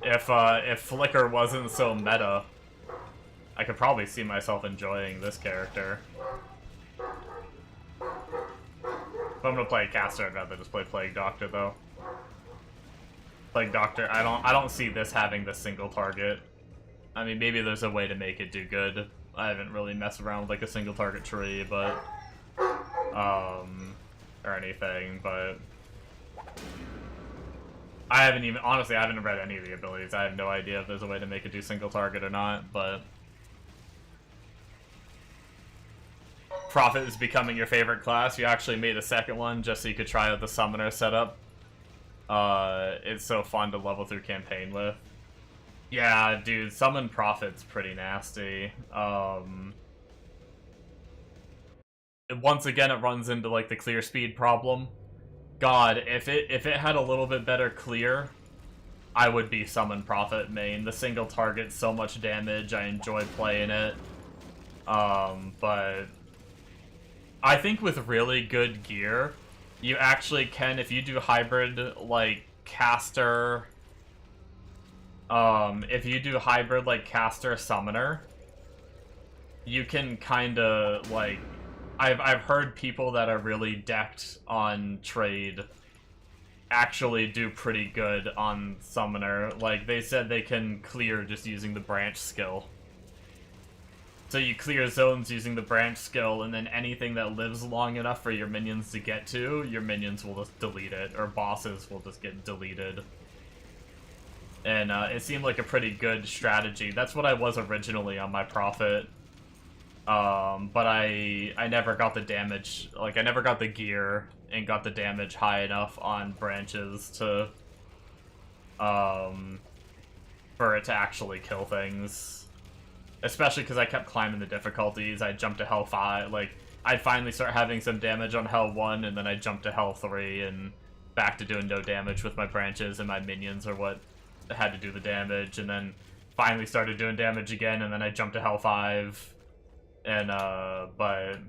If Flicker wasn't so meta, I could probably see myself enjoying this character. If I'm gonna play a caster, I'd rather just play Plague Doctor, though. Plague Doctor, I don't see this having the single target. I mean, maybe there's a way to make it do good I haven't really messed around with like a single target tree, but or anything, but I haven't even, honestly, I haven't read any of the abilities. I have no idea if there's a way to make it do single target or not, but Prophet is becoming your favorite class. You actually made a second one just so you could try out the summoner setup. It's so fun to level through campaign with. Yeah, dude, summon Prophet's pretty nasty. Once again, it runs into like the clear speed problem. God, if it had a little bit better clear, I would be summon Prophet main. The single target's so much damage. I enjoy playing it. But I think with really good gear, you actually can, if you do hybrid like caster, if you do hybrid like caster summoner, you can kind of like, I've heard people that are really decked on trade actually do pretty good on summoner. Like, they said they can clear just using the branch skill. So you clear zones using the branch skill, and then anything that lives long enough for your minions to get to, your minions will just delete it, or bosses will just get deleted. And it seemed like a pretty good strategy. That's what I was originally on my Prophet. But I never got the damage, like, I never got the gear and got the damage high enough on branches to, for it to actually kill things. Especially because I kept climbing the difficulties. I jumped to Hell 5, like, I'd finally start having some damage on Hell 1, and then I jumped to Hell 3, and back to doing no damage with my branches, and my minions are what had to do the damage, and then finally started doing damage again, and then I jumped to Hell 5, and, but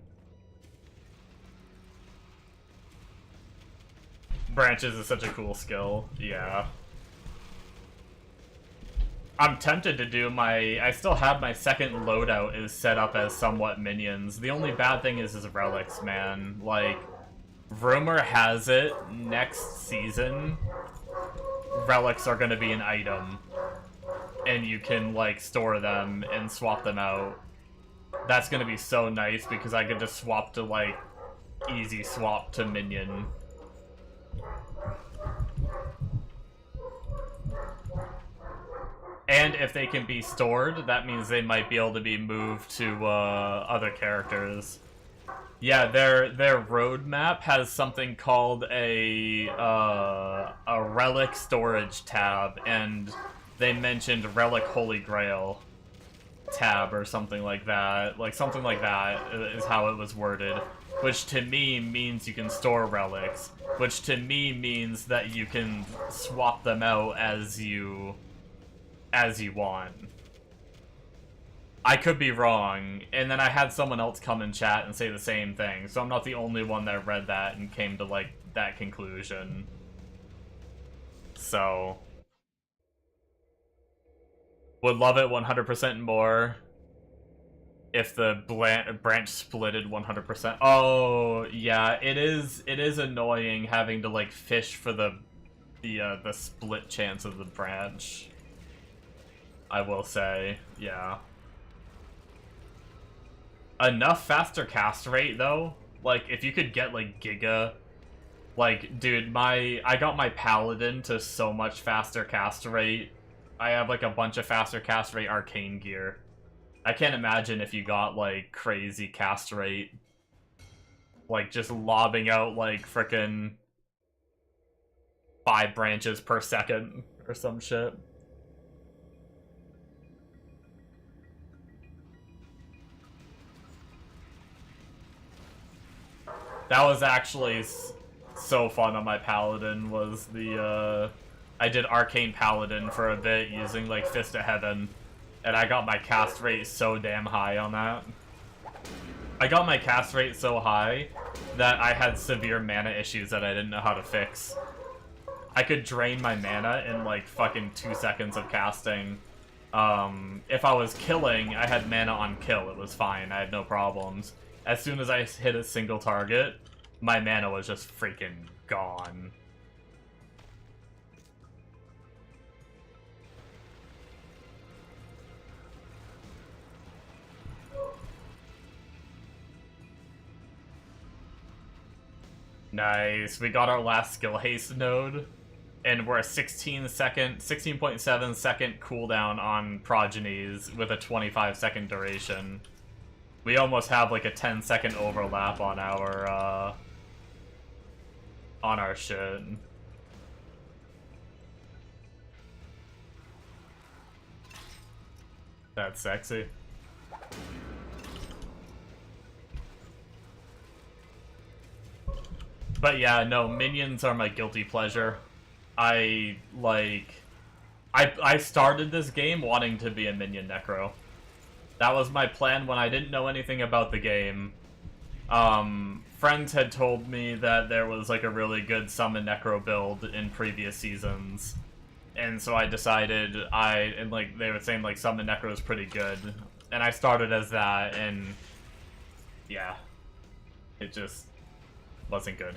branches is such a cool skill, yeah. I'm tempted to do I still have my second loadout is set up as somewhat minions. The only bad thing is relics, man. Like, rumor has it, next season, relics are gonna be an item. And you can, like, store them and swap them out. That's gonna be so nice because I could just swap to, like, easy swap to minion. And if they can be stored, that means they might be able to be moved to other characters. Yeah, their roadmap has something called a relic storage tab, and they mentioned relic holy grail tab or something like that. Like, something like that is how it was worded. Which to me means you can store relics. Which to me means that you can swap them out as you want. I could be wrong, and then I had someone else come in chat and say the same thing, so I'm not the only one that read that and came to, like, that conclusion. So, would love it 100% more if the branch splitted 100%. Oh, yeah, it is annoying having to, like, fish for the split chance of the branch. I will say, yeah. Enough faster cast rate, though. Like, if you could get, like, Giga... Like, dude, I got my Paladin to so much faster cast rate. I have, like, a bunch of faster cast rate arcane gear. I can't imagine if you got, like, crazy cast rate. Like, just lobbing out, like, frickin' 5 branches per second or some shit. That was actually so fun on my Paladin, was the, I did Arcane Paladin for a bit using, like, Fist of Heaven, and I got my cast rate so damn high on that. I got my cast rate so high that I had severe mana issues that I didn't know how to fix. I could drain my mana in, like, fucking 2 seconds of casting. If I was killing, I had mana on kill, it was fine, I had no problems. As soon as I hit a single target, my mana was just freaking gone. Nice. We got our last skill haste node, and we're a 16.7 second cooldown on progenies with a 25-second duration. We almost have like a 10-second overlap on our shit. That's sexy. But yeah, no, minions are my guilty pleasure. I started this game wanting to be a minion necro. That was my plan when I didn't know anything about the game. Friends had told me that there was like a really good summon necro build in previous seasons. And so I decided and like they were saying like summon necro is pretty good. And I started as that, and yeah, it just wasn't good.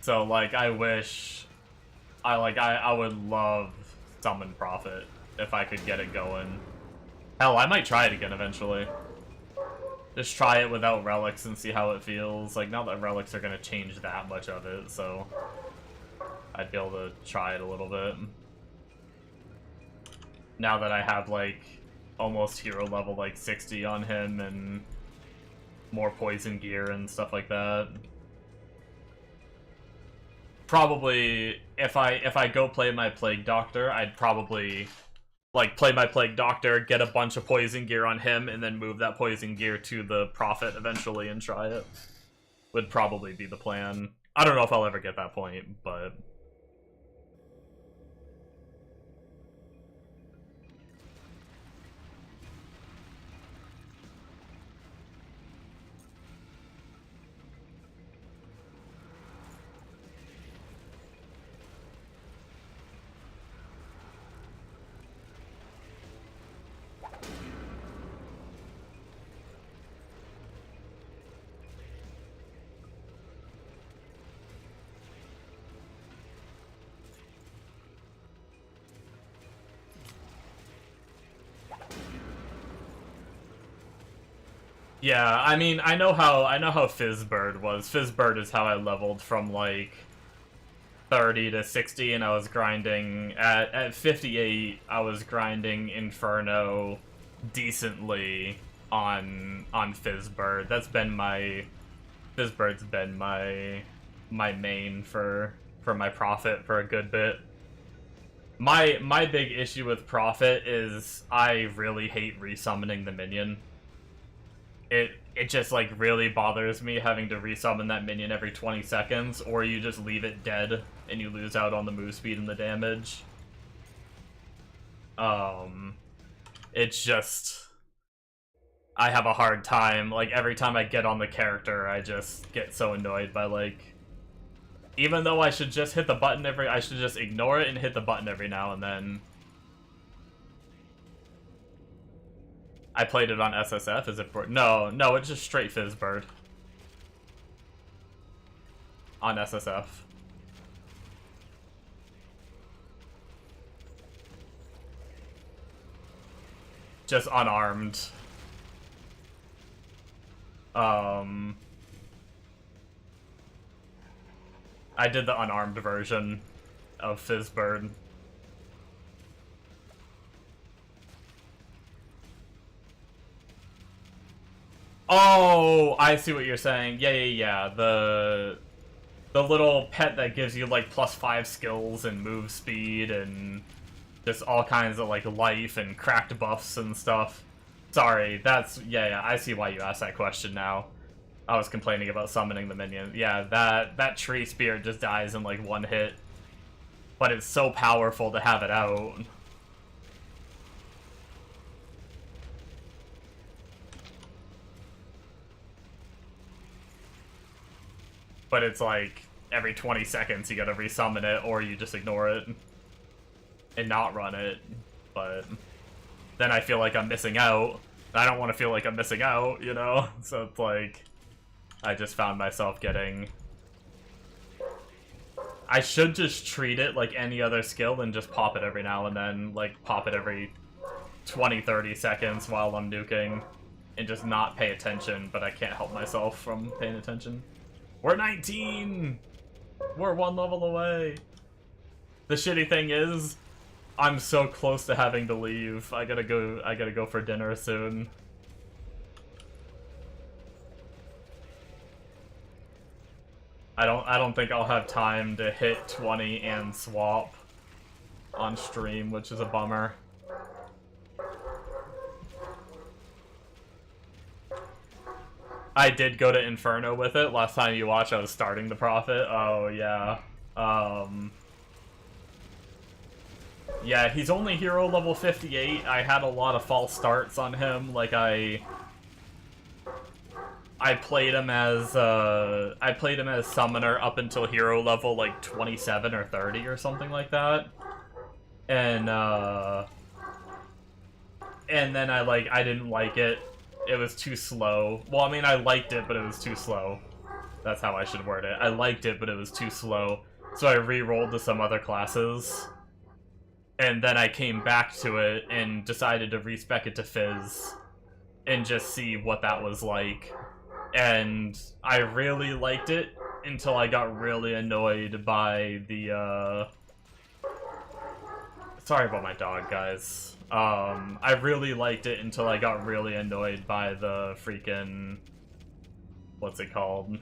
So like I wish I would love Summon Prophet if I could get it going. Hell, I might try it again eventually. Just try it without relics and see how it feels. Like, not that relics are gonna change that much of it, so I'd be able to try it a little bit. Now that I have like almost hero level like 60 on him and more poison gear and stuff like that. Probably if I go play my Plague Doctor, I'd probably like play my Plague Doctor, get a bunch of poison gear on him, and then move that poison gear to the Prophet eventually and try it. Would probably be the plan. I don't know if I'll ever get that point, but yeah, I mean, I know how Fizzbird was. Fizzbird is how I leveled from like 30 to 60, and I was grinding at 58. I was grinding Inferno decently on Fizzbird. That's been Fizzbird's been my main for my Prophet for a good bit. My big issue with Prophet is I really hate resummoning the minion. It just like really bothers me having to resummon that minion every 20 seconds, or you just leave it dead and you lose out on the move speed and the damage. It's just I have a hard time, like every time I get on the character I just get so annoyed by like, even though I should just hit the button I should just ignore it and hit the button every now and then. I played it on SSF, is it for... No, it's just straight Fizzbird. On SSF. Just unarmed. I did the unarmed version of Fizzbird. Oh, I see what you're saying. Yeah. The little pet that gives you like +5 skills and move speed and just all kinds of like life and cracked buffs and stuff. Sorry, that's yeah. I see why you asked that question now. I was complaining about summoning the minion. Yeah, that tree spear just dies in like one hit, but it's so powerful to have it out. But it's like every 20 seconds you gotta resummon it, or you just ignore it and not run it. But then I feel like I'm missing out. I don't want to feel like I'm missing out, you know? So it's like I just found myself getting I should just treat it like any other skill and just pop it every now and then. Like, pop it every 20-30 seconds while I'm nuking. And just not pay attention, but I can't help myself from paying attention. We're 19! We're 1 level away! The shitty thing is, I'm so close to having to leave. I gotta go for dinner soon. I don't think I'll have time to hit 20 and swap on stream, which is a bummer. I did go to Inferno with it. Last time you watched, I was starting the Prophet. Oh, yeah. Yeah, he's only hero level 58. I had a lot of false starts on him. Like, I played him as summoner up until hero level like 27 or 30 or something like that. And then I didn't like it. It was too slow. Well, I mean, I liked it, but it was too slow. That's how I should word it. I liked it, but it was too slow. So I re-rolled to some other classes. And then I came back to it and decided to respec it to Fizz and just see what that was like. And I really liked it until I got really annoyed by the, Sorry about my dog, guys. I really liked it until I got really annoyed by the freaking... What's it called?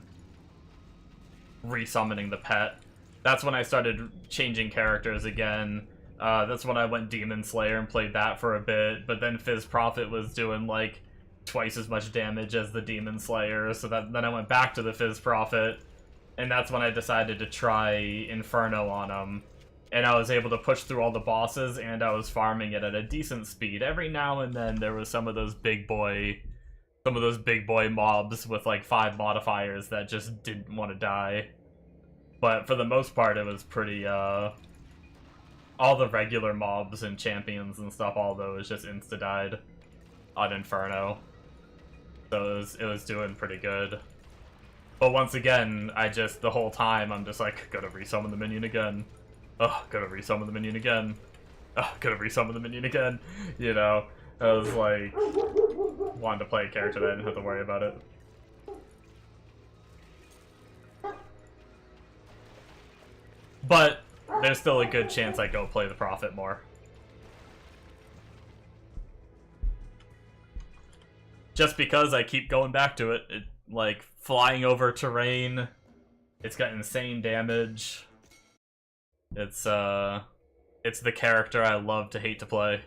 Resummoning the pet. That's when I started changing characters again. That's when I went Demon Slayer and played that for a bit, but then Fizz Prophet was doing, like, twice as much damage as the Demon Slayer, so then I went back to the Fizz Prophet, and that's when I decided to try Inferno on him. And I was able to push through all the bosses, and I was farming it at a decent speed. Every now and then there was some of those big boy mobs with like 5 modifiers that just didn't want to die. But for the most part it was pretty, all the regular mobs and champions and stuff, all those just insta-died on Inferno. So it was doing pretty good. But once again, the whole time, I'm just like, gotta resummon the minion again. Oh, gotta resummon the minion again. Oh, gotta resummon the minion again. You know, I was like, wanted to play a character that I didn't have to worry about it. But there's still a good chance I go play the Prophet more. Just because I keep going back to it. Like, flying over terrain, it's got insane damage. It's the character I love to hate to play.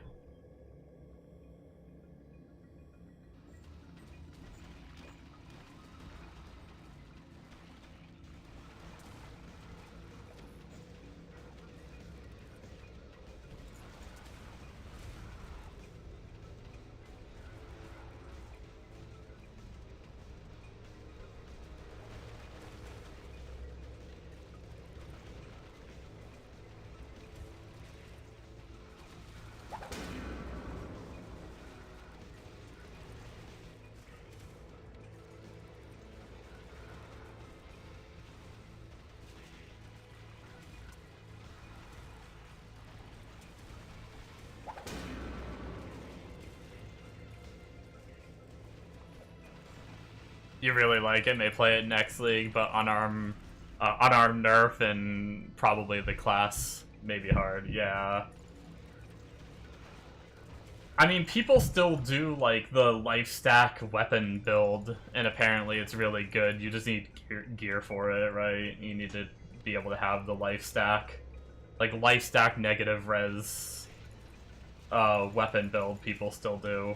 You really like it, may play it next league, but unarmed nerf and probably the class may be hard, yeah. I mean, people still do, like, the life stack weapon build, and apparently it's really good. You just need gear for it, right? You need to be able to have the life stack. Like, life stack negative res weapon build, people still do.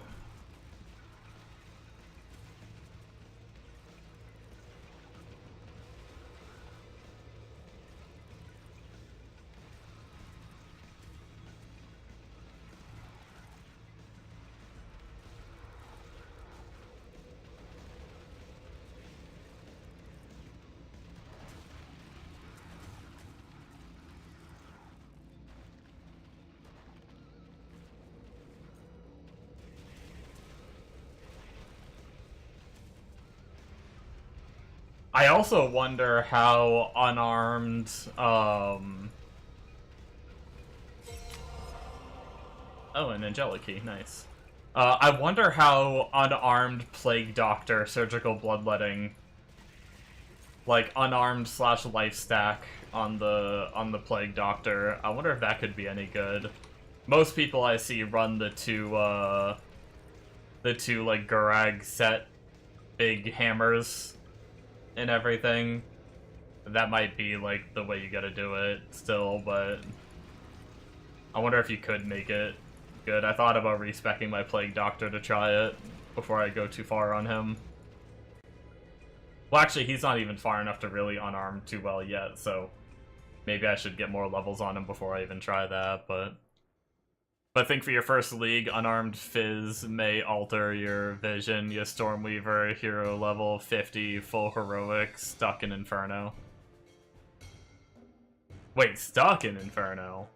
I also wonder how unarmed, Oh, an angelic key, nice. I wonder how unarmed Plague Doctor surgical bloodletting, like unarmed slash life stack on the Plague Doctor. I wonder if that could be any good. Most people I see run the two like Gurag set big hammers and everything. That might be like the way you gotta do it still, but I wonder if you could make it good. I thought about respecking my Plague Doctor to try it before I go too far on him. Well, actually, he's not even far enough to really unarm too well yet, so maybe I should get more levels on him before I even try that, but I think for your first league, Unarmed Fizz may alter your vision. You Stormweaver, hero level 50, full heroic, stuck in Inferno. Wait, stuck in Inferno?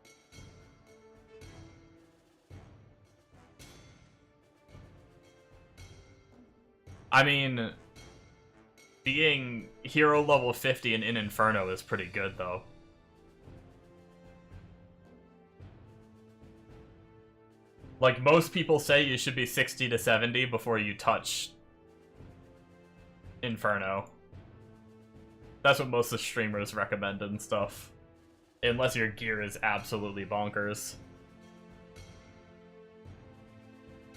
I mean, being hero level 50 and in Inferno is pretty good, though. Like, most people say you should be 60 to 70 before you touch Inferno. That's what most of the streamers recommend and stuff. Unless your gear is absolutely bonkers.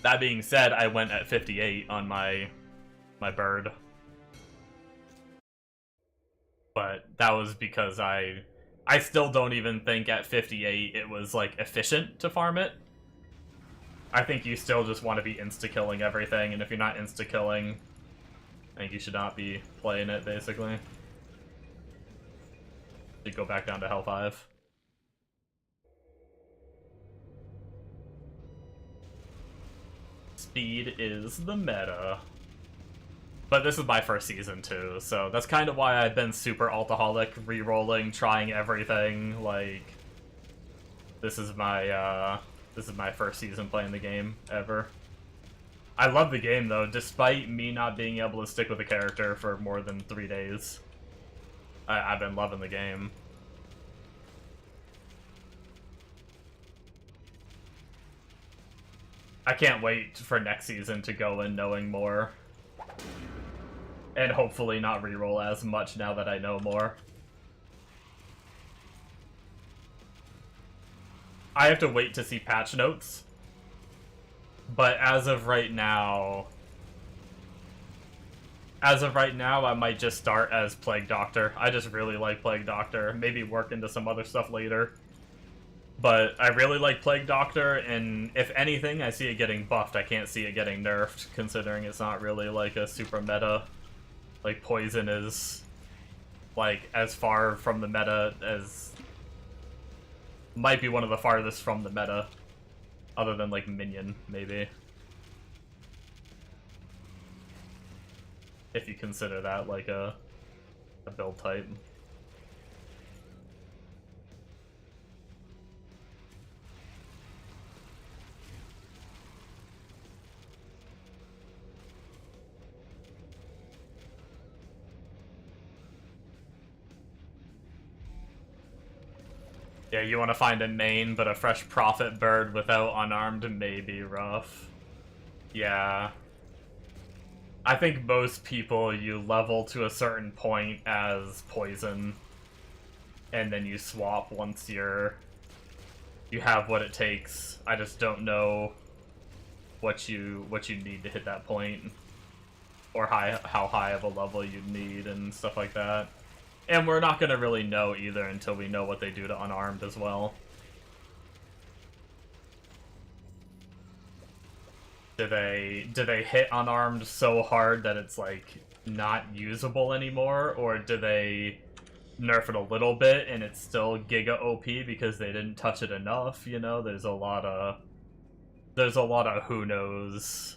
That being said, I went at 58 on my bird. But that was because I still don't even think at 58 it was, like, efficient to farm it. I think you still just want to be insta-killing everything, and if you're not insta-killing, I think you should not be playing it, basically. You go back down to Hell 5. Speed is the meta. But this is my first season, too, so that's kind of why I've been super altaholic, re-rolling, trying everything, like... This is my first season playing the game, ever. I love the game, though, despite me not being able to stick with the character for more than 3 days. I've been loving the game. I can't wait for next season to go in knowing more. And hopefully not reroll as much now that I know more. I have to wait to see patch notes. But as of right now, I might just start as Plague Doctor. I just really like Plague Doctor. Maybe work into some other stuff later. But I really like Plague Doctor, and if anything, I see it getting buffed. I can't see it getting nerfed, considering it's not really like a super meta. Like, Poison is, like, as far from the meta as... Might be one of the farthest from the meta. Other than, like, Minion, maybe. If you consider that, like, a build type. Yeah, you want to find a main, but a fresh Prophet bird without unarmed may be rough. Yeah. I think most people, you level to a certain point as Poison, and then you swap once you have what it takes. I just don't know what you need to hit that point, or how high of a level you need and stuff like that. And we're not going to really know either until we know what they do to unarmed as well. Do they hit unarmed so hard that it's, like, not usable anymore? Or do they nerf it a little bit and it's still Giga OP because they didn't touch it enough, you know? There's a lot of who knows.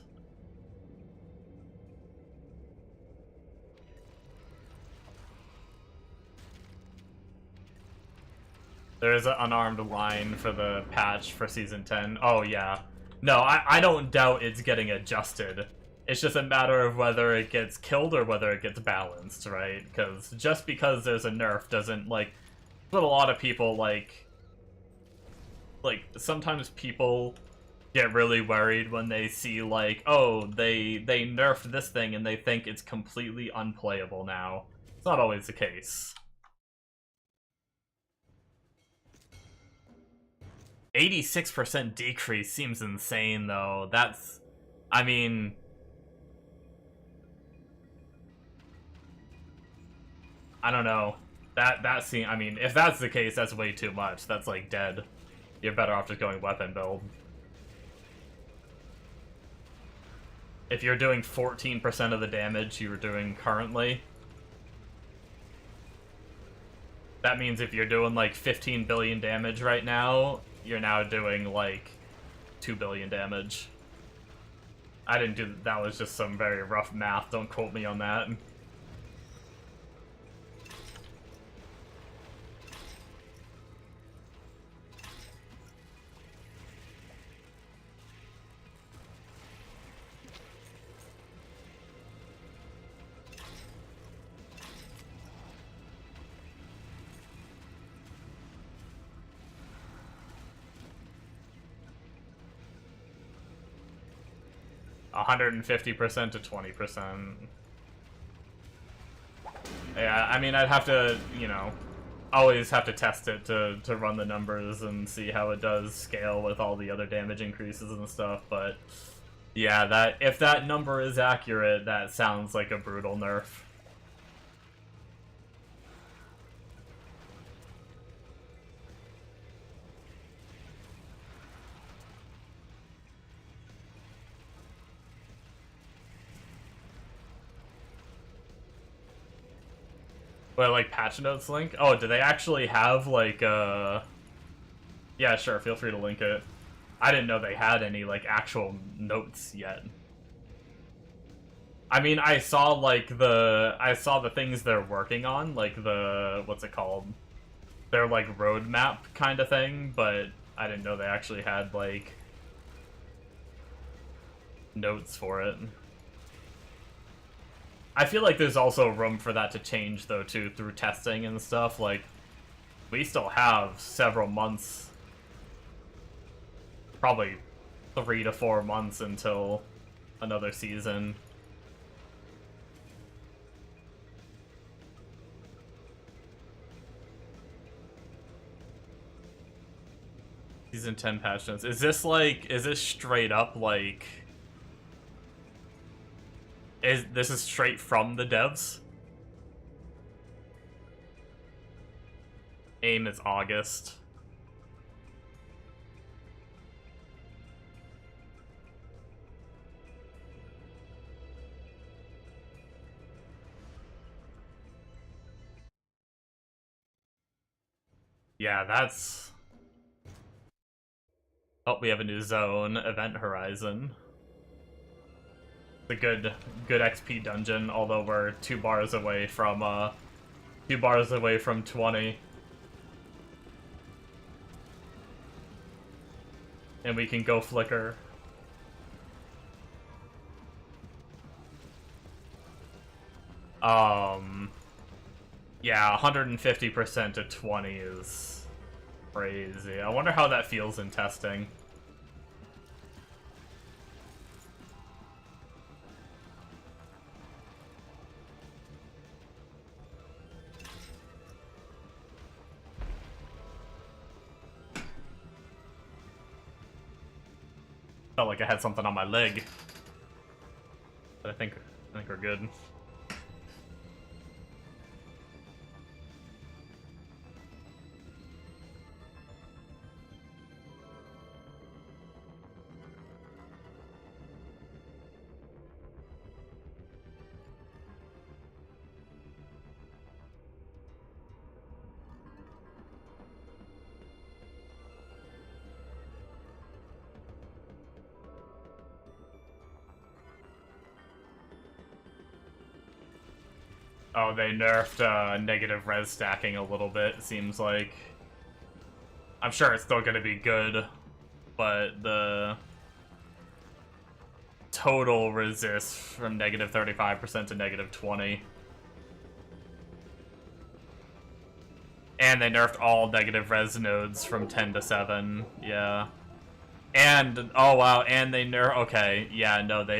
There is an unarmed line for the patch for Season 10. Oh, yeah. No, I don't doubt it's getting adjusted. It's just a matter of whether it gets killed or whether it gets balanced, right? Because just because there's a nerf doesn't, like, what a lot of people, like, sometimes people get really worried when they see, like, oh, they nerfed this thing and they think it's completely unplayable now. It's not always the case. 86% decrease seems insane, though. That's... I mean... I don't know. That seems... I mean, if that's the case, that's way too much. That's, like, dead. You're better off just going weapon build. If you're doing 14% of the damage you were doing currently, that means if you're doing, like, 15 billion damage right now, you're now doing, like, 2 billion damage. I didn't do... That was just some very rough math. Don't quote me on that. 150% to 20%. Yeah, I mean, I'd have to, you know, always have to test it to run the numbers and see how it does scale with all the other damage increases and stuff, but yeah, that if that number is accurate, that sounds like a brutal nerf. But like patch notes link? Oh, do they actually have like yeah, sure, feel free to link it. I didn't know they had any like actual notes yet. I mean, I saw the things they're working on, like the what's it called? Their like roadmap kind of thing, but I didn't know they actually had like notes for it. I feel like there's also room for that to change, though, too, through testing and stuff. Like, we still have several months, probably 3 to 4 months until another season. Season 10 patch notes. Is this straight up, like... This is straight from the devs? Aim is August. Yeah, that's... Oh, we have a new zone, Event Horizon. A good XP dungeon, although we're 2 bars away from 20. And we can go flicker. Yeah, 150% to 20 is crazy. I wonder how that feels in testing. Felt like I had something on my leg. But I think we're good. Oh, they nerfed negative res stacking a little bit, it seems like. I'm sure it's still gonna be good, but total resist from negative 35% to negative 20. And they nerfed all negative res nodes from 10 to 7. Yeah. And, oh wow, and they okay, yeah, no, they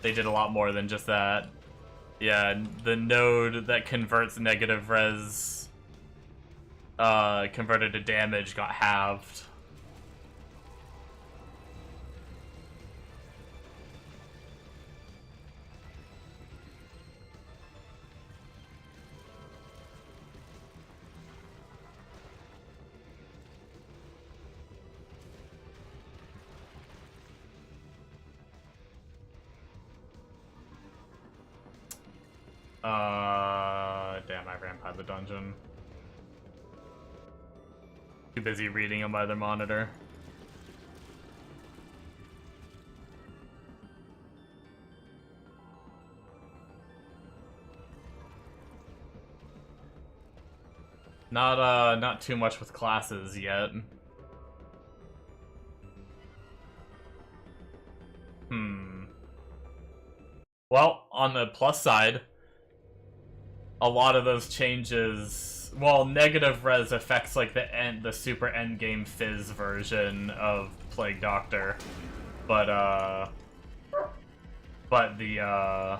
did a lot more than just that. Yeah, the node that converts negative res, converted to damage got halved. Damn, I ran by the dungeon. Too busy reading on my other monitor. Not too much with classes yet. Well, on the plus side, a lot of those changes, well, negative res affects like the super endgame fizz version of Plague Doctor, but the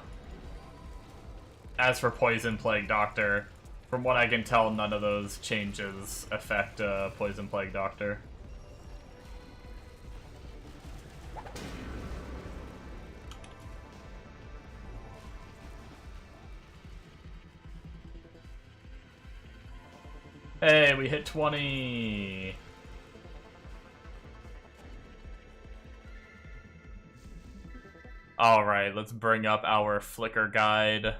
as for Poison Plague Doctor, from what I can tell, none of those changes affect Poison Plague Doctor. Hey, we hit 20! Alright, let's bring up our Flicker guide.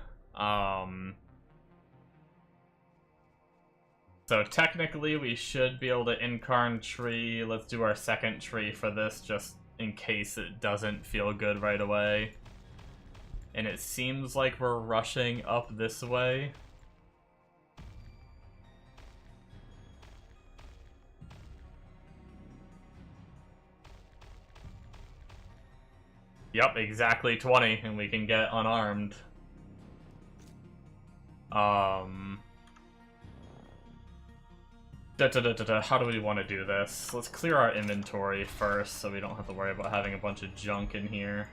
So technically we should be able to incarn tree. Let's do our second tree for this, just in case it doesn't feel good right away. And it seems like we're rushing up this way. Yep, exactly 20, and we can get unarmed. How do we want to do this? Let's clear our inventory first, so we don't have to worry about having a bunch of junk in here.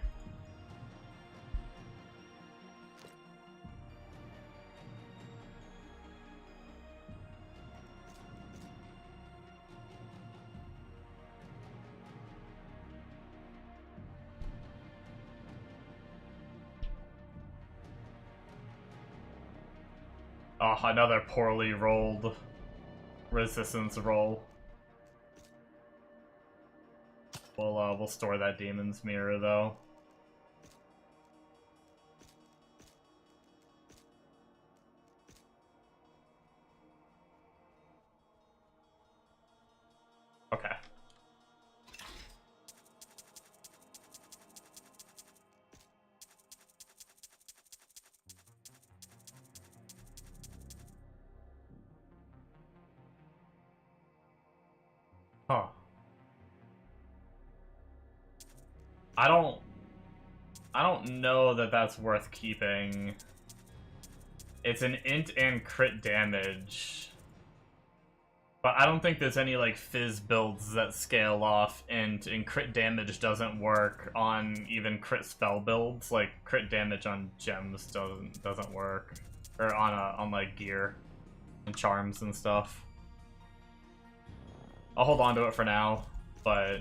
Oh, another poorly rolled resistance roll. We'll store that Demon's Mirror, though. Okay. Huh. I don't know that that's worth keeping. It's an int and crit damage. But I don't think there's any, like, fizz builds that scale off int, and crit damage doesn't work on even crit spell builds. Like, crit damage on gems doesn't work. Or on like, gear and charms and stuff. I'll hold on to it for now, but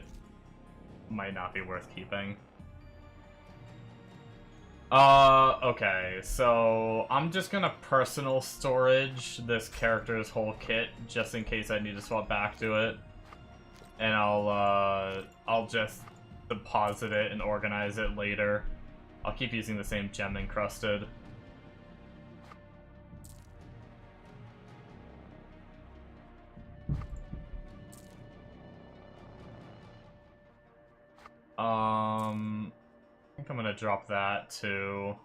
might not be worth keeping. Okay, so I'm just gonna personal storage this character's whole kit just in case I need to swap back to it. And I'll just deposit it and organize it later. I'll keep using the same gem encrusted. I think I'm gonna drop that too.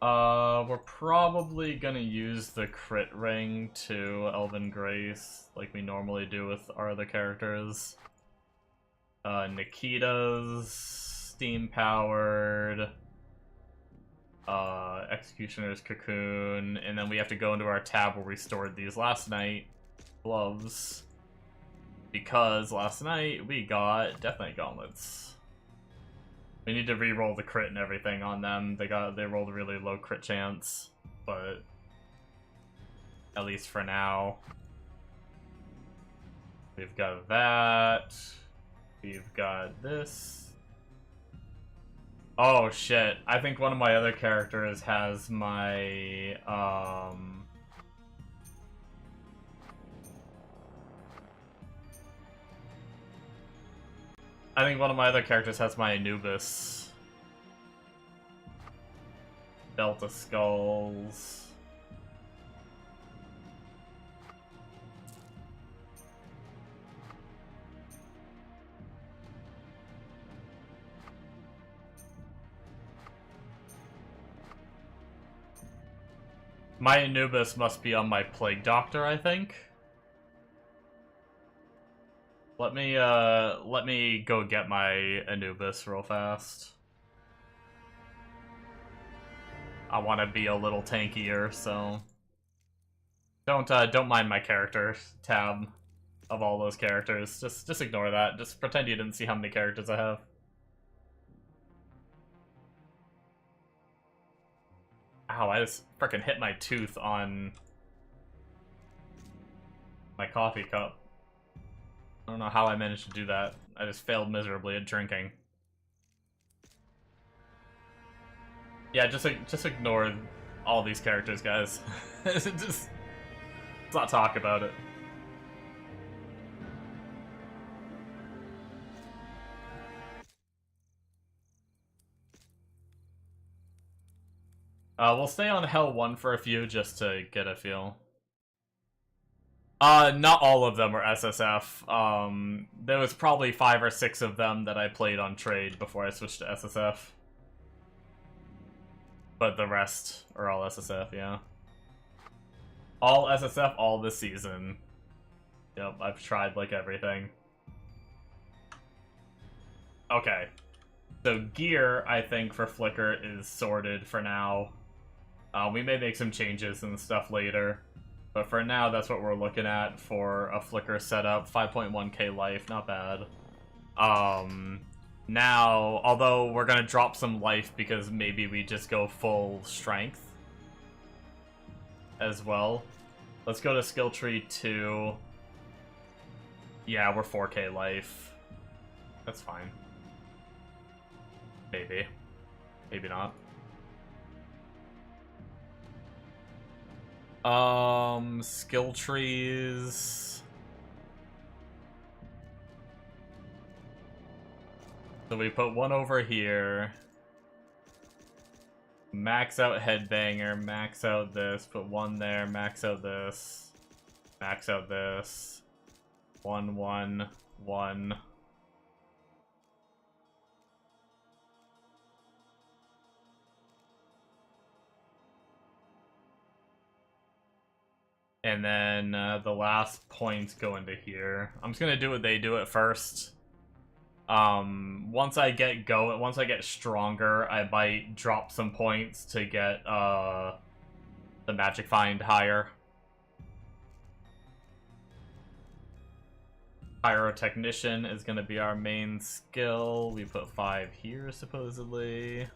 We're probably gonna use the crit ring to Elven Grace, like we normally do with our other characters. Nikita's steam-powered. Executioner's Cocoon, and then we have to go into our tab where we stored these last night. Gloves. Because last night we got Death Knight Gauntlets. We need to re-roll the crit and everything on them. They rolled a really low crit chance, but at least for now. We've got that. We've got this. Oh shit, I think one of my other characters has my, I think one of my other characters has my Anubis. Delta Skulls. My Anubis must be on my Plague Doctor, I think. Let me go get my Anubis real fast. I want to be a little tankier, so don't mind my character tab of all those characters. Just ignore that. Just pretend you didn't see how many characters I have. Ow, I just frickin' hit my tooth on my coffee cup. I don't know how I managed to do that. I just failed miserably at drinking. Yeah, just ignore all these characters, guys. Just let's not talk about it. We'll stay on Hell 1 for a few just to get a feel. Not all of them were SSF. There was probably 5 or 6 of them that I played on trade before I switched to SSF. But the rest are all SSF, yeah. All SSF all this season. Yep, I've tried like everything. Okay. So gear, I think, for Flicker is sorted for now. We may make some changes and stuff later. But for now, that's what we're looking at for a Flicker setup. 5.1k life, not bad. Now, although we're gonna drop some life because maybe we just go full strength as well. Let's go to skill tree 2. Yeah, we're 4k life. That's fine. Maybe. Maybe not. Skill trees. So we put one over here. Max out Headbanger, max out this, put one there, max out this, max out this. 1, 1, 1. And then the last points go into here. I'm just gonna do what they do at first. Once I get stronger, I might drop some points to get the Magic Find higher. Pyrotechnician is gonna be our main skill. We put 5 here supposedly.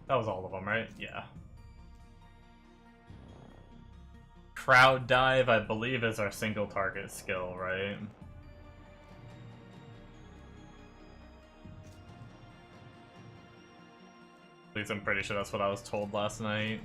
That was all of them, right? Yeah. Crowd Dive, I believe, is our single target skill, right? At least I'm pretty sure that's what I was told last night.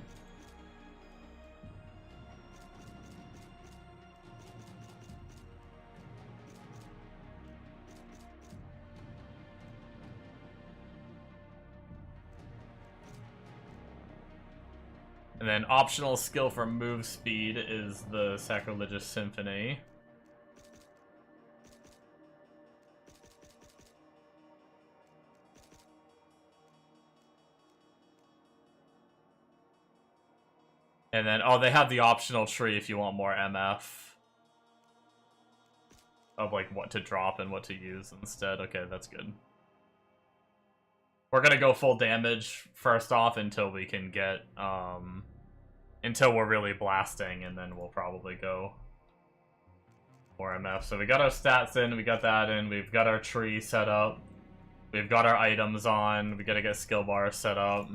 And then optional skill for move speed is the Sacrilegious Symphony. And then, oh, they have the optional tree if you want more MF. Of, like, what to drop and what to use instead. Okay, that's good. We're gonna go full damage first off until we can get, until we're really blasting, and then we'll probably go more MF. So we got our stats in, we got that in, we've got our tree set up, we've got our items on, we gotta get skill bars set up.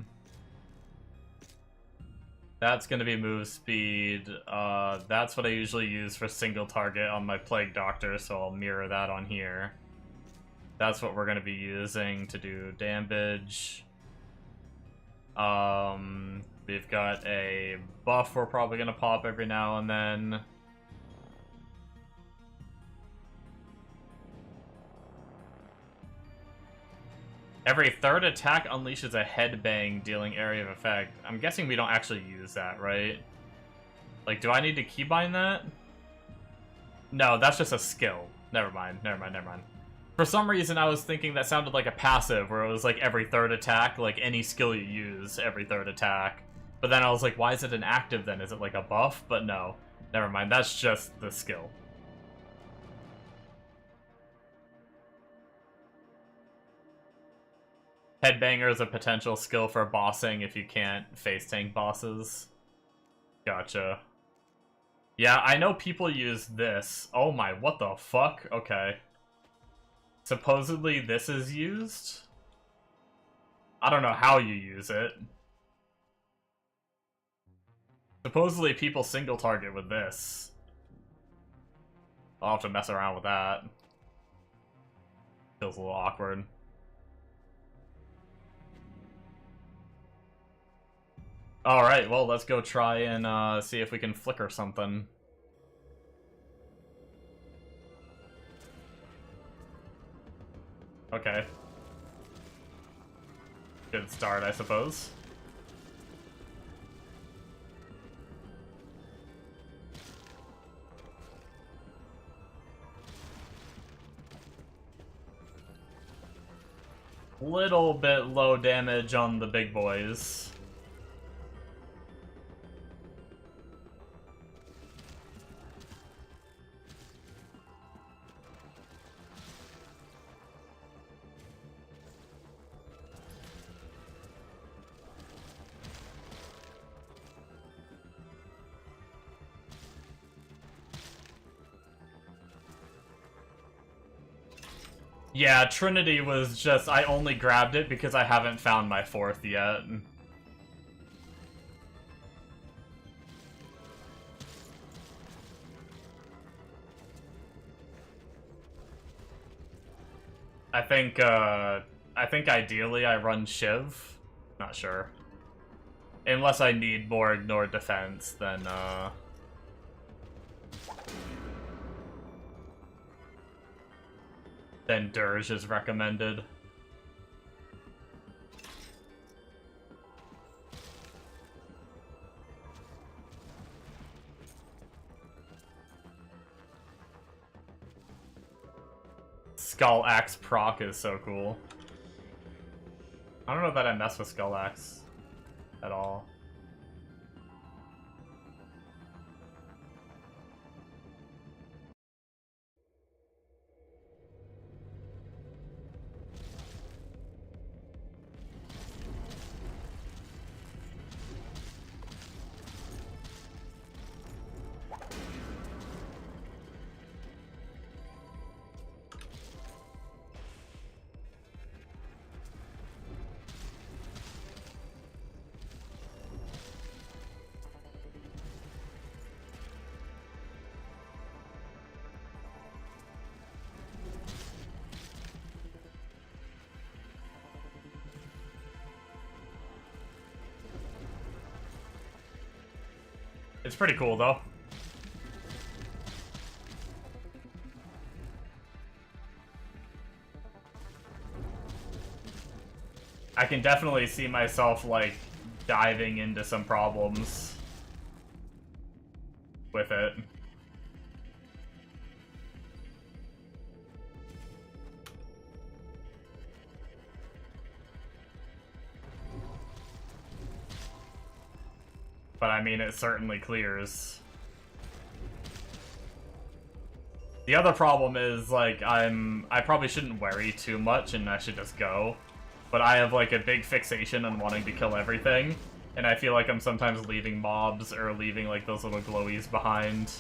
That's gonna be move speed. That's what I usually use for single target on my Plague Doctor, so I'll mirror that on here. That's what we're gonna be using to do damage. We've got a buff we're probably gonna pop every now and then. Every third attack unleashes a headbang, dealing area of effect. I'm guessing we don't actually use that, right? Like, do I need to keybind that? No, that's just a skill. Never mind, never mind, never mind. For some reason, I was thinking that sounded like a passive, where it was like every third attack, like any skill you use, every third attack. But then I was like, why is it an active then? Is it like a buff? But no, never mind, that's just the skill. Headbanger is a potential skill for bossing if you can't face tank bosses. Gotcha. Yeah, I know people use this. Oh my, what the fuck? Okay. Supposedly this is used? I don't know how you use it. Supposedly people single target with this. I'll have to mess around with that. Feels a little awkward. Alright, well, let's go try and see if we can flicker something. Okay. Good start, I suppose. Little bit low damage on the big boys. Yeah, Trinity was just, I only grabbed it because I haven't found my fourth yet. I think ideally I run Shiv. Not sure. Unless I need more ignore defense, then Dirge is recommended. Skull Axe proc is so cool. I don't know that I mess with Skull Axe at all. It's pretty cool, though. I can definitely see myself, like, diving into some problems with it. But I mean, it certainly clears. The other problem is, like, I probably shouldn't worry too much and I should just go. But I have, like, a big fixation on wanting to kill everything. And I feel like I'm sometimes leaving mobs or leaving, like, those little glowies behind.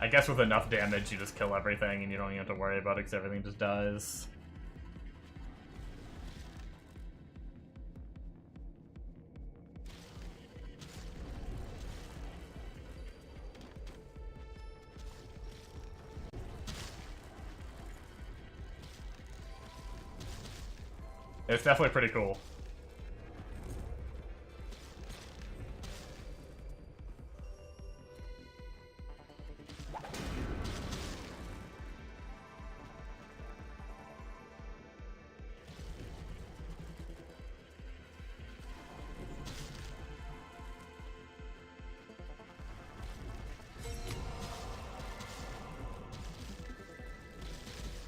I guess with enough damage, you just kill everything and you don't even have to worry about it because everything just dies. It's definitely pretty cool.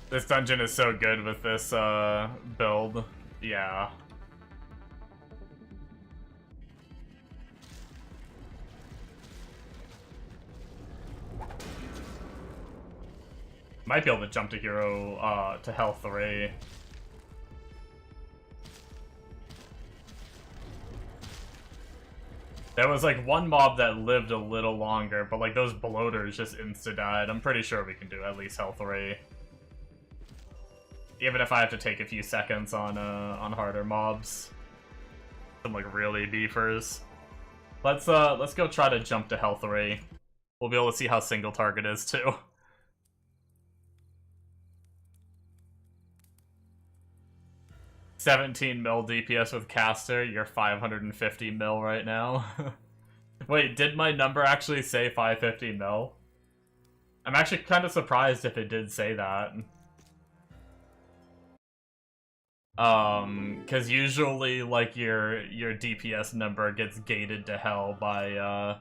This dungeon is so good with this build. Yeah. Might be able to jump to hero to health 3. There was like one mob that lived a little longer, but like those bloaters just insta-died. I'm pretty sure we can do at least health 3. Even if I have to take a few seconds on harder mobs. Some like really beefers. Let's go try to jump to health 3. We'll be able to see how single target is too. $17 mil DPS with caster, you're 550 mil right now. Wait, did my number actually say 550 mil? I'm actually kind of surprised if it did say that. Because usually, like, your DPS number gets gated to hell by,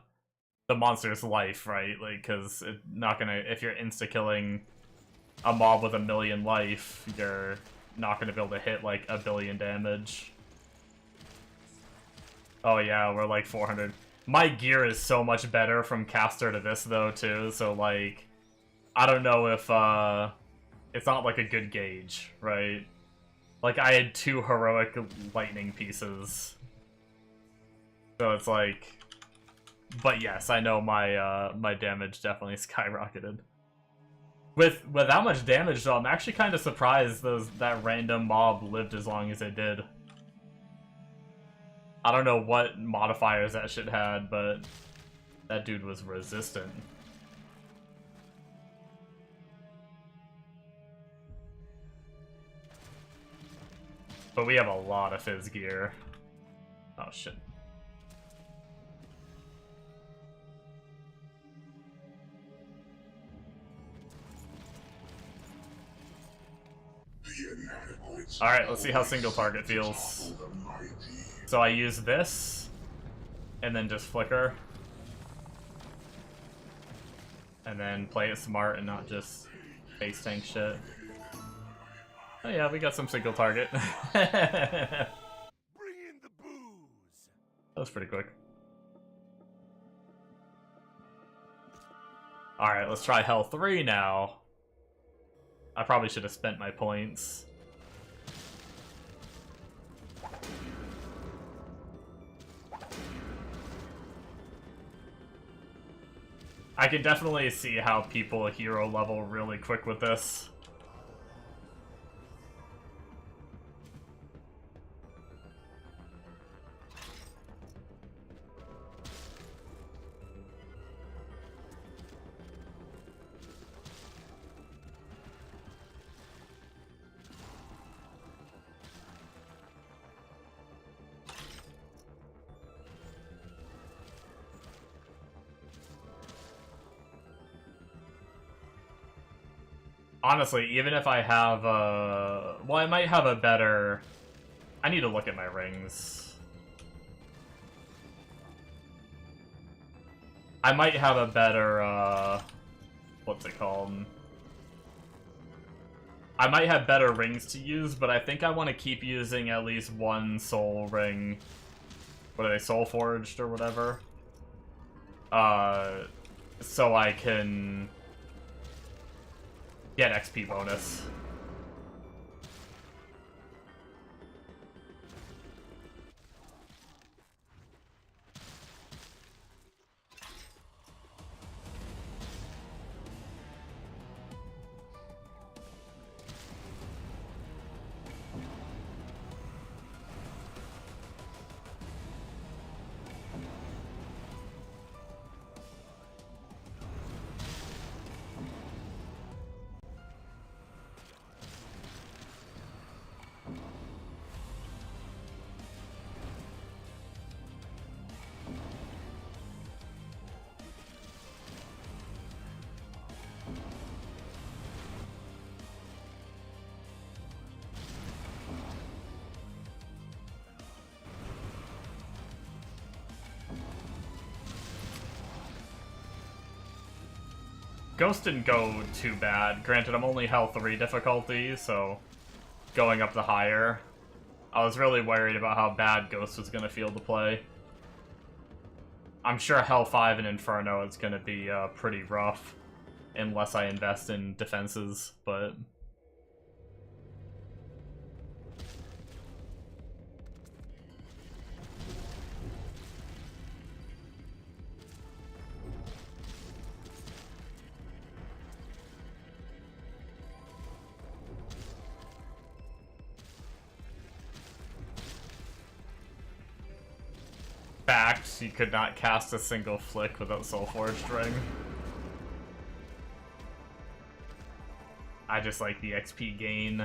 the monster's life, right? Like, because it's not gonna, if you're insta-killing a mob with 1,000,000 life, you're not gonna be able to hit, like, 1,000,000,000 damage. Oh yeah, we're like 400. My gear is so much better from caster to this, though, too, so, like, I don't know if, it's not, like, a good gauge, right? Like, I had 2 heroic lightning pieces. So it's like... But yes, I know my, my damage definitely skyrocketed. With that much damage, though, I'm actually kind of surprised that random mob lived as long as it did. I don't know what modifiers that shit had, but that dude was resistant. But we have a lot of fizz gear. Oh shit. Alright, let's see how single target feels. So I use this, and then just flicker. And then play it smart and not just face tank shit. Oh yeah, we got some single target. That was pretty quick. Alright, let's try Hell 3 now. I probably should have spent my points. I can definitely see how people hero level really quick with this. Honestly, even if I have well, I might have a better... I need to look at my rings. I might have a better, what's it called? I might have better rings to use, but I think I want to keep using at least one soul ring. What are they, soul forged or whatever? So I can get XP bonus. Ghost didn't go too bad. Granted, I'm only Hell 3 difficulty, so going up the higher. I was really worried about how bad Ghost was going to feel to play. I'm sure Hell 5 and Inferno is going to be pretty rough, unless I invest in defenses, but... Fact, you could not cast a single flick without Soulforged Ring. I just like the XP gain.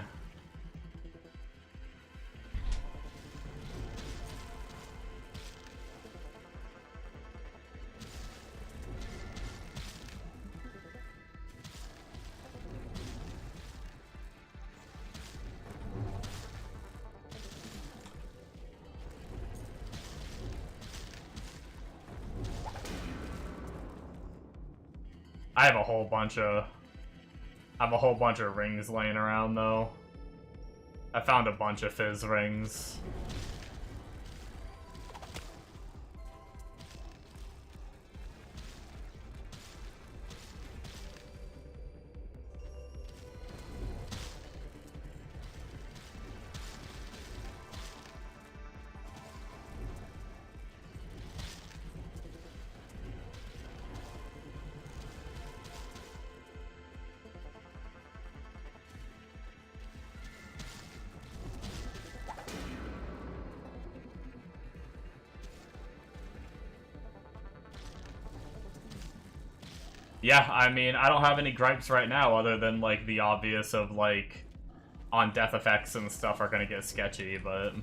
I have a whole bunch of rings laying around though. I found a bunch of fizz rings. Yeah, I mean, I don't have any gripes right now other than, like, the obvious of, like, on death effects and stuff are gonna get sketchy, but...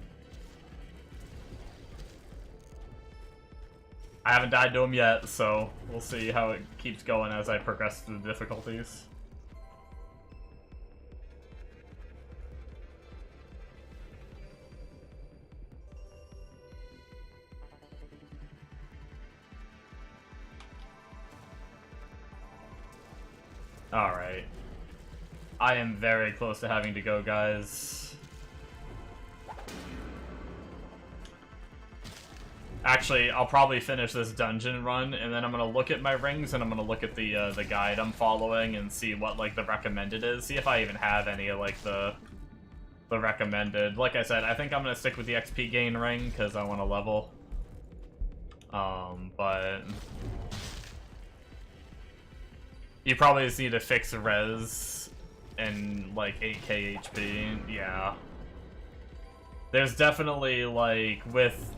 I haven't died to him yet, so we'll see how it keeps going as I progress through the difficulties. Alright. I am very close to having to go, guys. Actually, I'll probably finish this dungeon run, and then I'm gonna look at my rings, and I'm gonna look at the guide I'm following, and see what, like, the recommended is. See if I even have any of, like, the recommended. Like I said, I think I'm gonna stick with the XP gain ring, because I want to level. But... you probably just need to fix res and, like, 8k HP. Yeah. There's definitely, like, with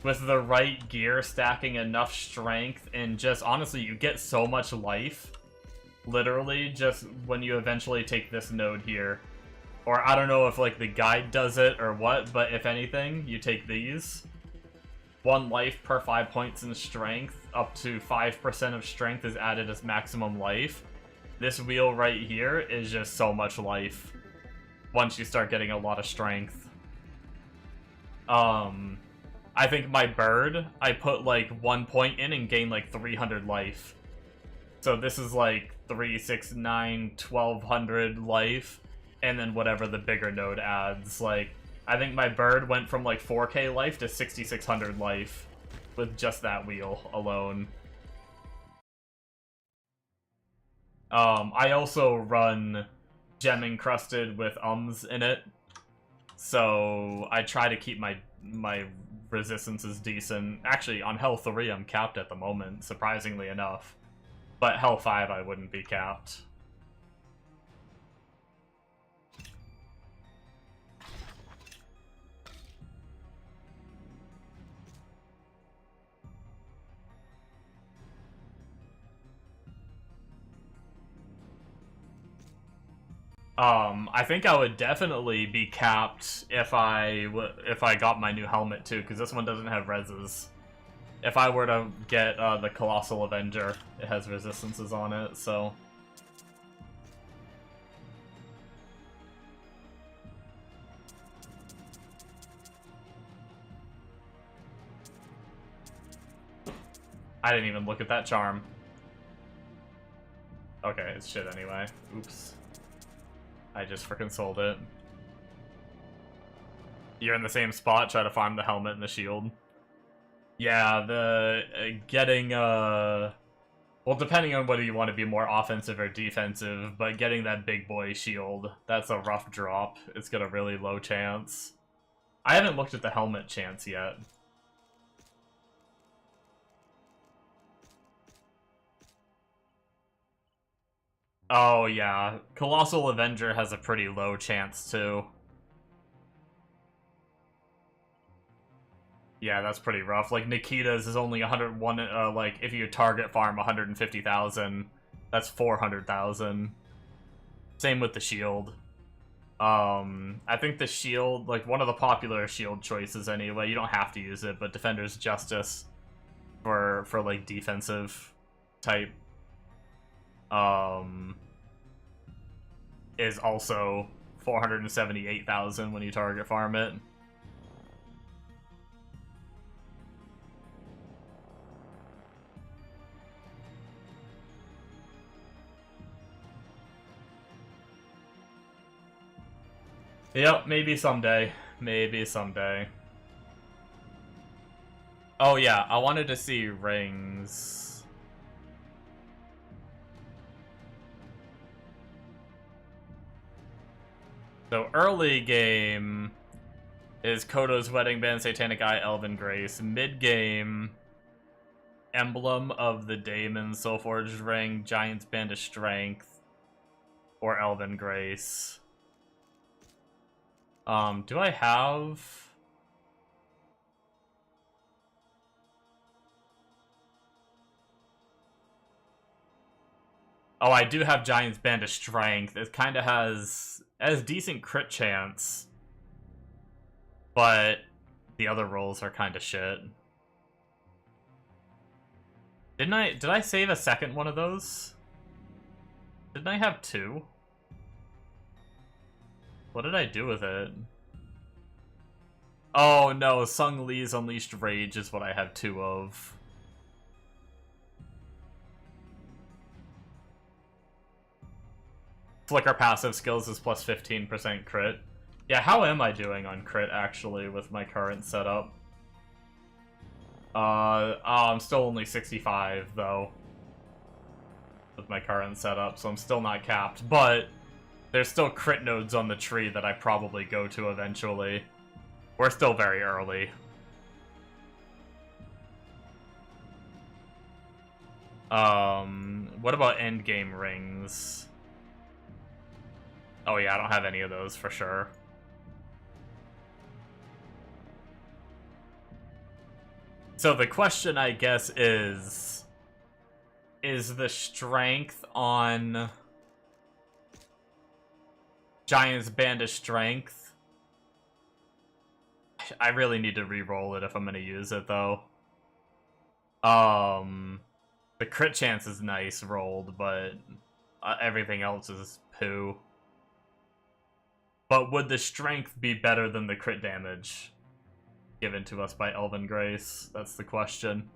the right gear, stacking enough strength, and just, honestly, you get so much life. Literally, just when you eventually take this node here. Or, I don't know if, like, the guide does it or what, but if anything, you take these. 1 life per 5 points in strength, up to 5% of strength is added as maximum life. This wheel right here is just so much life once you start getting a lot of strength. I think my bird, I put like 1 point in and gain like 300 life. So this is like 3, 6, 9, 1200 life. and then whatever the bigger node adds. Like, I think my bird went from like 4K life to 6600 life with just that wheel alone. I also run gem encrusted with in it, so I try to keep my resistances decent. Actually, on Hell 3 I'm capped at the moment, surprisingly enough. But Hell 5 I wouldn't be capped. I think I would definitely be capped if I got my new helmet too, because this one doesn't have reses. If I were to get the Colossal Avenger, it has resistances on it, so... I didn't even look at that charm. Okay, it's shit anyway. Oops. I just frickin' sold it. You're in the same spot, try to farm the helmet and the shield. Yeah, the getting well, depending on whether you want to be more offensive or defensive, but getting that big boy shield, that's a rough drop. It's got a really low chance. I haven't looked at the helmet chance yet. Oh yeah, Colossal Avenger has a pretty low chance too. Yeah, that's pretty rough. Like, Nikita's is only 101, like, if you target farm 150,000, that's 400,000. Same with the shield. I think the shield, like, one of the popular shield choices anyway, you don't have to use it, but Defender's Justice for like, defensive type, is also 478,000 when you target farm it. Yep, maybe someday. Maybe someday. Oh yeah, I wanted to see rings. So early game is Kodo's Wedding Band, Satanic Eye, Elven Grace. Mid game, Emblem of the Daemon, Soulforged Ring, Giant's Band of Strength, or Elven Grace. Do I have... Oh, I do have Giant's Band of Strength. It kind of has decent crit chance, but the other rolls are kind of shit. Did I save a second one of those? Didn't I have two? What did I do with it? Oh no, Sung Lee's Unleashed Rage is what I have two of. Flicker passive skills is plus 15% crit. Yeah, how am I doing on crit, actually, with my current setup? I'm still only 65, though. With my current setup, so I'm still not capped. But there's still crit nodes on the tree that I probably go to eventually. We're still very early. What about endgame rings? Oh yeah, I don't have any of those for sure. So the question, I guess, is the strength on Giant's Band of Strength? I really need to re-roll it if I'm gonna use it, though. The crit chance is nice rolled, but everything else is poo. But would the strength be better than the crit damage given to us by Elven Grace? That's the question.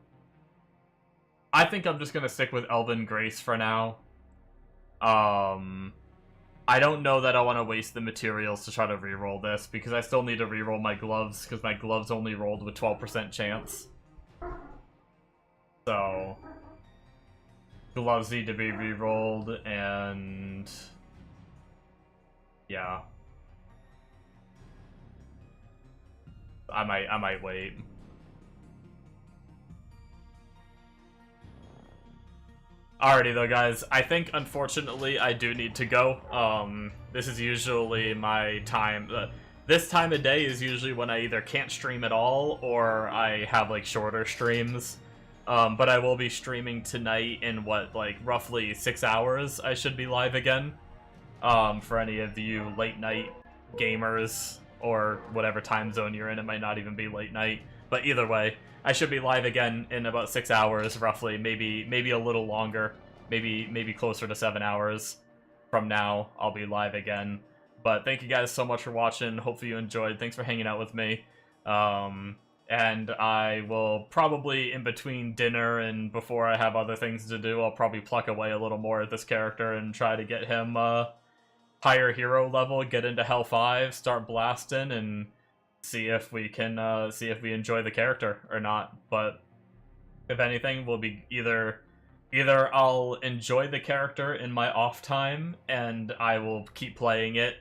I think I'm just gonna stick with Elven Grace for now. I don't know that I want to waste the materials to try to reroll this, because I still need to reroll my gloves, because my gloves only rolled with 12% chance. So, gloves need to be rerolled, and yeah, I might wait. Alrighty though, guys. I think, unfortunately, I do need to go. This is usually my time. This time of day is usually when I either can't stream at all, or I have, like, shorter streams. But I will be streaming tonight in, what, like, roughly 6 hours I should be live again. For any of you late night gamers, or whatever time zone you're in, it might not even be late night. But either way, I should be live again in about 6 hours, roughly. Maybe a little longer. Maybe closer to 7 hours from now, I'll be live again. But thank you guys so much for watching. Hopefully you enjoyed. Thanks for hanging out with me. And I will probably, in between dinner and before I have other things to do, I'll probably pluck away a little more at this character and try to get him higher hero level, get into Hell 5, start blasting, and see if we can see if we enjoy the character or not. But if anything, we'll be either I'll enjoy the character in my off time and I will keep playing it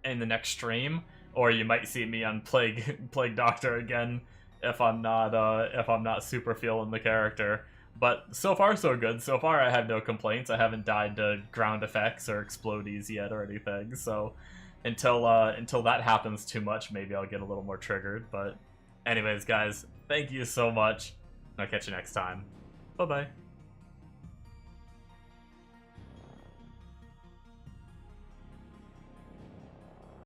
in the next stream, or you might see me on Plague Doctor again if I'm not super feeling the character. But so far so good. So far I have no complaints. I haven't died to ground effects or explodies yet or anything. So until that happens too much, maybe I'll get a little more triggered. But anyways, guys, thank you so much. I'll catch you next time. Bye-bye.